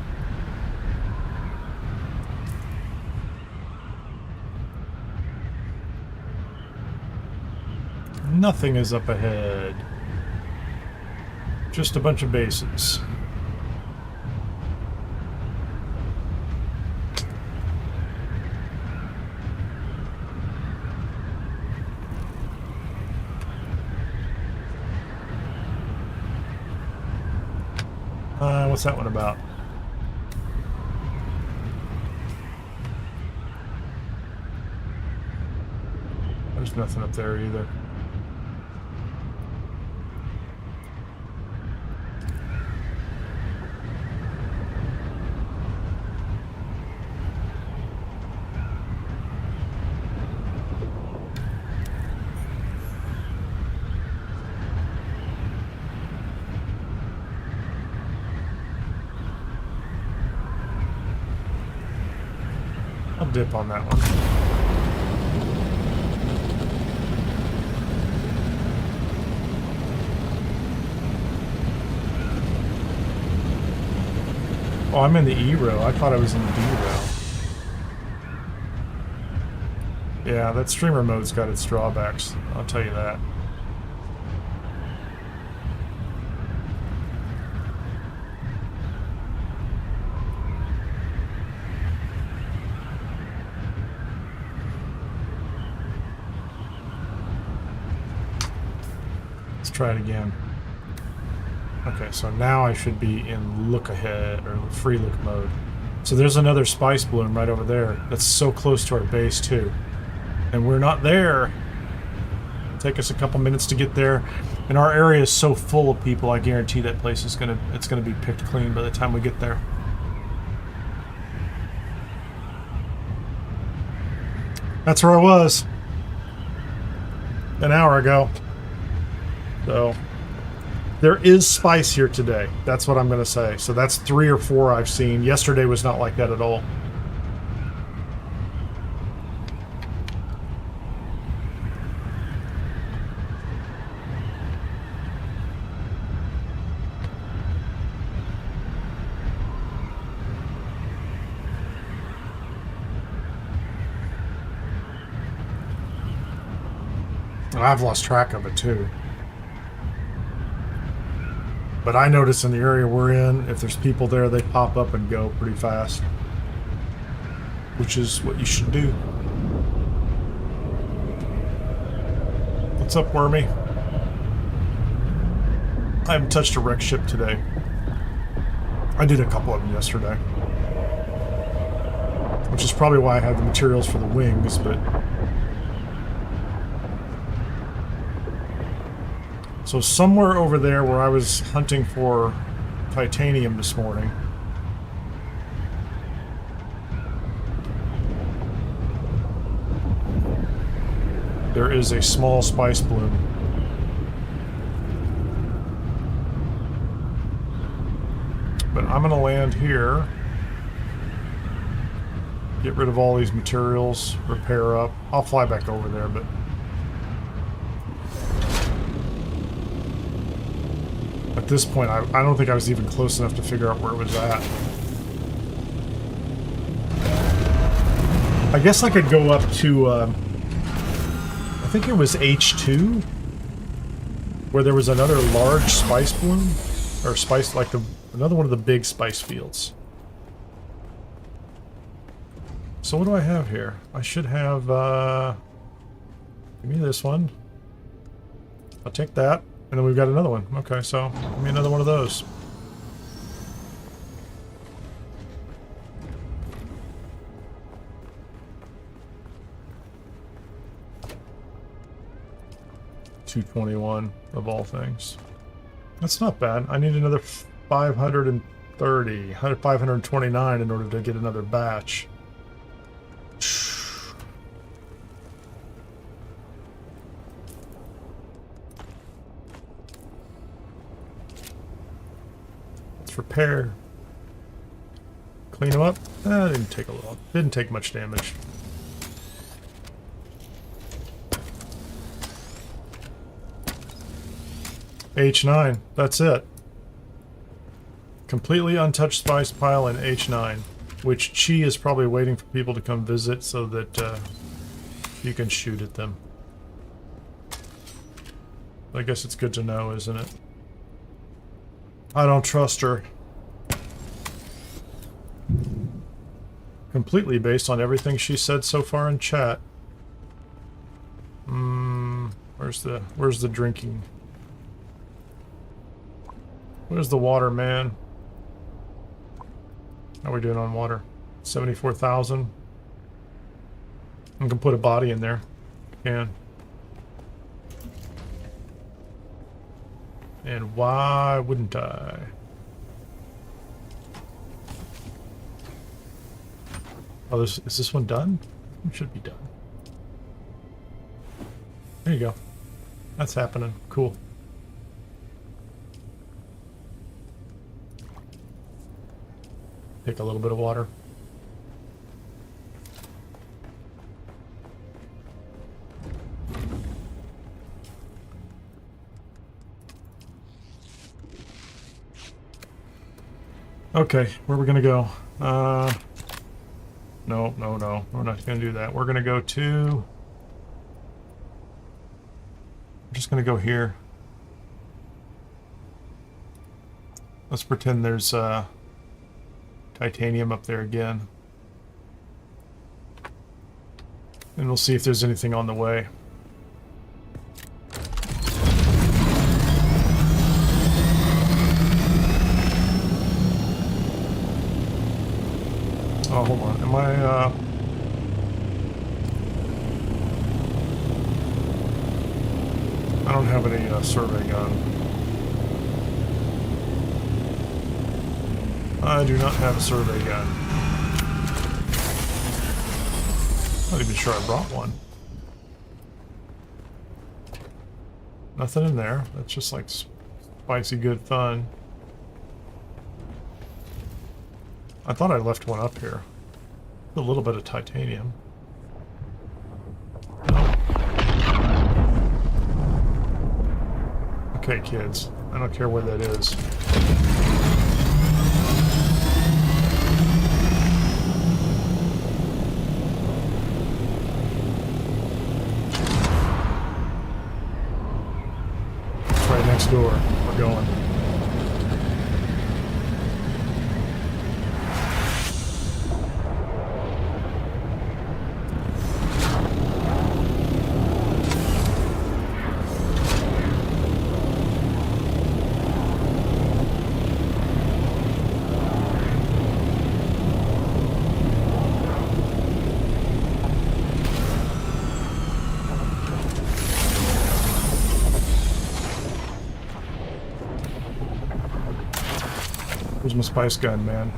Nothing is up ahead. Just a bunch of bases. What's that one about? There's nothing up there either. I'll dip on that one. Oh, I'm in the E row. I thought I was in the D row. Yeah, that streamer mode's got its drawbacks. I'll tell you that. Try it again. Okay, so now I should be in look ahead or free look mode. So there's another spice bloom right over there. That's so close to our base too, and we're not there. It'll take us a couple minutes to get there, and our area is so full of people. I guarantee that place is gonna be picked clean by the time we get there. That's where I was an hour ago. So, there is spice here today. That's what I'm going to say. So that's 3 or 4 I've seen. Yesterday was not like that at all. I've lost track of it too. But I notice in the area we're in, if there's people there, they pop up and go pretty fast. Which is what you should do. What's up, Wormy? I haven't touched a wreck ship today. I did a couple of them yesterday. Which is probably why I had the materials for the wings, but... So somewhere over there where I was hunting for titanium this morning, there is a small spice bloom. But I'm going to land here, get rid of all these materials, repair up. I'll fly back over there, but... At this point, I don't think I was even close enough to figure out where it was at. I guess I could go up to, I think it was H2, where there was another large spice bloom, or spice, like another one of the big spice fields. So what do I have here? I should have, give me this one. I'll take that. And then we've got another one. Okay, so give me another one of those. $221 of all things. That's not bad. I need another 530, 529 in order to get another batch. Let's repair. Clean them up. Didn't take a lot. Didn't take much damage. H9. That's it. Completely untouched spice pile in H9, which Chi is probably waiting for people to come visit so that you can shoot at them. I guess it's good to know, isn't it? I don't trust her. Completely based on everything she said so far in chat. Where's the drinking? Where's the water, man? How are we doing on water? 74,000. I can put a body in there. Can. And why wouldn't I? Oh, is this one done? It should be done. There you go. That's happening. Cool. Take a little bit of water. Okay, where are we gonna go? No, we're not gonna do that. We're gonna go to... I'm just gonna go here. Let's pretend there's titanium up there again. And we'll see if there's anything on the way. Oh, hold on. Am I, I don't have any survey gun. I do not have a survey gun. Not even sure I brought one. Nothing in there. That's just like spicy good fun. I thought I left one up here. A little bit of titanium. No. Okay, kids. I don't care where that is. It's right next door. We're going. Where's my spice gun, man?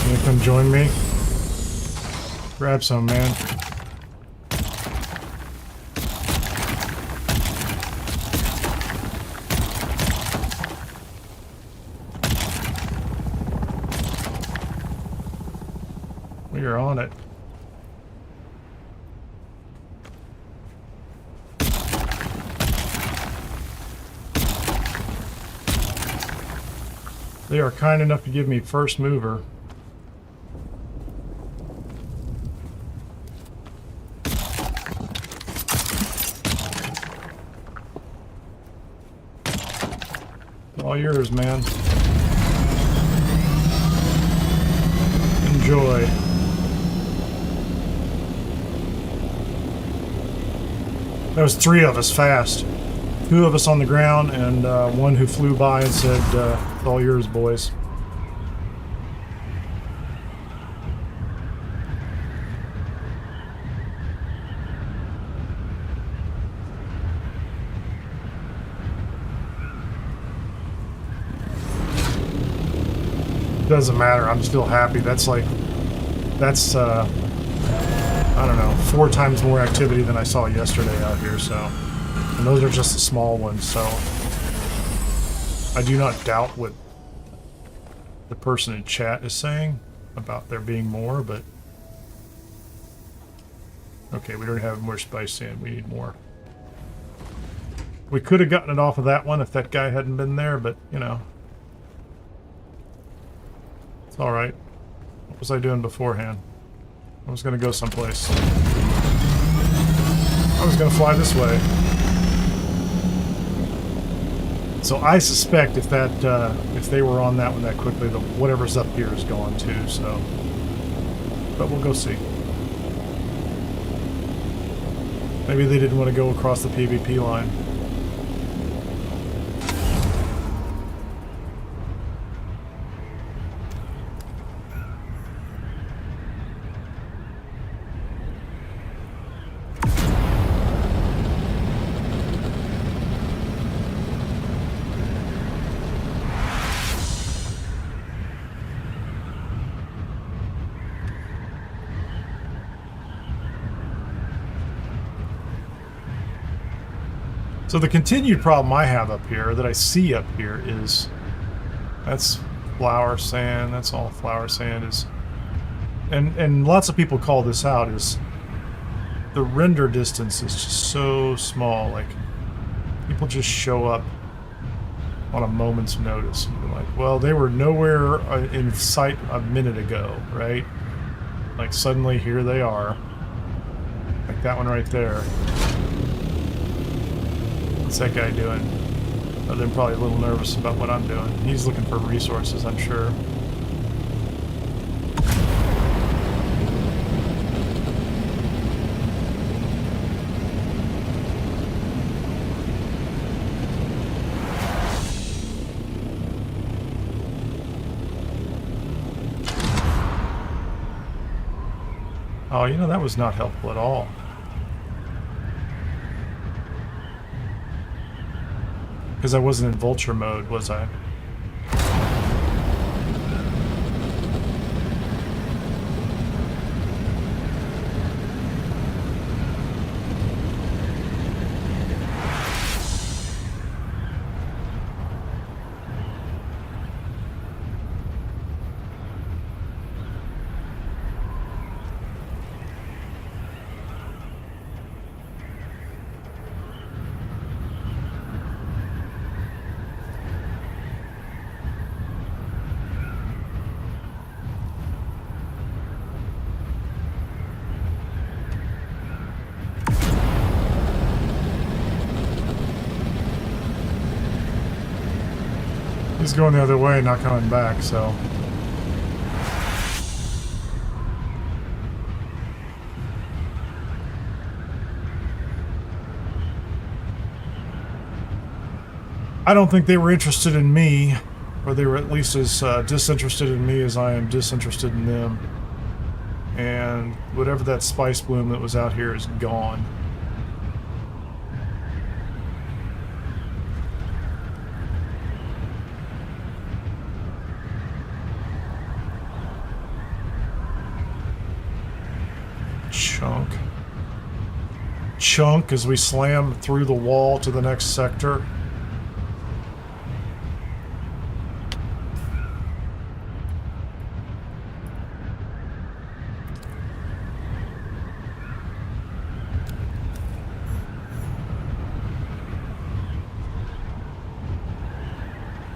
Can you come join me? Grab some, man. We are on it. They are kind enough to give me first mover. All yours, man. Enjoy. There was 3 of us fast. 2 of us on the ground and one who flew by and said, it's all yours, boys. Doesn't matter. I'm still happy. That's I don't know, 4 times more activity than I saw yesterday out here. So, and those are just the small ones. So, I do not doubt what the person in chat is saying about there being more, but okay, we don't have more spice sand. We need more. We could have gotten it off of that one if that guy hadn't been there, but you know. It's alright. What was I doing beforehand? I was going to go someplace. I was going to fly this way. So I suspect if that, if they were on that one that quickly, the whatever's up here is gone too, so... But we'll go see. Maybe they didn't want to go across the PvP line. So the continued problem I have up here, that I see up here, is that's flour sand. That's all flour sand is, and lots of people call this out, is the render distance is just so small. Like people just show up on a moment's notice. And you're like, well, they were nowhere in sight a minute ago, right? Like suddenly here they are, like that one right there. What's that guy doing? Oh, they're probably a little nervous about what I'm doing. He's looking for resources, I'm sure. Oh, you know, that was not helpful at all. Because I wasn't in vulture mode, was I? He's going the other way, not coming back, so... I don't think they were interested in me, or they were at least as disinterested in me as I am disinterested in them. And whatever that spice bloom that was out here is gone. Chunk as we slam through the wall to the next sector.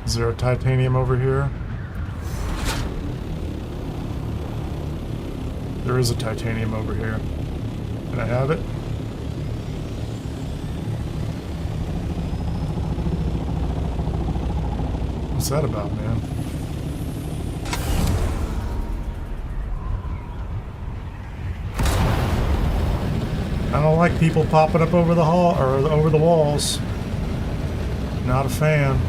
Is there a titanium over here? There is a titanium over here. Can I have it? What's that about, man? I don't like people popping up over the hall or over the walls. Not a fan.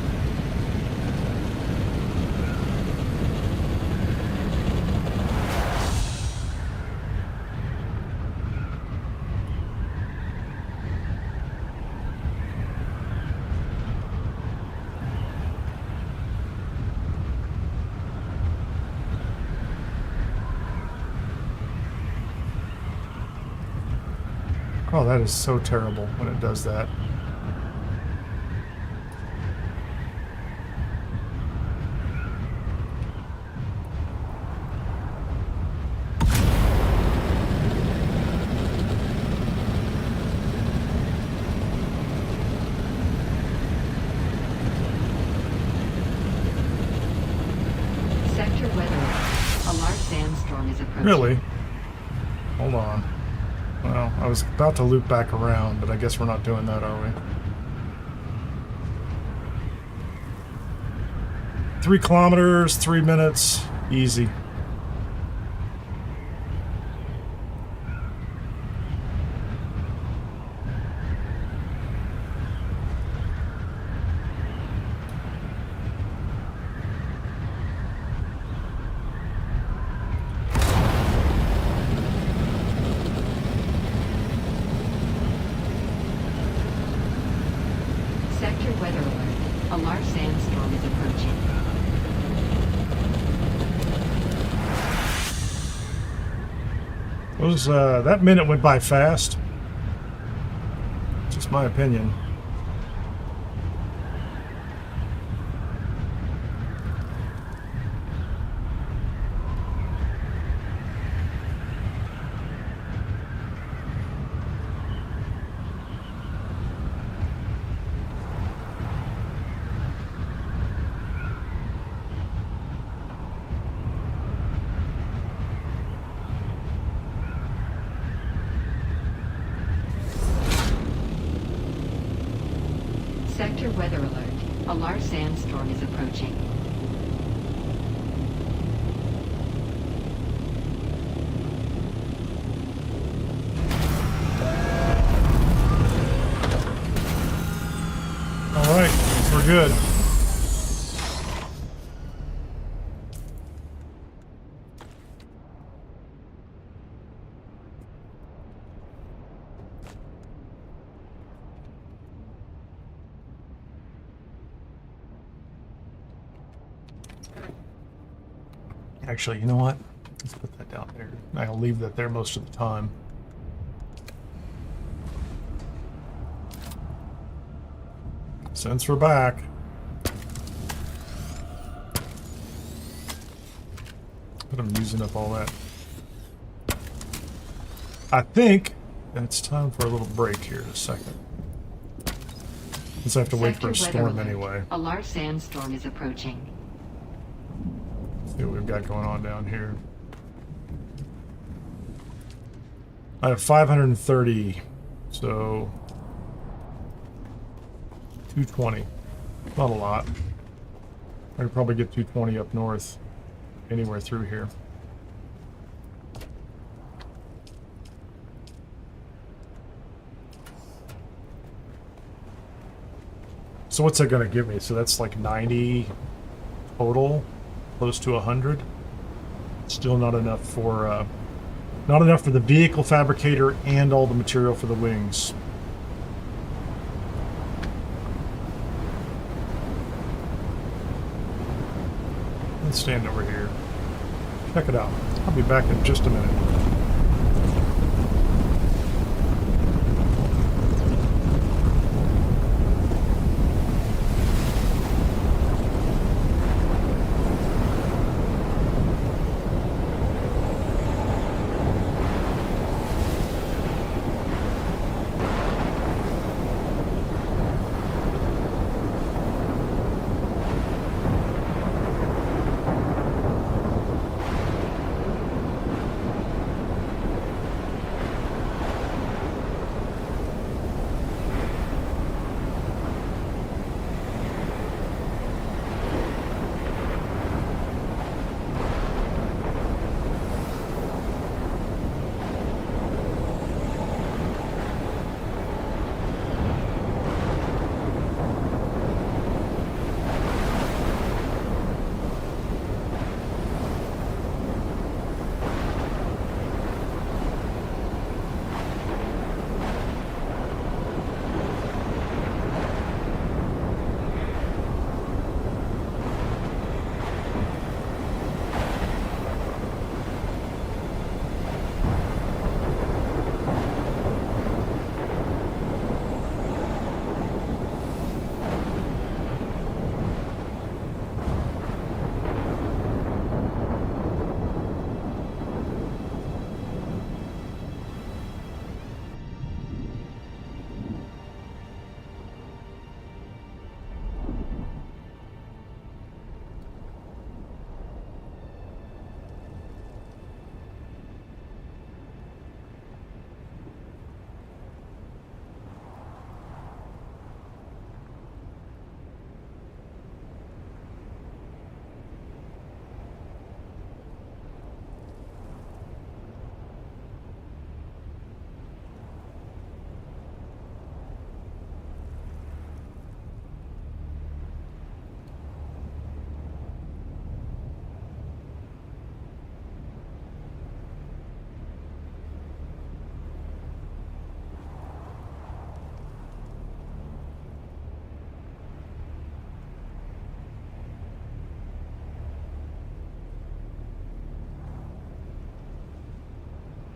Oh, that is so terrible when it does that. Sector weather. A large sandstorm is approaching. Really? Hold on. Well, I was about to loop back around, but I guess we're not doing that, are we? 3 kilometers, 3 minutes, easy. Sector weather alert. A large sandstorm is approaching. That minute went by fast. Just my opinion. Sector weather alert. A large sandstorm is approaching. All right, we're good. Actually, you know what? Let's put that down there. I'll leave that there most of the time. Since we're back. But I'm using up all that. I think it's time for a little break here in a second. Since I have to wait for a Sector storm weather alert. anyway. A large sandstorm is approaching. See what we've got going on down here. I have 530, so 220. Not a lot. I could probably get 220 up north, anywhere through here. So what's that going to give me? So that's like 90 total, close to 100. Still not enough for the vehicle fabricator and all the material for the wings. Let's stand over here. Check it out. I'll be back in just a minute.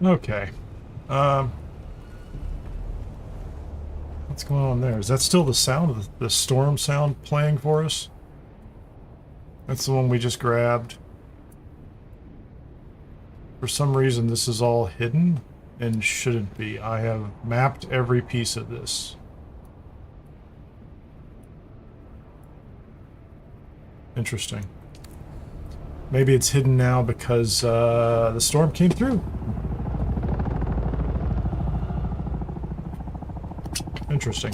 Okay. What's going on there? Is that still the sound of the storm sound playing for us? That's the one we just grabbed. For some reason, this is all hidden and shouldn't be. I have mapped every piece of this. Interesting. Maybe it's hidden now because the storm came through. Interesting.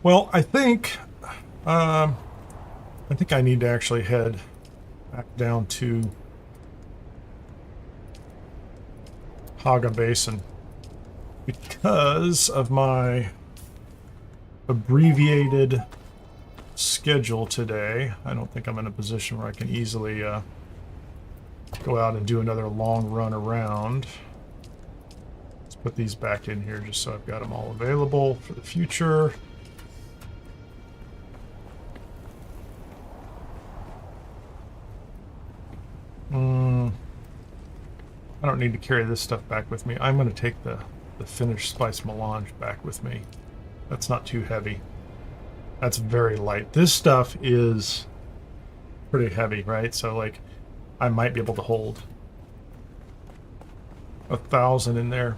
Well, I think I need to actually head back down to Haga Basin because of my abbreviated schedule today. I don't think I'm in a position where I can easily go out and do another long run around. Let's put these back in here just so I've got them all available for the future. I don't need to carry this stuff back with me. I'm going to take the finished Spice Melange back with me. That's not too heavy. That's very light. This stuff is pretty heavy, right? So, like, I might be able to hold 1,000 in there.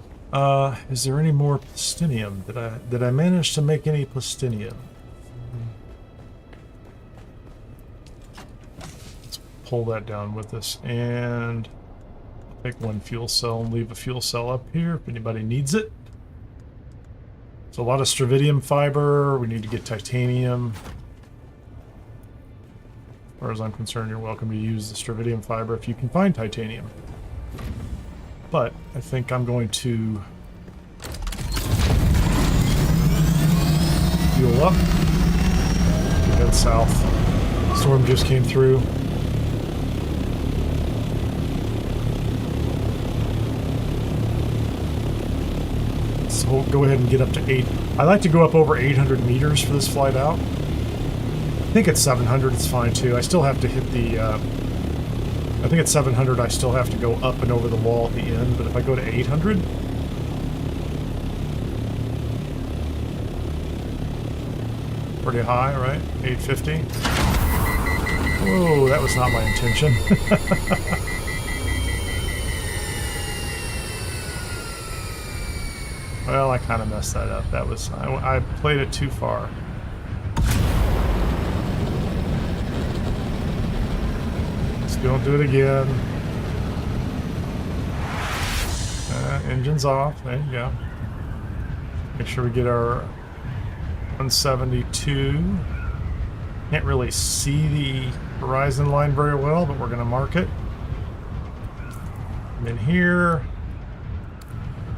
Is there any more Plastinium? Did I manage to make any Plastinium? Let's pull that down with us, and I'll take one fuel cell and leave a fuel cell up here if anybody needs it. So a lot of Stravidium fiber. We need to get titanium. As far as I'm concerned, you're welcome to use the Stravidium fiber if you can find titanium. But I think I'm going to fuel up. Head south. Storm just came through. So we'll go ahead and get up to 8. I like to go up over 800 meters for this flight out. I think at 700 it's fine too. I still have to hit the... I think at 700 I still have to go up and over the wall at the end, but if I go to 800... Pretty high, right? 850. Whoa, that was not my intention. Well, I kind of messed that up. That was... I played it too far. Don't do it again. Engine's off. There you go. Make sure we get our 172. Can't really see the horizon line very well, but we're going to mark it. And then here,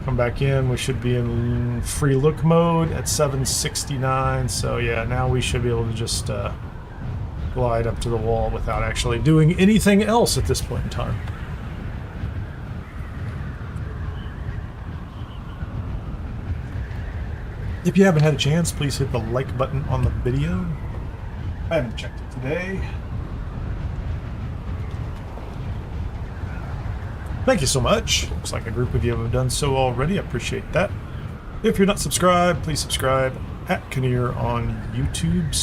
come back in. We should be in free look mode at 769. So yeah, now we should be able to just glide up to the wall without actually doing anything else at this point in time. If you haven't had a chance, please hit the like button on the video. I haven't checked it today. Thank you so much. Looks like a group of you have done so already. I appreciate that. If you're not subscribed, please subscribe at Kineer on YouTube,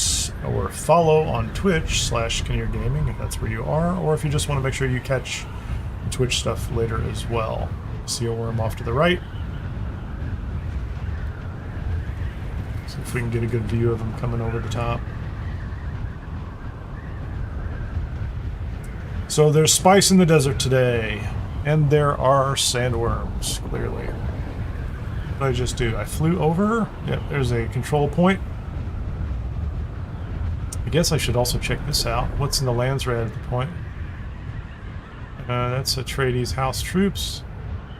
or follow on Twitch/Kineer Gaming if that's where you are, or if you just want to make sure you catch the Twitch stuff later as well. Seal worm off to the right. See if we can get a good view of them coming over the top. So there's spice in the desert today, and there are sandworms, clearly. What did I just do? I flew over. Yep, there's a control point. I guess I should also check this out. What's in the Landsred point? That's Atreides house troops.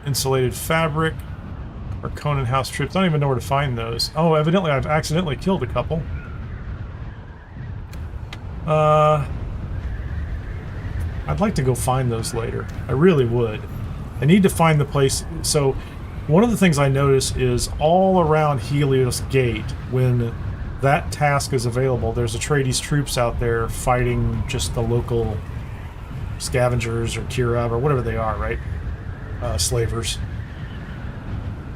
Insulated fabric. Harkonnen house troops. I don't even know where to find those. Oh, evidently I've accidentally killed a couple. I'd like to go find those later. I really would. I need to find the place. So One of the things I notice is all around Helios Gate, when that task is available, there's Atreides troops out there fighting just the local scavengers or Kirav or whatever they are, right? Slavers.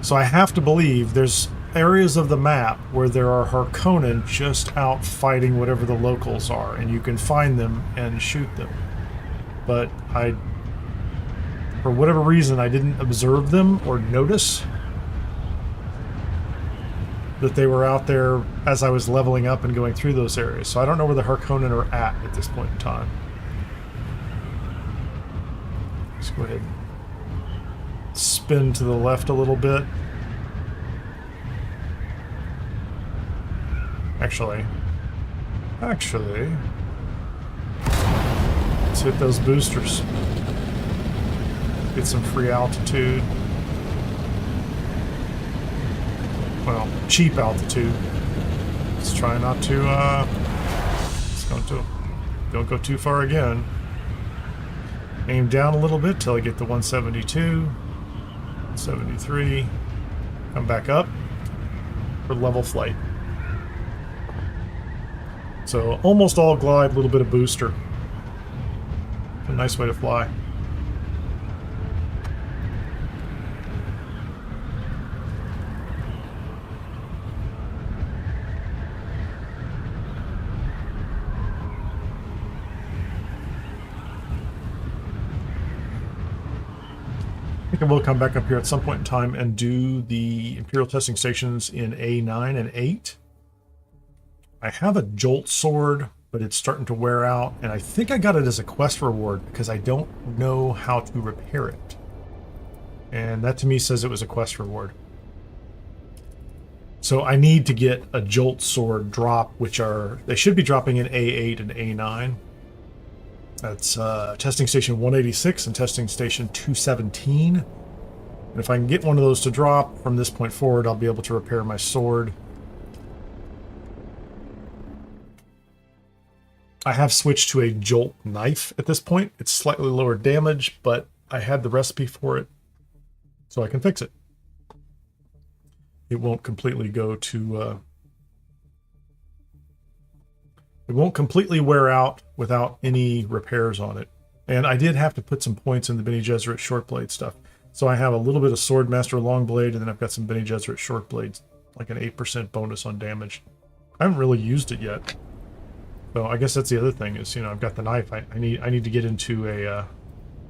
So I have to believe there's areas of the map where there are Harkonnen just out fighting whatever the locals are, and you can find them and shoot them. But for whatever reason, I didn't observe them or notice that they were out there as I was leveling up and going through those areas. So I don't know where the Harkonnen are at this point in time. Let's go ahead and spin to the left a little bit. Actually, let's hit those boosters. Get some free altitude. Well, cheap altitude. Let's try not to, don't go too far again. Aim down a little bit till I get to 172, 173. Come back up for level flight. So almost all glide, a little bit of booster. A nice way to fly. I think I will come back up here at some point in time and do the Imperial testing stations in A9 and 8. I have a Jolt sword, but it's starting to wear out, and I think I got it as a quest reward because I don't know how to repair it. And that to me says it was a quest reward. So I need to get a Jolt sword drop, they should be dropping in A8 and A9. That's testing station 186 and testing station 217. And if I can get one of those to drop from this point forward, I'll be able to repair my sword. I have switched to a Jolt knife at this point. It's slightly lower damage, but I had the recipe for it, so I can fix it. It won't completely go to... it won't completely wear out without any repairs on it. And I did have to put some points in the Bene Gesserit short blade stuff. So I have a little bit of Swordmaster long blade, and then I've got some Bene Gesserit short blades, like an 8% bonus on damage. I haven't really used it yet. So I guess that's the other thing is, I've got the knife. I need to get into a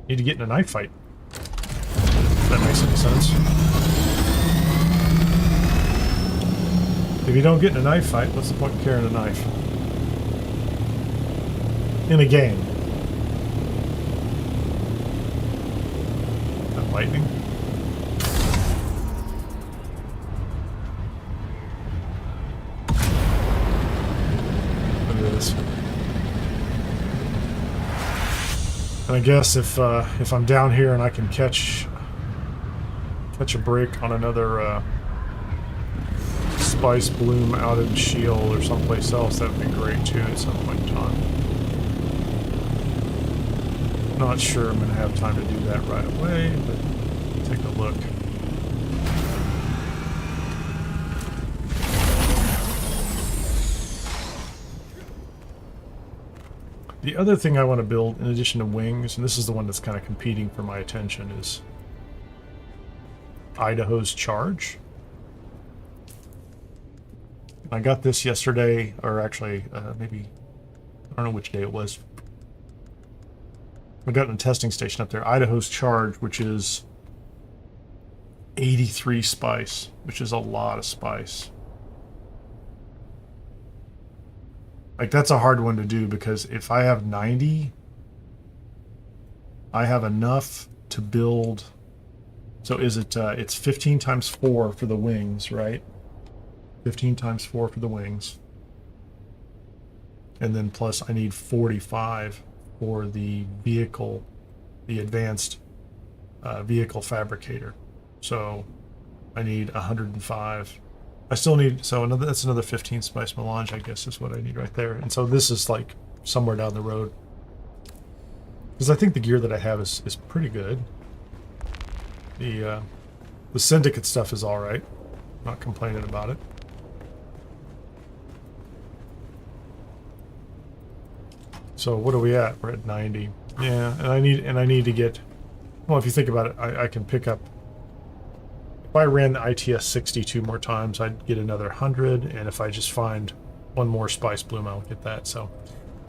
knife fight. If that makes any sense. If you don't get in a knife fight, what's the point in carrying a knife? In a game. That lightning. Look at this. And I guess if I'm down here and I can catch a break on another Spice Bloom out in Shield or someplace else, that would be great too at some point in time. Not sure I'm going to have time to do that right away, but take a look. The other thing I want to build, in addition to wings, and this is the one that's kind of competing for my attention, is Idaho's Charge. I got this yesterday, or actually, maybe, I don't know which day it was. I got in a testing station up there, Idaho's Charge, which is 83 spice, which is a lot of spice. Like, that's a hard one to do, because if I have 90, I have enough to build. So is it, it's 15 times 4 for the wings, right? 15 times 4 for the wings. And then plus I need 45 for the vehicle, the advanced vehicle fabricator. So I need 105. I still need, so that's another 15 Spice Melange, I guess, is what I need right there. And so this is like somewhere down the road. Because I think the gear that I have is pretty good. The The syndicate stuff is all right. Not complaining about it. So what are we at? We're at 90. Yeah, and I need to get. Well, if you think about it, I can pick up. If I ran the ITS 62 more times, I'd get another 100, and if I just find one more spice bloom, I'll get that. So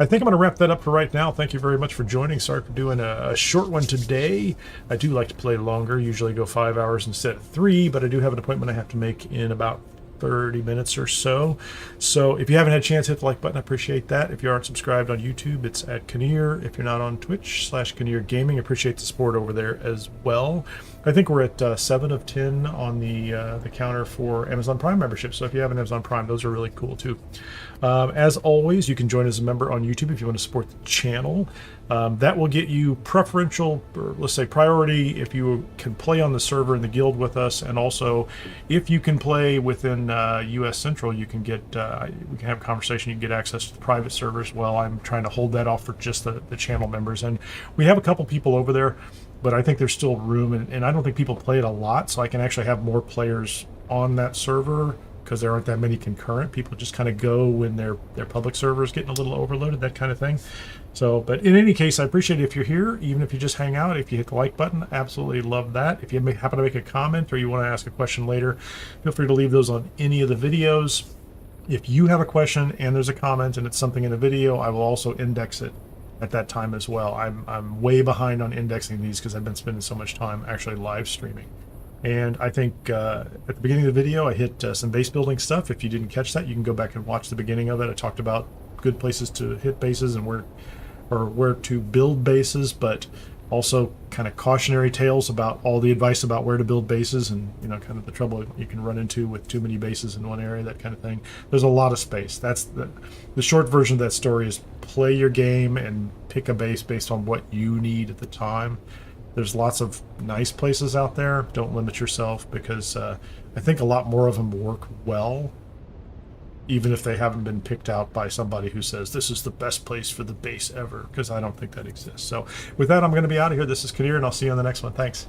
I think I'm going to wrap that up for right now. Thank you very much for joining. Sorry for doing a short one today. I do like to play longer. Usually go 5 hours instead of 3, but I do have an appointment I have to make in about 30 minutes or so. So if you haven't had a chance, hit the like button. I appreciate that. If you aren't subscribed on YouTube, it's at Kineer. If you're not on Twitch /Kineer Gaming, appreciate the support over there as well. I think we're at 7 of 10 on the counter for Amazon Prime membership. So if you have an Amazon Prime, those are really cool too. As always, you can join as a member on YouTube if you want to support the channel. That will get you preferential, or let's say priority, if you can play on the server in the guild with us, and also if you can play within US Central, you can get we can have a conversation. You can get access to the private servers. Well, I'm trying to hold that off for just the channel members, and we have a couple people over there, but I think there's still room, and I don't think people play it a lot, so I can actually have more players on that server because there aren't that many concurrent. People just kind of go when their public server is getting a little overloaded, that kind of thing. So, but in any case, I appreciate it if you're here, even if you just hang out. If you hit the like button, absolutely love that. If you happen to make a comment or you want to ask a question later, feel free to leave those on any of the videos. If you have a question and there's a comment and it's something in a video, I will also index it at that time as well. I'm way behind on indexing these because I've been spending so much time actually live streaming. And I think at the beginning of the video, I hit some base building stuff. If you didn't catch that, you can go back and watch the beginning of it. I talked about good places to hit bases and where to build bases, but also kind of cautionary tales about all the advice about where to build bases and, you know, kind of the trouble you can run into with too many bases in one area, that kind of thing. There's a lot of space. That's the short version of that story is play your game and pick a base based on what you need at the time. There's lots of nice places out there. Don't limit yourself, because I think a lot more of them work well, even if they haven't been picked out by somebody who says this is the best place for the base ever, because I don't think that exists. So with that, I'm going to be out of here. This is Kineer, and I'll see you on the next one. Thanks.